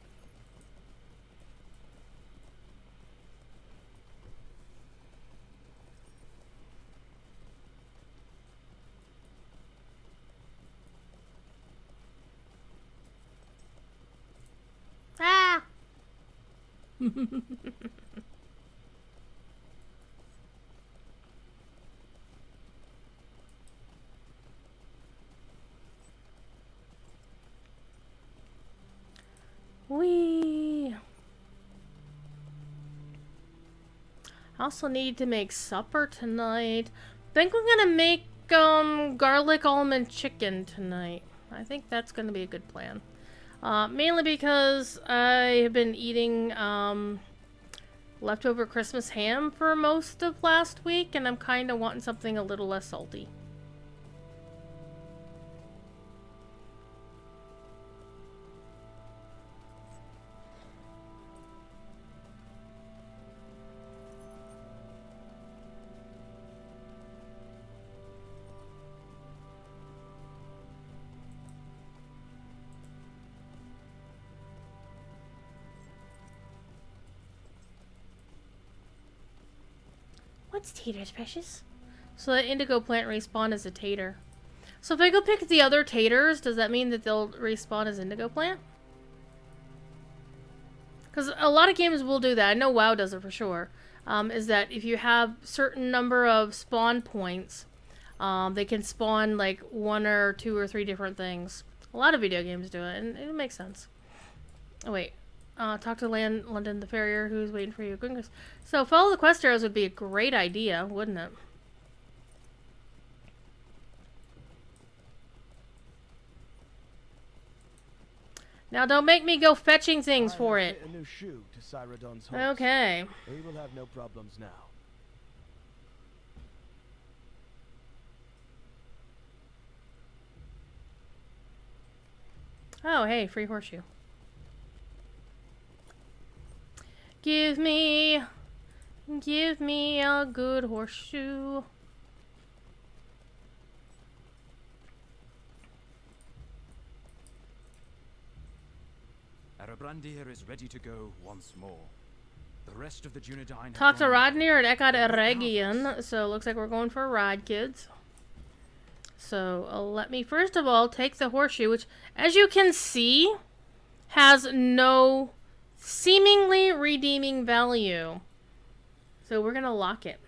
Ah! Wee. I also need to make supper tonight. Think we're gonna make garlic almond chicken tonight. I think that's gonna be a good plan. Mainly because I have been eating leftover Christmas ham for most of last week, and I'm kind of wanting something a little less salty. What's taters, precious? So the indigo plant respawn as a tater. So if I go pick the other taters, does that mean that they'll respawn as indigo plant? Because a lot of games will do that. I know WoW does it for sure. Is that if you have certain number of spawn points, they can spawn like 1 or 2 or 3 different things. A lot of video games do it, and it makes sense. Oh wait. Talk to London the farrier who's waiting for you. So follow the quest arrows would be a great idea, wouldn't it? Now don't make me go fetching things for it. A new shoe to Cyrodiil's horse. Okay. He will have no problems now. Oh, hey, free horseshoe. Give me a good horseshoe. Erebrandir is ready to go once more. The rest of the Dunedain Talk to Rodnir at Ekad Eregion. So it looks like we're going for a ride, kids. So let me first of all take the horseshoe, which, as you can see, has no seemingly redeeming value. So we're gonna lock it.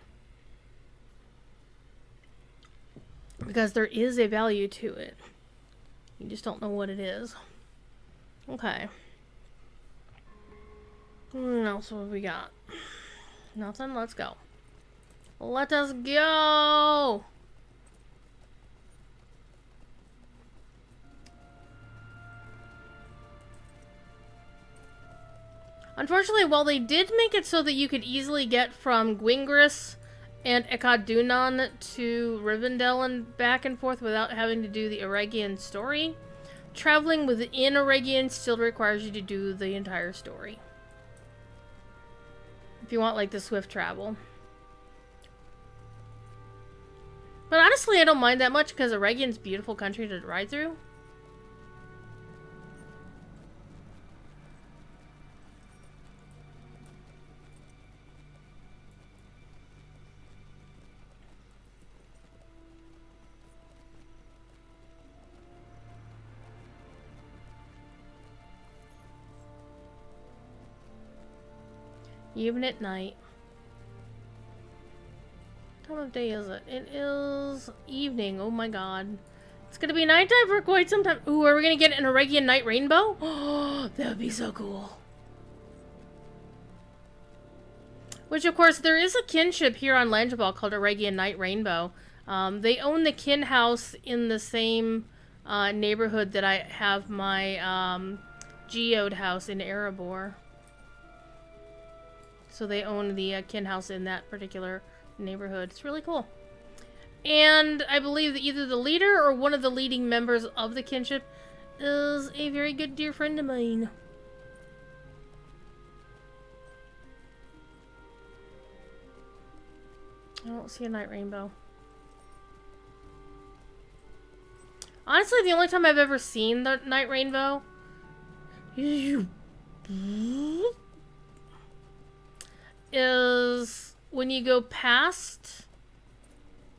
Because there is a value to it. You just don't know what it is. Okay. What else have we got? Nothing? Let's go. Let us go! Unfortunately, while they did make it so that you could easily get from Gwingris and Ekadunan to Rivendell and back and forth without having to do the Eregion story, traveling within Eregion still requires you to do the entire story. If you want, like, the swift travel. But honestly, I don't mind that much because Eregion's a beautiful country to ride through. Even at night. What time of day is it? It is evening. Oh my god. It's gonna be nighttime for quite some time. Ooh, are we gonna get an Eregion night rainbow? Oh, that would be so cool. Which, of course, there is a kinship here on Langeball called Eregion Night Rainbow. They own the kin house in the same neighborhood that I have my geode house in Erebor. So they own the kin house in that particular neighborhood. It's really cool. And I believe that either the leader or one of the leading members of the kinship is a very good dear friend of mine. I don't see a night rainbow. Honestly, the only time I've ever seen the night rainbow is when you go past,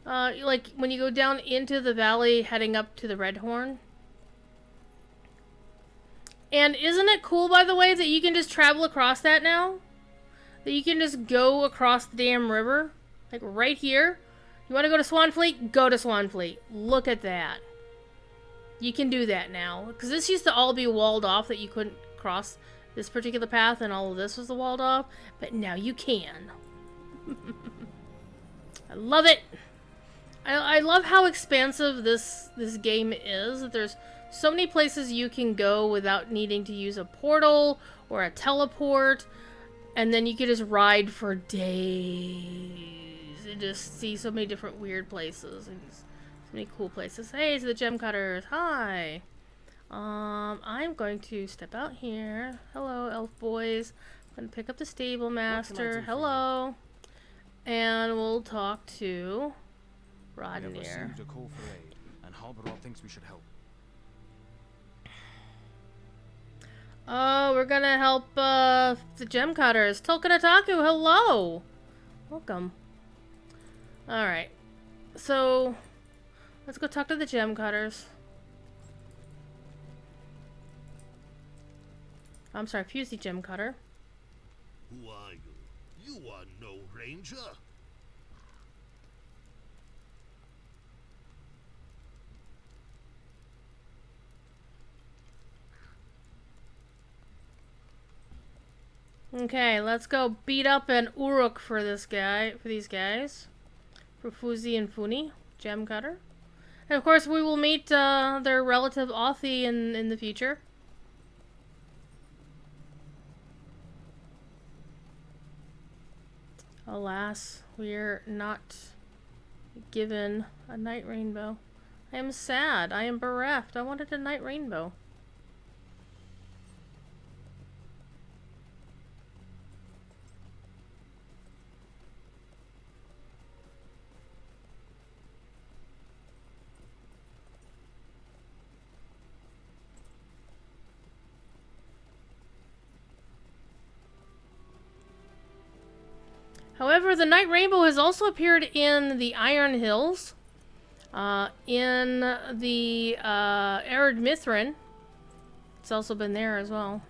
like when you go down into the valley heading up to the Red Horn. And isn't it cool, by the way, that you can just travel across that now? That you can just go across the damn river? Like right here? You want to go to Swanfleet? Go to Swanfleet. Look at that. You can do that now. Because this used to all be walled off, that you couldn't cross this particular path, and all of this was the walled off. But now you can. I love it. I love how expansive this game is. That there's so many places you can go without needing to use a portal or a teleport. And then you can just ride for days and just see so many different weird places and so many cool places. Hey, it's the gem cutters. Hi. I'm going to step out here. Hello, elf boys. I'm going to pick up the stable master. Hello. And we'll talk to We have Rodnir. received a call for aid, and Halbarod thinks we should help. Oh, we're gonna help the gem cutters. Tokanataku, hello! Welcome. Alright. So, let's go talk to the gem cutters. I'm sorry, Fusey gem cutter. Who are you? You are no ranger. Okay, let's go beat up an Uruk for this guy, for these guys. For Fuzi and Funi, gem cutter. And of course, we will meet their relative Authi in the future. Alas, we're not given a night rainbow. I am sad. I am bereft. I wanted a night rainbow. However, the Night Rainbow has also appeared in the Iron Hills, in the Arid Mithrin. It's also been there as well.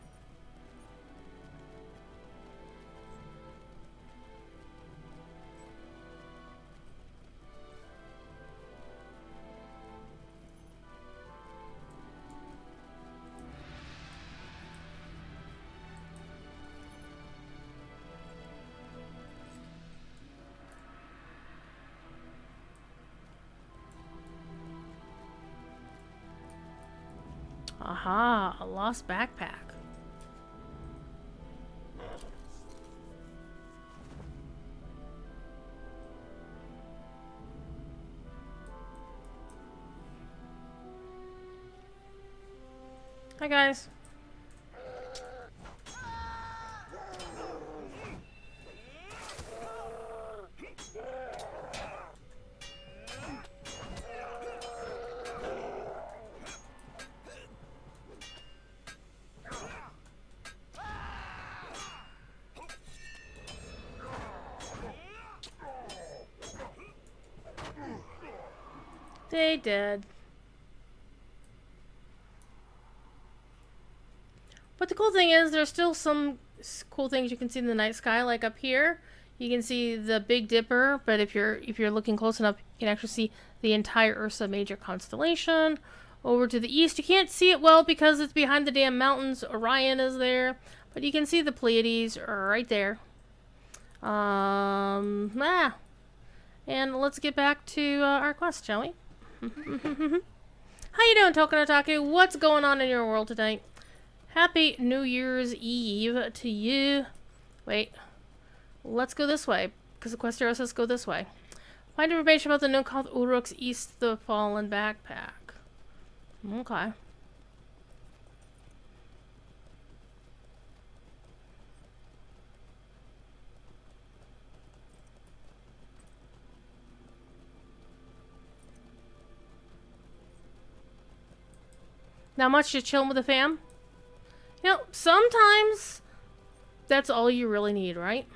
Aha, a lost backpack. Hi guys. They did. But the cool thing is, there's still some cool things you can see in the night sky. Like up here, you can see the Big Dipper. But if you're looking close enough, you can actually see the entire Ursa Major constellation. Over to the east, you can't see it well because it's behind the damn mountains. Orion is there, but you can see the Pleiades right there. And let's get back to our quest, shall we? How you doing, Tokanataku? What's going on in your world tonight? Happy New Year's Eve to you. Wait. let's go this way, because the quest hero says go this way. Find information about the nook called Uruk's East the Fallen Backpack. Okay. Not much, just chilling with the fam? You know, sometimes that's all you really need, right?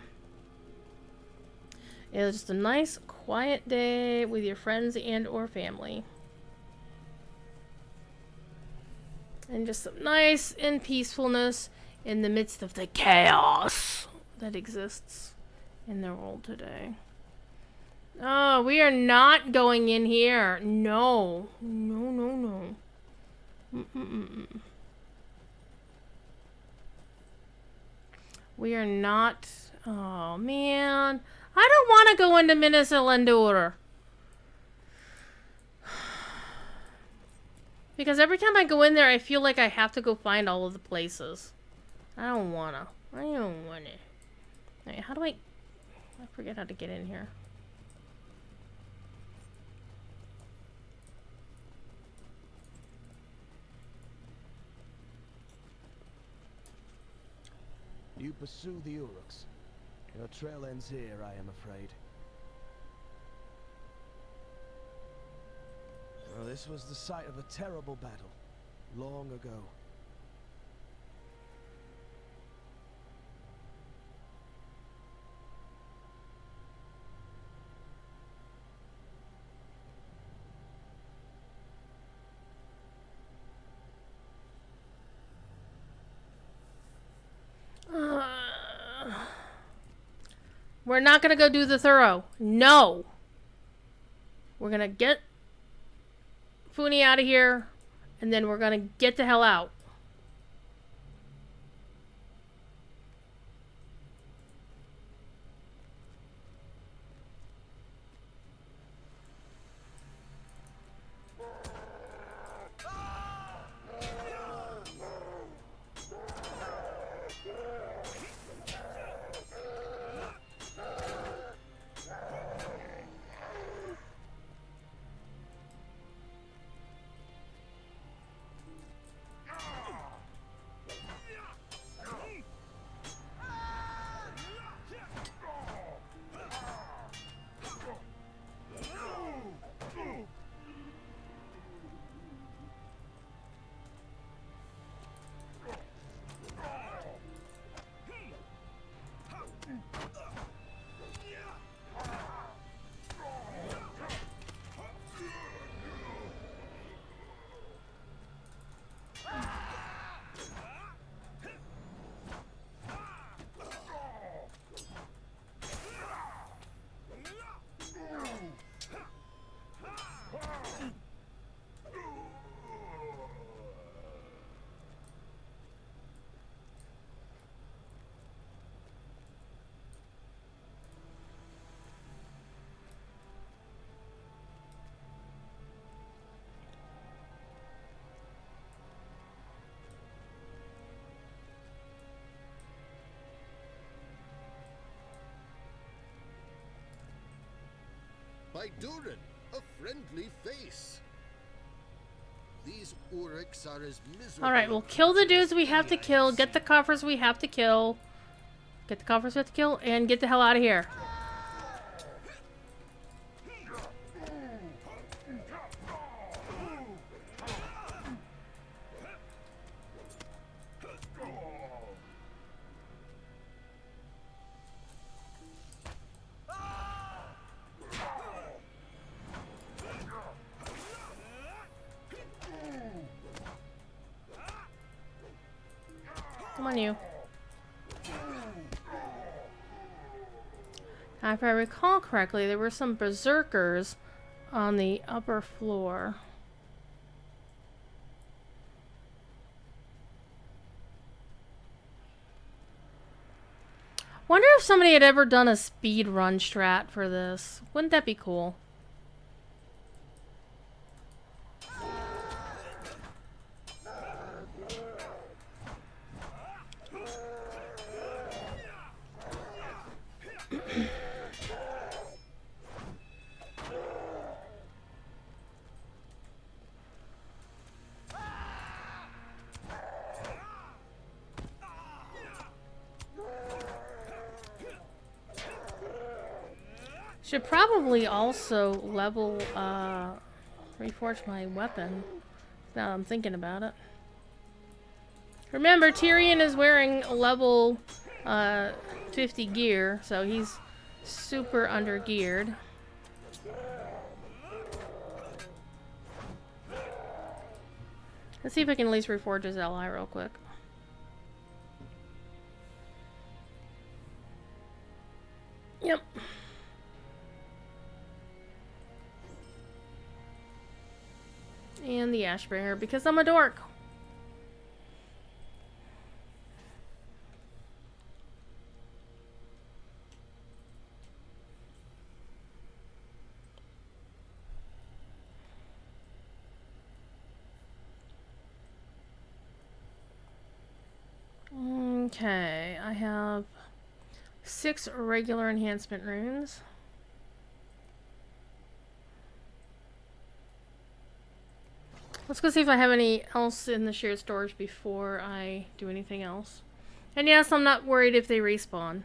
It's just a nice, quiet day with your friends and or family. And just some nice and peacefulness in the midst of the chaos that exists in the world today. Oh, we are not going in here. No. No, no, no. We are not. Oh man, I don't want to go into Minas Elendur because every time I go in there, I feel like I have to go find all of the places. I don't wanna. I don't wanna. Wait, how do I forget how to get in here. You pursue the Uruks. Your trail ends here, I am afraid. Well, this was the site of a terrible battle, long ago. We're not gonna go do the thorough. No. We're gonna get Funi out of here, and then we're gonna get the hell out. By Durin, a friendly face. These Uruks are as miserable. Alright, we'll kill the dudes we have to kill, get the coffers we have to kill. Get the coffers we have to kill, and get the hell out of here. Come on, you. If I recall correctly, there were some berserkers on the upper floor. Wonder if somebody had ever done a speed run strat for this. Wouldn't that be cool? Should probably also level, reforge my weapon. Now that I'm thinking about it. Remember, Tyrion is wearing level 50 gear, so he's super under geared. Let's see if I can at least reforge his ally real quick. Yep. And the Ashbringer, because I'm a dork. Okay, I have 6 regular enhancement runes. Let's go see if I have any else in the shared storage before I do anything else. And yes, I'm not worried if they respawn.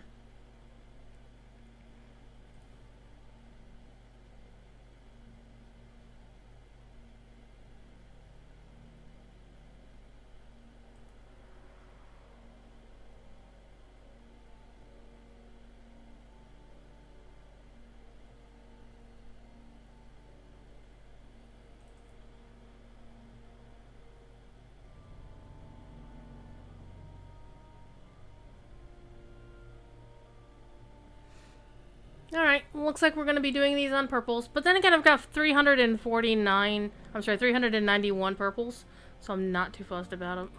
Alright, looks like we're going to be doing these on purples. But then again, I've got 391 purples. So I'm not too fussed about them.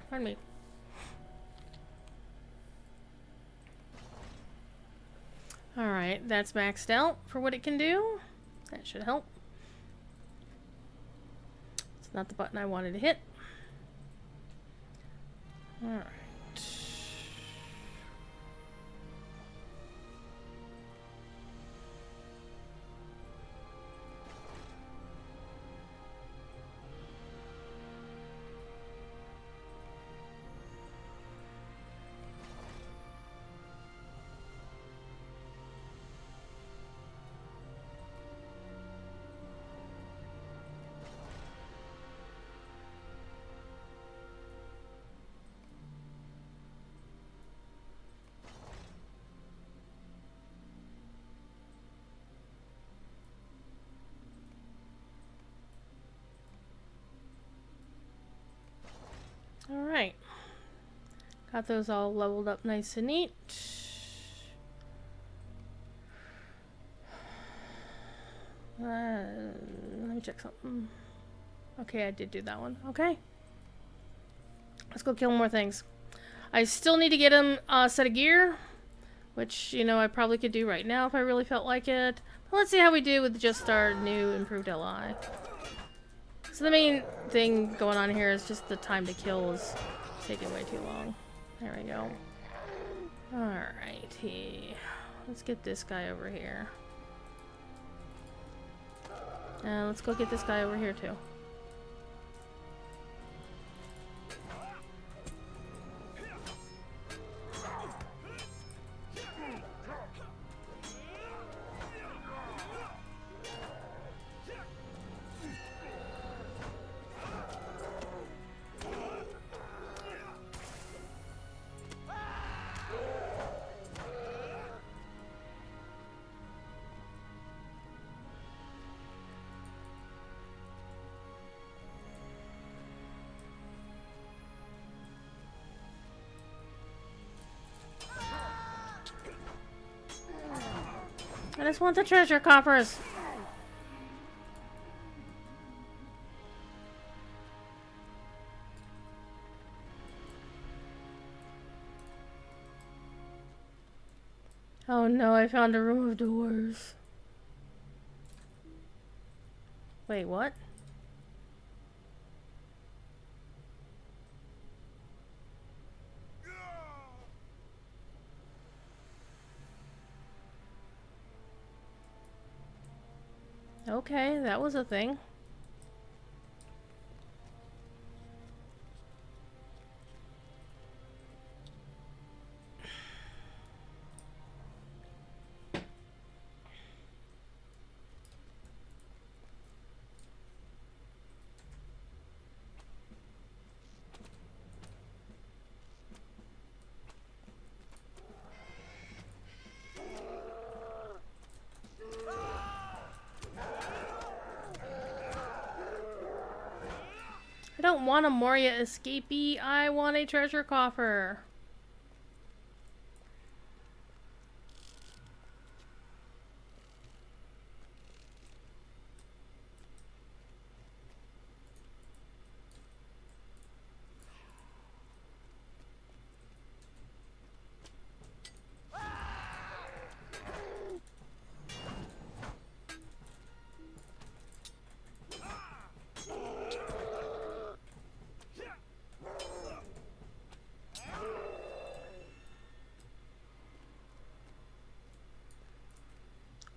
Pardon me. Alright, that's maxed out for what it can do. That should help. It's not the button I wanted to hit. Alright. Alright. Got those all leveled up nice and neat. Let me check something. Okay, I did do that one. Okay. Let's go kill more things. I still need to get him a set of gear, which, you know, I probably could do right now if I really felt like it. But let's see how we do with just our new improved LI. So the main thing going on here is just the time to kill is taking way too long. There we go. Alrighty. Let's get this guy over here. And let's go get this guy over here too. I just want the treasure coffers. Oh no, I found a room of doors. Wait, what? Okay, that was a thing. I don't want a Moria escapee, I want a treasure coffer.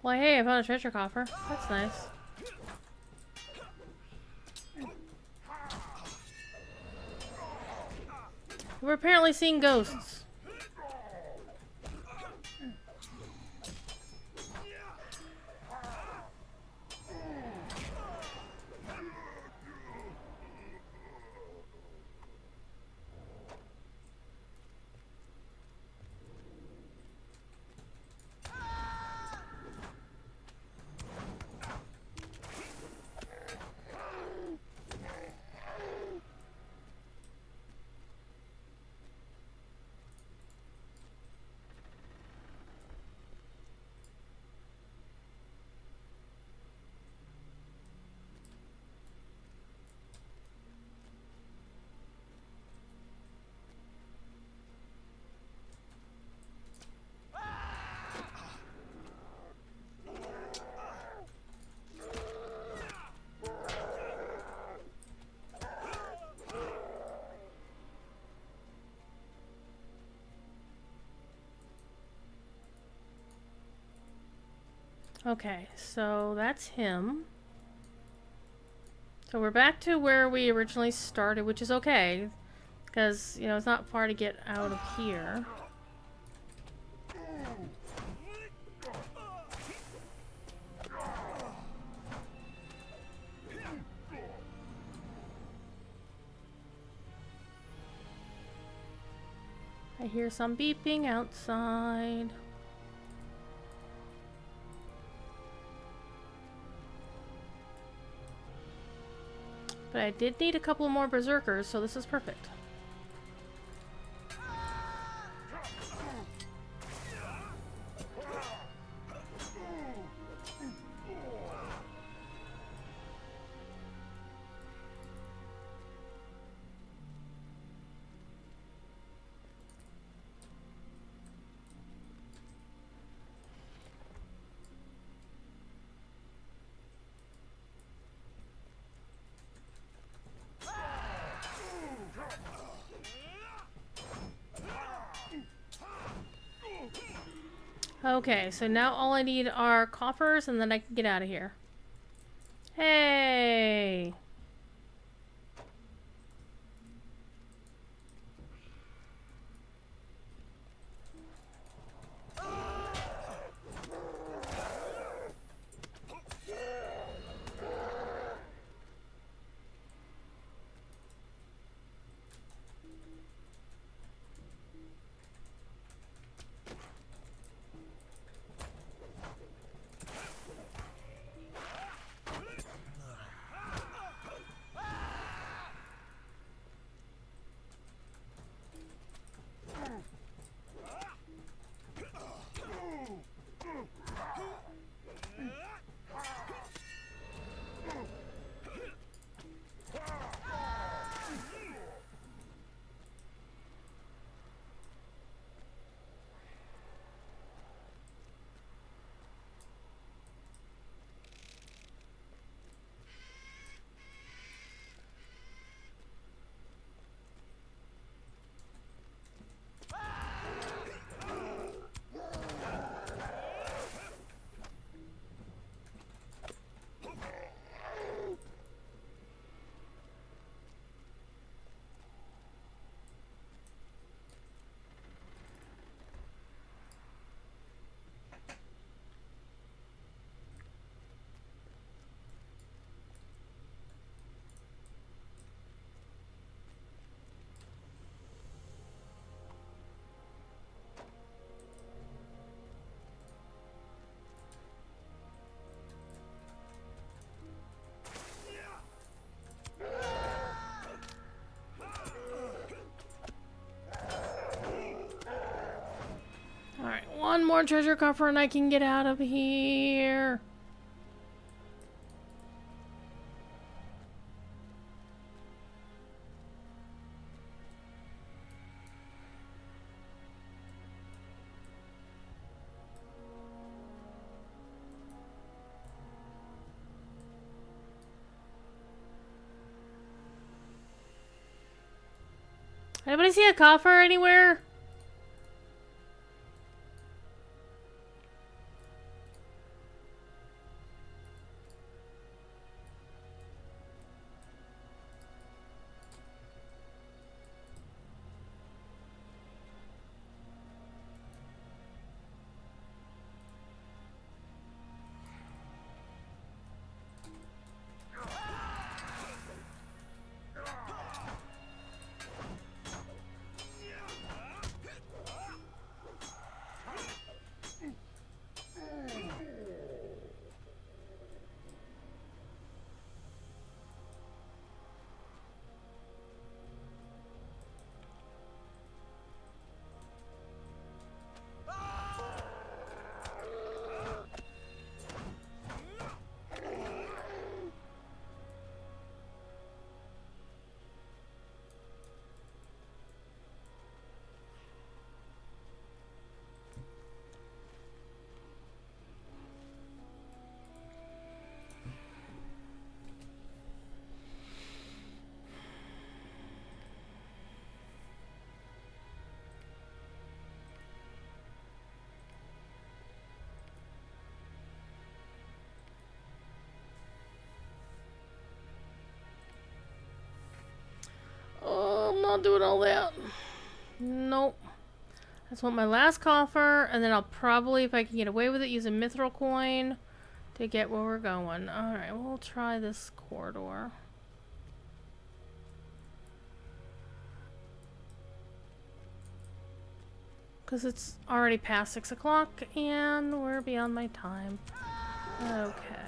Well, hey, I found a treasure coffer. That's nice. We're apparently seeing ghosts. Okay, so that's him. So we're back to where we originally started, which is okay. Because, you know, it's not far to get out of here. I hear some beeping outside. But I did need a couple more berserkers, so this is perfect. Okay, so now all I need are coffers and then I can get out of here. Hey! One more treasure coffer and I can get out of here. Anybody see a coffer anywhere? Oh, I'm not doing all that. Nope. I just want my last coffer, and then I'll probably, if I can get away with it, use a mithril coin to get where we're going. Alright, we'll try this corridor. Because it's already past 6 o'clock, and we're beyond my time. Okay.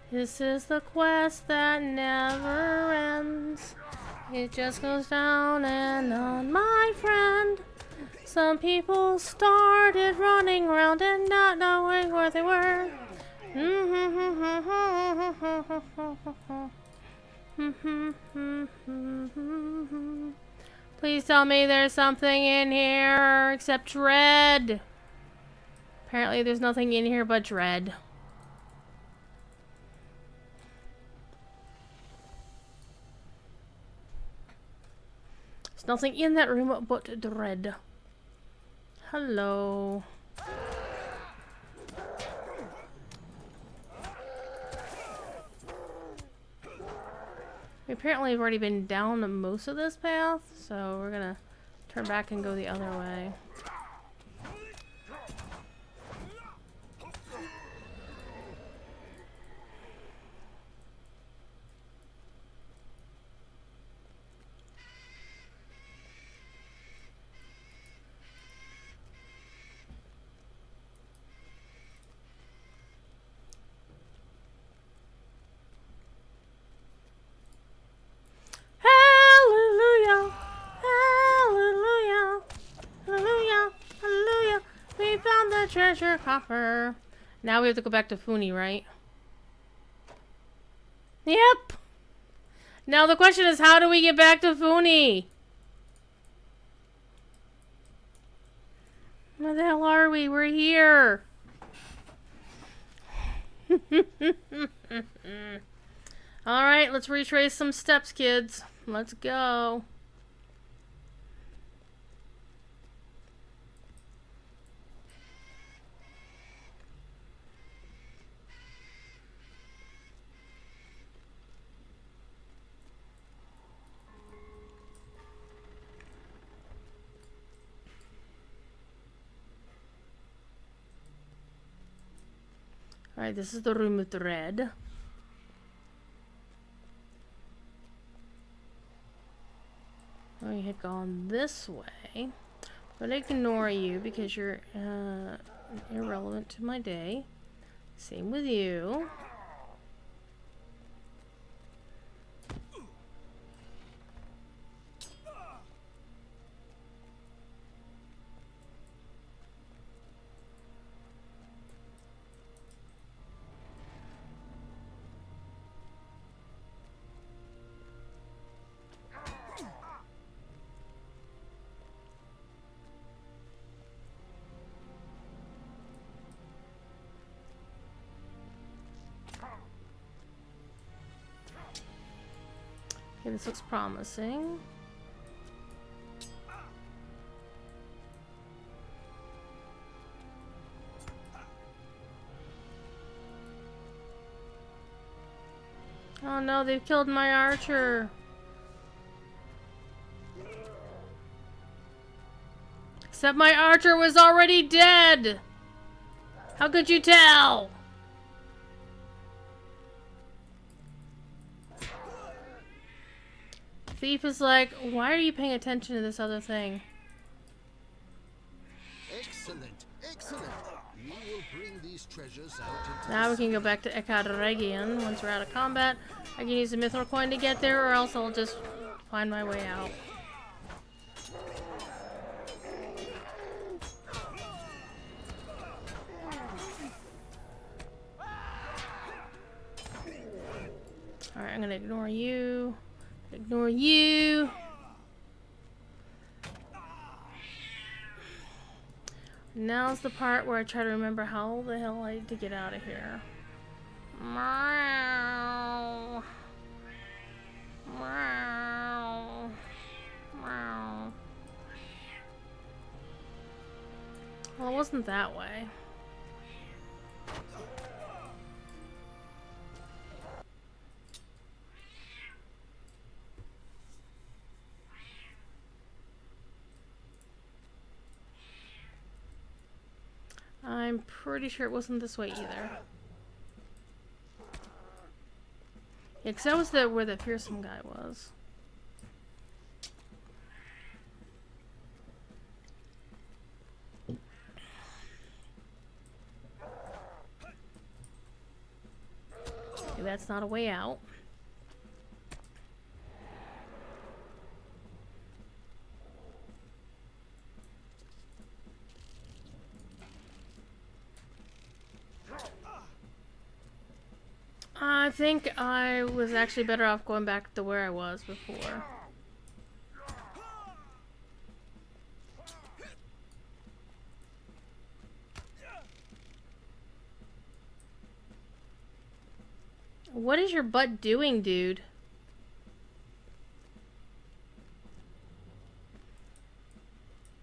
This is the quest that never ends. It just goes down and on, my friend. Some people started running around and not knowing where they were. Please tell me there's something in here except dread. Apparently there's nothing in here but dread. There's nothing in that room but dread. Hello. We apparently have already been down most of this path, so we're gonna turn back and go the other way. Hallelujah! Hallelujah! Hallelujah! Hallelujah! We found the treasure coffer. Now we have to go back to Funi, right? Yep! Now the question is, how do we get back to Funi? Where the hell are we? We're here! Alright, let's retrace some steps, kids. Let's go. Alright, this is the room with the red. We had gone this way. But ignore you because you're irrelevant to my day. Same with you. Okay, this looks promising. Oh no, they've killed my archer. Except my archer was already dead. How could you tell? Thief is like, why are you paying attention to this other thing? Excellent, excellent. We will bring these treasures out into Now we can go back to Ekateregion once we're out of combat. I can use a mithril coin to get there, or else I'll just find my way out. Alright, I'm gonna ignore you. Ignore you. Now's the part where I try to remember how the hell I need to get out of here. Meow. Meow. Meow. Well, it wasn't that way. I'm pretty sure it wasn't this way either. Yeah, because that was where the fearsome guy was. Okay, that's not a way out. I think I was actually better off going back to where I was before. What is your butt doing, dude?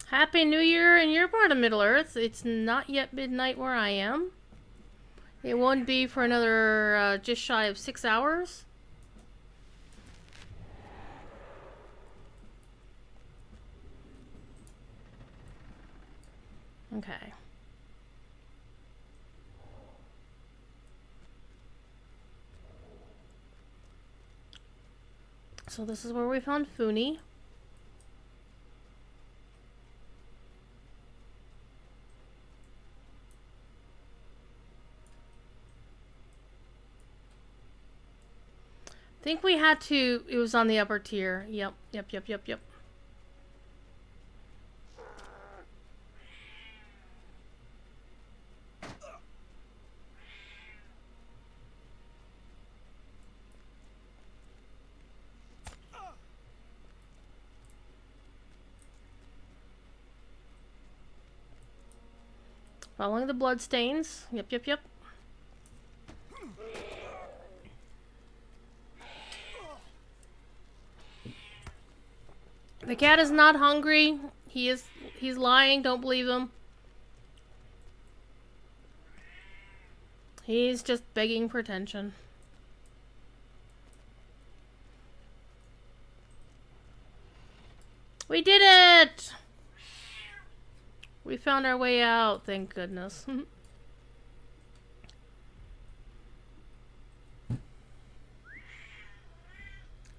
Happy New Year in your part of Middle-earth. It's not yet midnight where I am. It won't be for another just shy of 6 hours. Okay. So this is where we found Funi. I think we had to, it was on the upper tier. Yep. Following the blood stains. Yep. The cat is not hungry. He's lying, don't believe him. He's just begging for attention. We did it! We found our way out, thank goodness.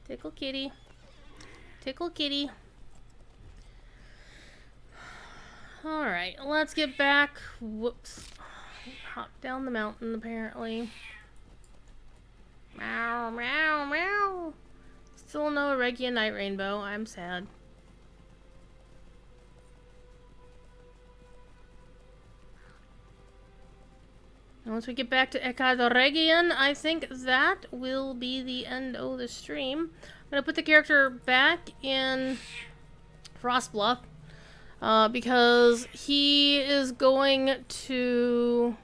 Tickle kitty. Tickle kitty. Alright, let's get back. Whoops. Hop down the mountain, apparently. Meow, meow, meow. Still no Regia Night Rainbow. I'm sad. And once we get back to Ekadoregion, I think that will be the end of the stream. I'm going to put the character back in Frostbluff because he is going to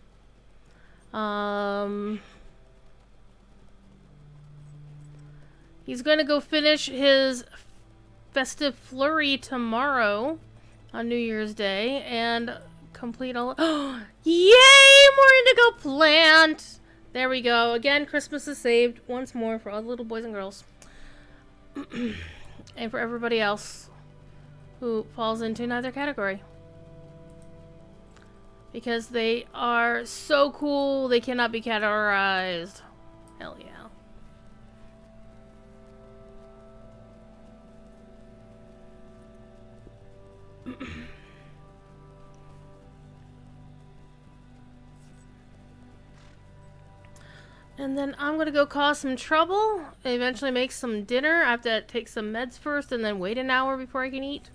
he's going to go finish his festive flurry tomorrow on New Year's Day and complete all. Oh, yay! More indigo plant. There we go. Again, Christmas is saved once more for all the little boys and girls. And for everybody else who falls into neither category. Because they are so cool, they cannot be categorized. Hell yeah. And then I'm gonna go cause some trouble. Eventually make some dinner. I have to take some meds first and then wait an hour before I can eat.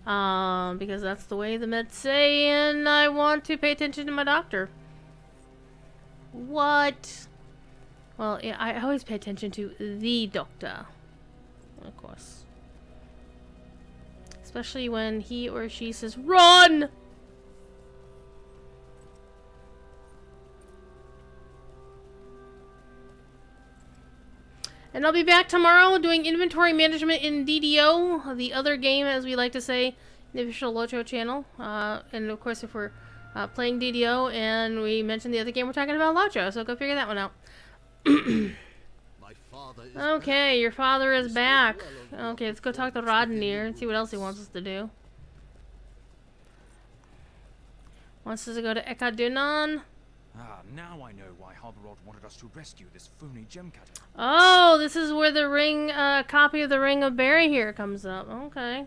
Because that's the way the meds say, and I want to pay attention to my doctor. What? Well, yeah, I always pay attention to the doctor. Of course. Especially when he or she says, RUN! And I'll be back tomorrow doing inventory management in DDO, the other game, as we like to say, the official Locho channel. And of course, if we're playing DDO and we mention the other game, we're talking about Locho, so go figure that one out. Okay, your father is back. Okay, let's go talk to Rodnir and see what else he wants us to do. Wants us to go to Ekadunan. Ah, now I know why Harborod wanted us to rescue this phony gem cutter. Oh, this is where the ring, copy of the Ring of Barry here comes up. Okay.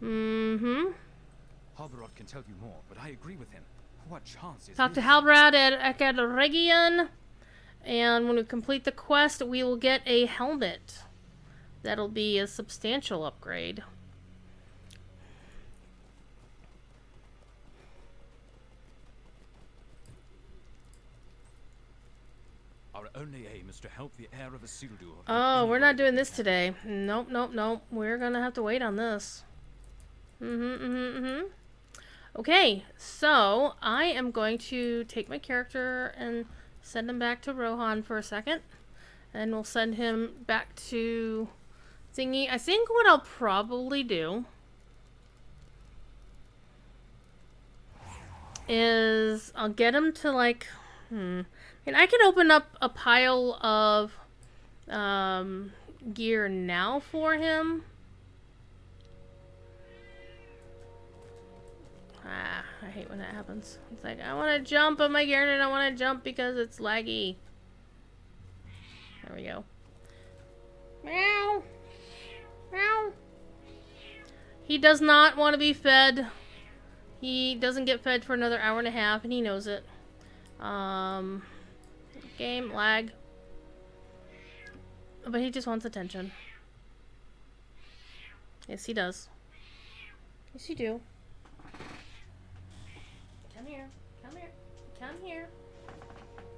Mm-hmm. Harborod can tell you more, but I agree with him. What chance is Talk to this? Halbrad at Ekadoregion. And when we complete the quest, we will get a helmet. That'll be a substantial upgrade. Our only aim is to help the heir of Isildur. Oh, we're not doing this today. Nope. We're gonna have to wait on this. Okay, so I am going to take my character and Send him back to Rohan for a second. And we'll send him back to Thingy. I think what I'll probably do is I'll get him to like, and I can open up a pile of gear now for him. I hate when that happens. It's like, I want to jump on my gear and I don't want to jump because it's laggy. There we go. Meow. Meow. He does not want to be fed. He doesn't get fed for another hour and a half, and he knows it. Game lag. But he just wants attention. Yes, he does. Yes, you do. Come here. Come here. Come here.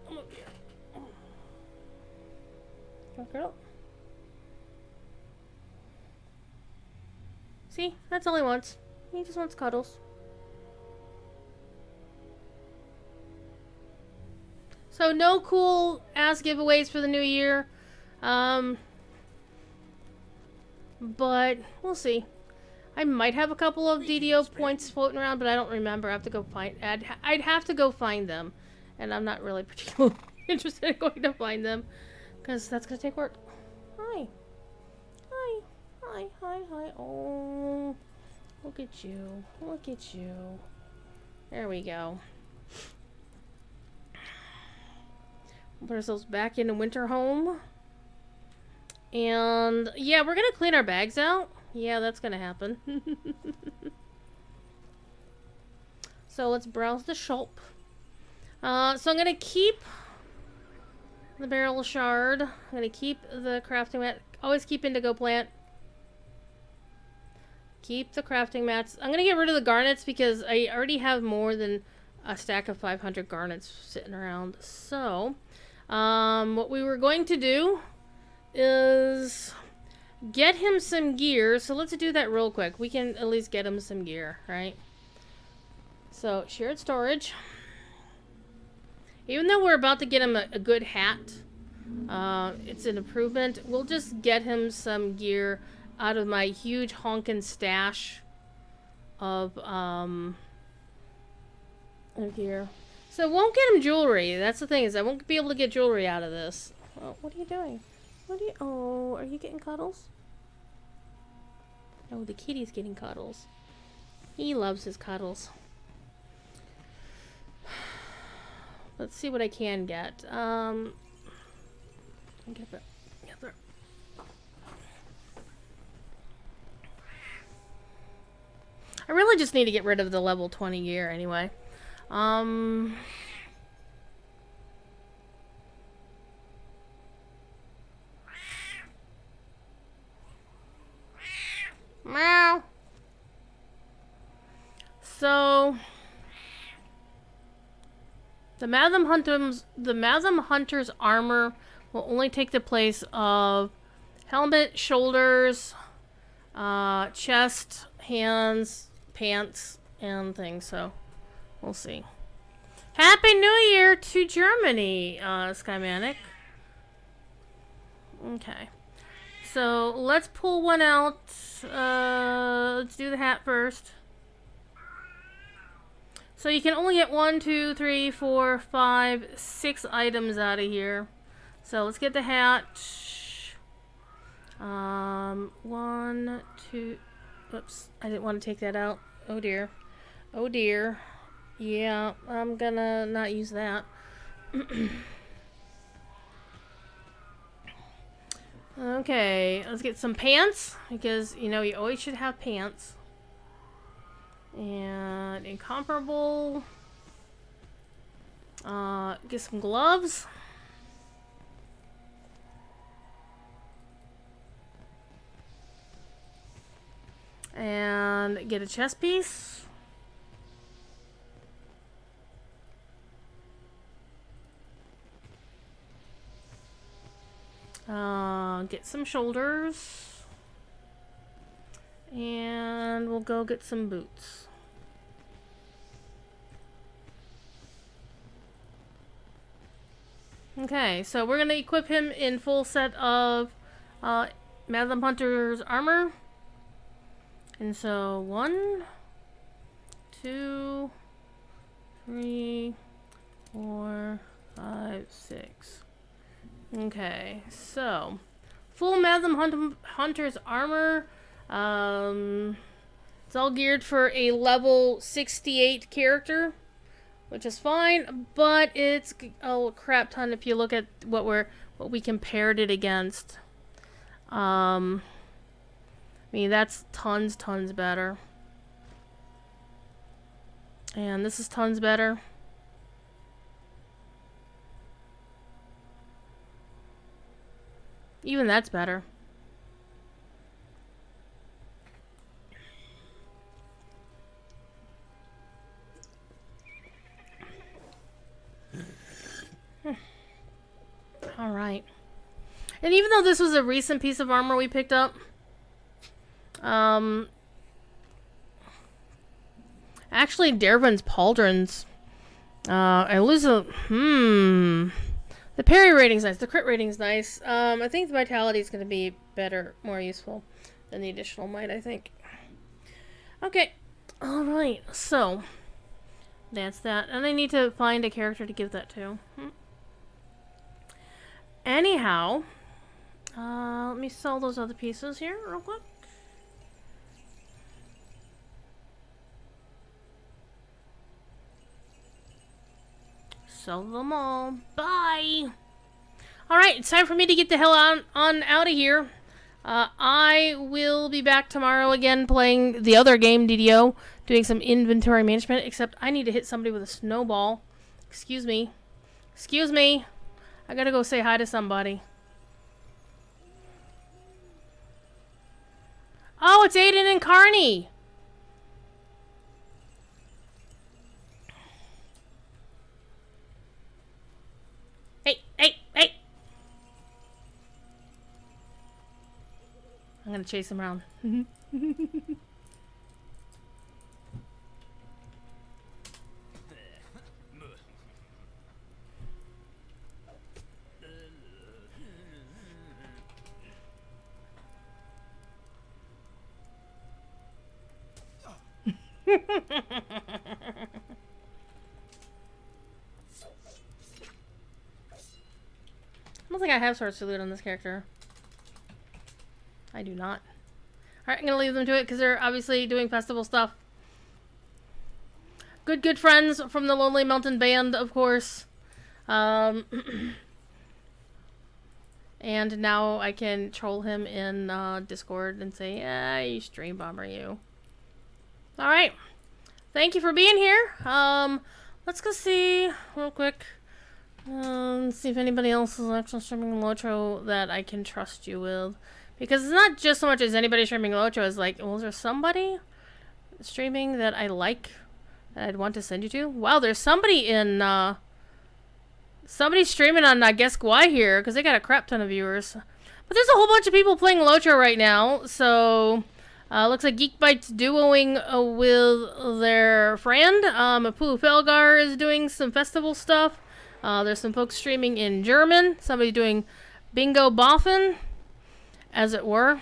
Come up here. Come on, girl. See? That's all he wants. He just wants cuddles. So no cool ass giveaways for the new year. But we'll see. I might have a couple of DDO points floating around, but I don't remember. I have to go find. I'd have to go find them, and I'm not really particularly interested in going to find them, because that's gonna take work. Hi, hi, hi, hi, hi. Oh, look at you, look at you. There we go. Put ourselves back in a winter home. And yeah, we're gonna clean our bags out. Yeah, that's gonna happen. So let's browse the shop. So I'm gonna keep the barrel shard. I'm gonna keep the crafting mat. Always keep indigo plant. Keep the crafting mats. I'm gonna get rid of the garnets because I already have more than a stack of 500 garnets sitting around. So what we were going to do is get him some gear. So let's do that real quick. We can at least get him some gear, right? So shared storage. Even though we're about to get him a good hat, it's an improvement. We'll just get him some gear out of my huge honkin' stash of gear. So I won't get him jewelry. That's the thing, is I won't be able to get jewelry out of this. Oh, what are you doing? What are you... Oh, are you getting cuddles? Oh, the kitty's getting cuddles. He loves his cuddles. Let's see what I can get. Get there. Get there. I really just need to get rid of the level 20 gear anyway. Meow. So the Matham Hunter's armor will only take the place of helmet, shoulders, chest, hands, pants, and things. So we'll see. Happy New Year to Germany, Skymanic. Okay. So let's pull one out. Let's do the hat first. So you can only get 1, 2, 3, 4, 5, 6 items out of here. So let's get the hat. 1, 2. Oops, I didn't want to take that out. Oh dear. Oh dear. Yeah, I'm gonna not use that. Okay, let's get some pants, because, you know, you always should have pants. And incomparable. Get some gloves. And get a chest piece. Get some shoulders. And we'll go get some boots. . Okay, so we're gonna equip him in full set of Madam Hunter's armor. And so 1, 2, 3, 4, 5, 6. Okay, so full Madam Hunter's armor. It's all geared for a level 68 character, which is fine, but it's a crap ton if you look at what we compared it against. I mean, that's tons better. And this is tons better. Even that's better. Alright. And even though this was a recent piece of armor we picked up, actually Derwin's Pauldrons, I lose a, the parry rating's nice, the crit rating's nice. I think the vitality is going to be better, more useful than the additional might, I think. Okay. Alright, so that's that. And I need to find a character to give that to. Anyhow, let me sell those other pieces here real quick. Sell them all. Bye! Alright, it's time for me to get the hell on out of here. I will be back tomorrow again playing the other game, DDO, doing some inventory management, except I need to hit somebody with a snowball. Excuse me. Excuse me. I gotta go say hi to somebody. Oh, it's Aiden and Carney! Hey! I'm gonna chase him around. I don't think I have Sword Salute on this character. I do not. Alright, I'm gonna leave them to it because they're obviously doing festival stuff. Good friends from the Lonely Mountain Band, of course. And now I can troll him in Discord and say, yeah, you stream bomber, you. Alright. Thank you for being here. Let's go see real quick. See if anybody else is actually streaming Lotro that I can trust you with. Because it's not just so much as anybody streaming Lotro, it's like, well, is there somebody streaming that I like that I'd want to send you to? Wow, there's somebody in, somebody streaming on, I guess, Gwai here, because they got a crap ton of viewers. But there's a whole bunch of people playing Lotro right now, so looks like Geekbyte's duoing with their friend. Apu Felgar is doing some festival stuff. There's some folks streaming in German. Somebody doing Bingo Boffin, as it were.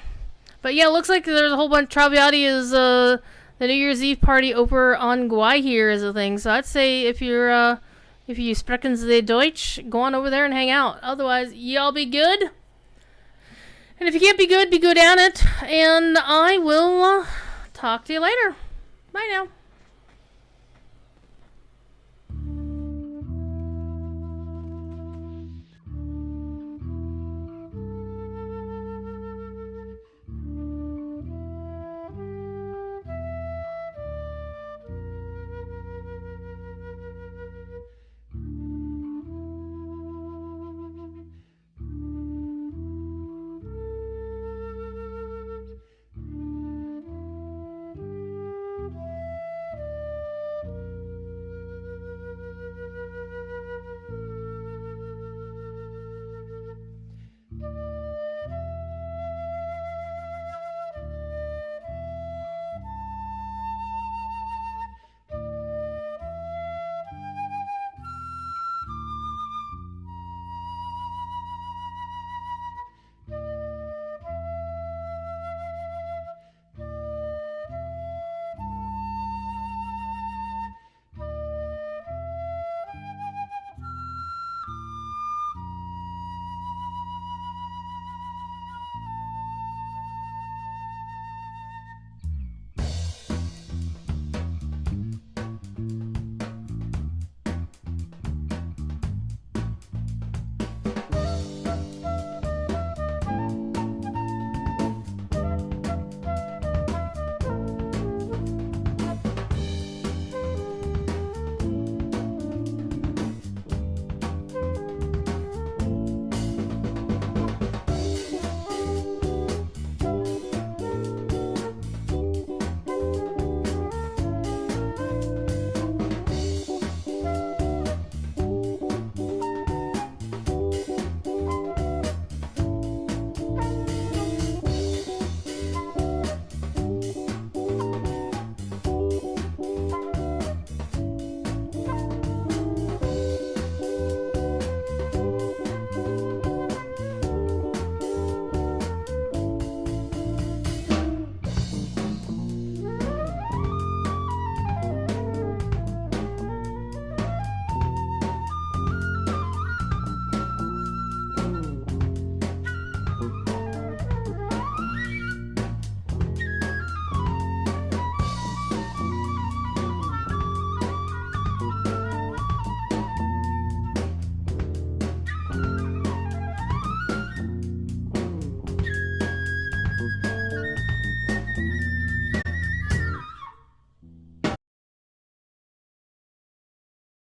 But yeah, it looks like there's a whole bunch. Traviati is the New Year's Eve party over on Gwai here is a thing. So I'd say if you sprechen the Deutsch, go on over there and hang out. Otherwise, y'all be good. And if you can't be good at it. And I will talk to you later. Bye now.